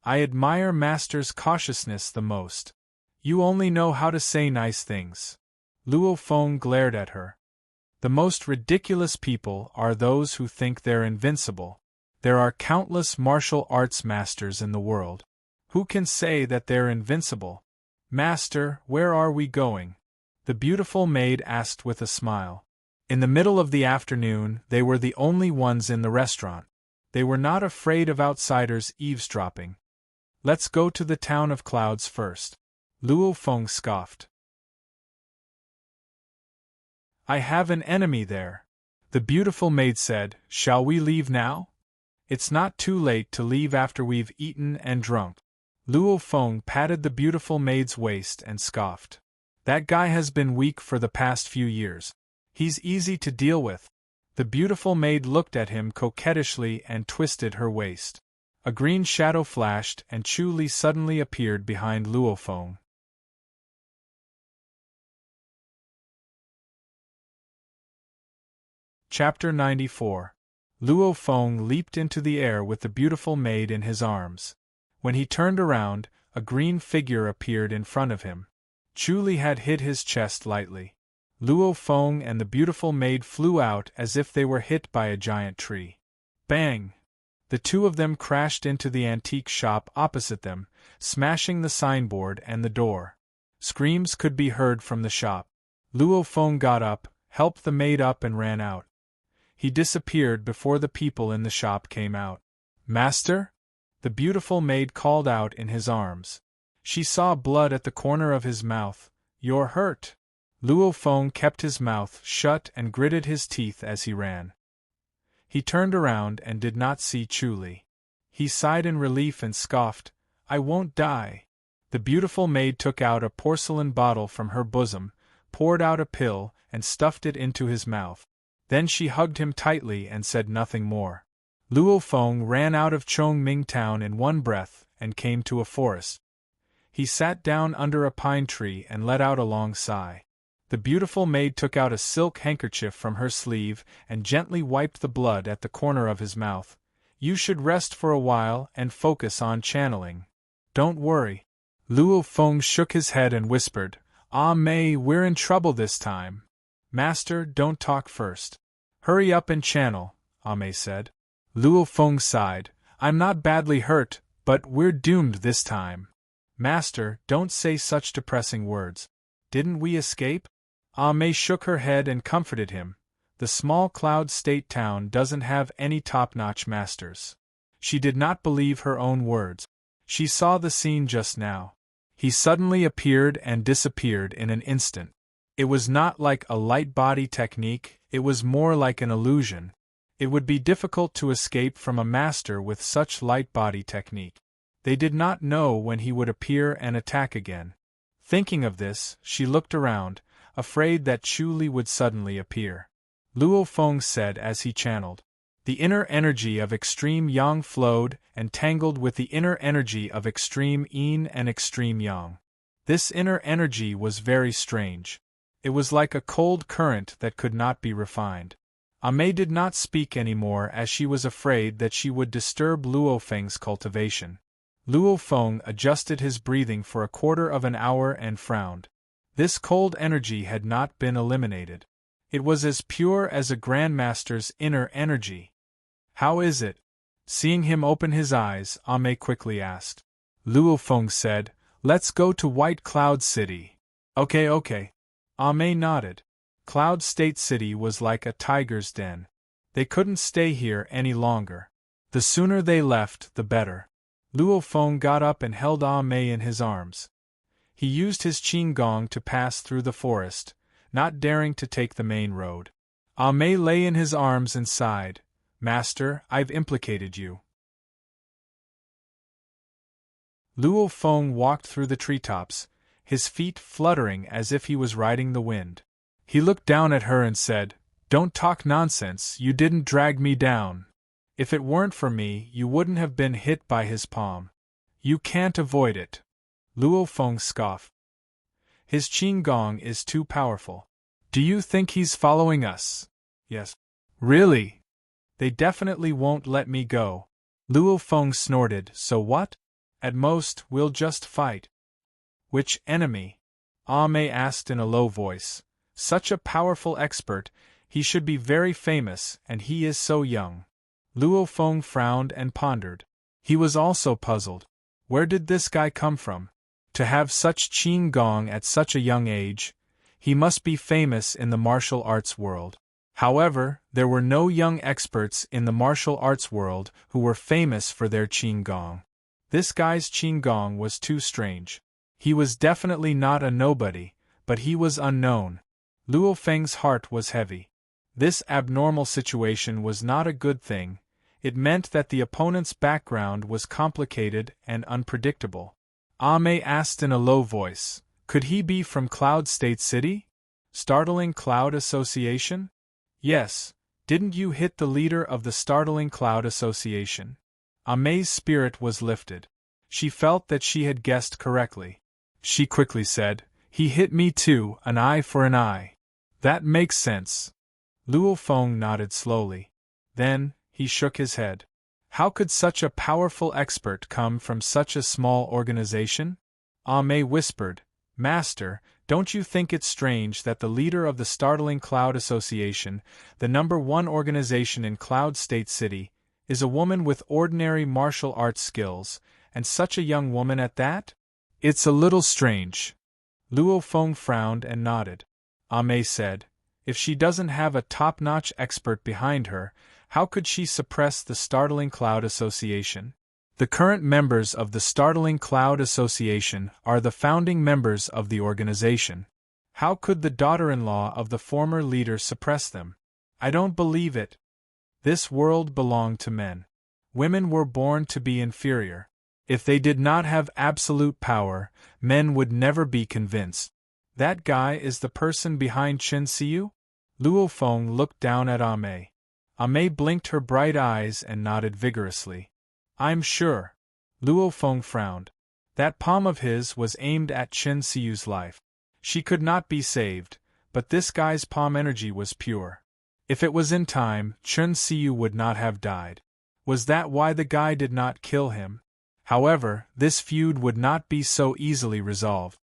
I admire Master's cautiousness the most. You only know how to say nice things. Luo Feng glared at her. The most ridiculous people are those who think they're invincible. There are countless martial arts masters in the world. Who can say that they're invincible? Master, where are we going? The beautiful maid asked with a smile. In the middle of the afternoon, they were the only ones in the restaurant. They were not afraid of outsiders eavesdropping. Let's go to the town of clouds first. Luo Feng scoffed. I have an enemy there. The beautiful maid said, Shall we leave now? It's not too late to leave after we've eaten and drunk. Luo Feng patted the beautiful maid's waist and scoffed. That guy has been weak for the past few years. He's easy to deal with. The beautiful maid looked at him coquettishly and twisted her waist. A green shadow flashed and Chu Li suddenly appeared behind Luo Feng. Chapter 94. Luo Feng leaped into the air with the beautiful maid in his arms. When he turned around, a green figure appeared in front of him. Chu Li had hit his chest lightly. Luo Feng and the beautiful maid flew out as if they were hit by a giant tree. Bang! The two of them crashed into the antique shop opposite them, smashing the signboard and the door. Screams could be heard from the shop. Luo Feng got up, helped the maid up and ran out. He disappeared before the people in the shop came out. Master? The beautiful maid called out in his arms. She saw blood at the corner of his mouth. You're hurt. Luo Feng kept his mouth shut and gritted his teeth as he ran. He turned around and did not see Chu Li. He sighed in relief and scoffed, I won't die. The beautiful maid took out a porcelain bottle from her bosom, poured out a pill, and stuffed it into his mouth. Then she hugged him tightly and said nothing more. Luo Feng ran out of Chongming town in one breath and came to a forest. He sat down under a pine tree and let out a long sigh. The beautiful maid took out a silk handkerchief from her sleeve and gently wiped the blood at the corner of his mouth. You should rest for a while and focus on channeling. Don't worry. Luo Feng shook his head and whispered, Ah Mei, we're in trouble this time. Master, don't talk first. Hurry up and channel, Ah Mei said. Luo Feng sighed, I'm not badly hurt, but we're doomed this time. Master, don't say such depressing words. Didn't we escape? Ah Mei shook her head and comforted him. The small Cloud State town doesn't have any top-notch masters. She did not believe her own words. She saw the scene just now. He suddenly appeared and disappeared in an instant. It was not like a light body technique, it was more like an illusion. It would be difficult to escape from a master with such light body technique. They did not know when he would appear and attack again. Thinking of this, she looked around, afraid that Chu Li would suddenly appear. Luo Feng said as he channeled. The inner energy of extreme yang flowed and tangled with the inner energy of extreme yin and extreme yang. This inner energy was very strange. It was like a cold current that could not be refined. Ah Mei did not speak anymore as she was afraid that she would disturb Luo Feng's cultivation. Luo Feng adjusted his breathing for a quarter of an hour and frowned. This cold energy had not been eliminated. It was as pure as a grandmaster's inner energy. How is it? Seeing him open his eyes, Ah Mei quickly asked. Luo Feng said, Let's go to White Cloud City. Okay. Ah Mei nodded. Cloud State City was like a tiger's den. They couldn't stay here any longer. The sooner they left, the better. Luo Feng got up and held Ah Mei in his arms. He used his qing gong to pass through the forest, not daring to take the main road. Ah Mei lay in his arms and sighed, Master, I've implicated you. Luo Feng walked through the treetops, his feet fluttering as if he was riding the wind. He looked down at her and said, Don't talk nonsense, you didn't drag me down. If it weren't for me, you wouldn't have been hit by his palm. You can't avoid it. Luo Feng scoffed. His qigong is too powerful. Do you think he's following us? Yes. Really? They definitely won't let me go. Luo Feng snorted. So what? At most, we'll just fight. Which enemy? Ah Mei asked in a low voice. Such a powerful expert, he should be very famous, and he is so young. Luo Feng frowned and pondered. He was also puzzled. Where did this guy come from? To have such qing gong at such a young age, he must be famous in the martial arts world. However, there were no young experts in the martial arts world who were famous for their qing gong. This guy's qing gong was too strange. He was definitely not a nobody, but he was unknown. Luo Feng's heart was heavy. This abnormal situation was not a good thing. It meant that the opponent's background was complicated and unpredictable. Ah Mei asked in a low voice, could he be from Cloud State City? Startling Cloud Association? Yes, didn't you hit the leader of the Startling Cloud Association? Ah Mei's spirit was lifted. She felt that she had guessed correctly. She quickly said, he hit me too, an eye for an eye. That makes sense. Luo Feng nodded slowly. Then, he shook his head. How could such a powerful expert come from such a small organization? Ah Mei whispered, Master, don't you think it's strange that the leader of the Startling Cloud Association, the #1 organization in Cloud State City, is a woman with ordinary martial arts skills, and such a young woman at that? It's a little strange. Luo Feng frowned and nodded. Ah Mei said, if she doesn't have a top-notch expert behind her, how could she suppress the Startling Cloud Association? The current members of the Startling Cloud Association are the founding members of the organization. How could the daughter-in-law of the former leader suppress them? I don't believe it. This world belonged to men. Women were born to be inferior. If they did not have absolute power, men would never be convinced. That guy is the person behind Chen Xiu? Luo Feng looked down at Ah Mei. Ah Mei blinked her bright eyes and nodded vigorously. I'm sure. Luo Feng frowned. That palm of his was aimed at Chen Xiu's life. She could not be saved, but this guy's palm energy was pure. If it was in time, Chen Xiu would not have died. Was that why the guy did not kill him? However, this feud would not be so easily resolved.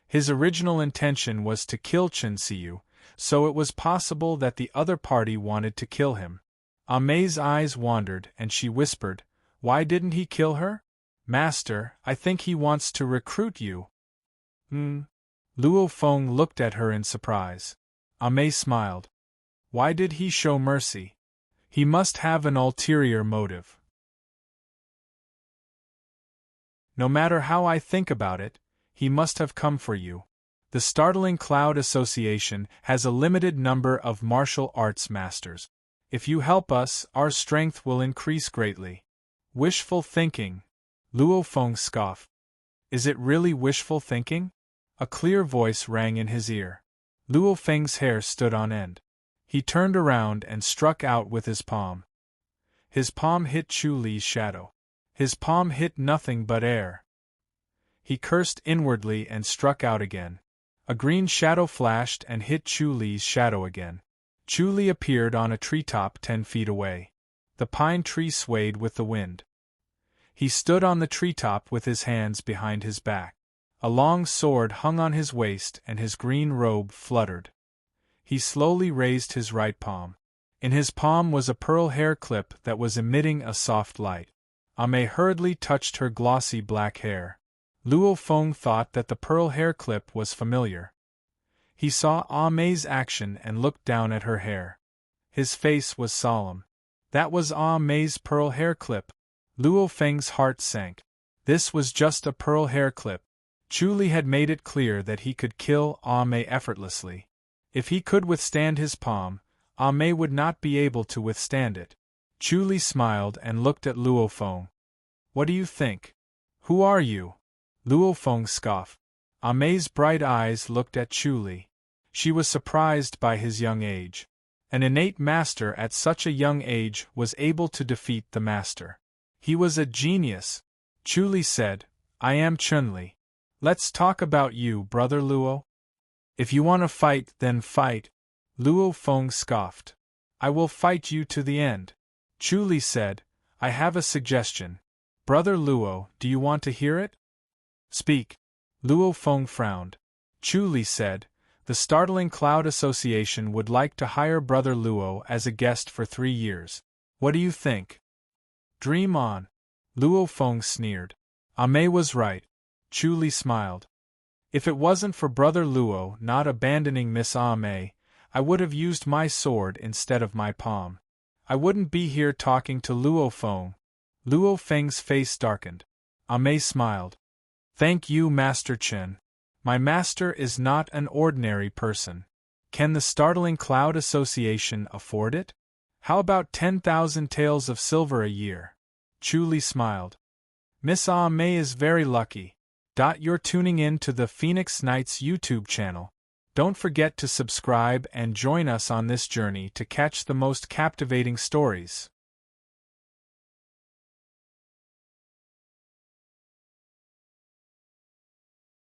His original intention was to kill Chen Xiu, so it was possible that the other party wanted to kill him. Ah Mei's eyes wandered and she whispered, why didn't he kill her? Master, I think he wants to recruit you. Luo Feng looked at her in surprise. Ah Mei smiled. Why did he show mercy? He must have an ulterior motive. No matter how I think about it, he must have come for you. The Startling Cloud Association has a limited number of martial arts masters. If you help us, our strength will increase greatly. Wishful thinking. Luo Feng scoffed. Is it really wishful thinking? A clear voice rang in his ear. Luo Feng's hair stood on end. He turned around and struck out with his palm. His palm hit Chu Li's shadow. His palm hit nothing but air. He cursed inwardly and struck out again. A green shadow flashed and hit Chu Li's shadow again. Chu Li appeared on a treetop 10 feet away. The pine tree swayed with the wind. He stood on the treetop with his hands behind his back. A long sword hung on his waist and his green robe fluttered. He slowly raised his right palm. In his palm was a pearl hair clip that was emitting a soft light. Ah Mei hurriedly touched her glossy black hair. Luo Feng thought that the pearl hair clip was familiar. He saw Ah Mei's action and looked down at her hair. His face was solemn. That was Ah Mei's pearl hair clip. Luo Feng's heart sank. This was just a pearl hair clip. Chu Li had made it clear that he could kill Ah Mei effortlessly. If he could withstand his palm, Ah Mei would not be able to withstand it. Chu Li smiled and looked at Luo Feng. What do you think? Who are you? Luo Feng scoffed. Ah Mei's bright eyes looked at Chu Li. She was surprised by his young age. An innate master at such a young age was able to defeat the master. He was a genius. Chu Li said, I am Chun-Li. Let's talk about you, brother Luo. If you want to fight, then fight. Luo Feng scoffed. I will fight you to the end. Chu Li said, I have a suggestion. Brother Luo, do you want to hear it? Speak. Luo Feng frowned. Chu Li said, the startling Cloud Association would like to hire Brother Luo as a guest for 3 years. What do you think? Dream on. Luo Feng sneered. Ame was right. Chu Li smiled. If it wasn't for Brother Luo not abandoning Miss Ame, I would have used my sword instead of my palm. I wouldn't be here talking to Luo Feng. Luo Feng's face darkened. Ame smiled. Thank you, Master Chen. My master is not an ordinary person. Can the startling Cloud Association afford it? How about 10,000 taels of silver a year? Chu Li smiled. Miss Ame is very lucky. You're tuning in to the Phoenix Knights YouTube channel. Don't forget to subscribe and join us on this journey to catch the most captivating stories.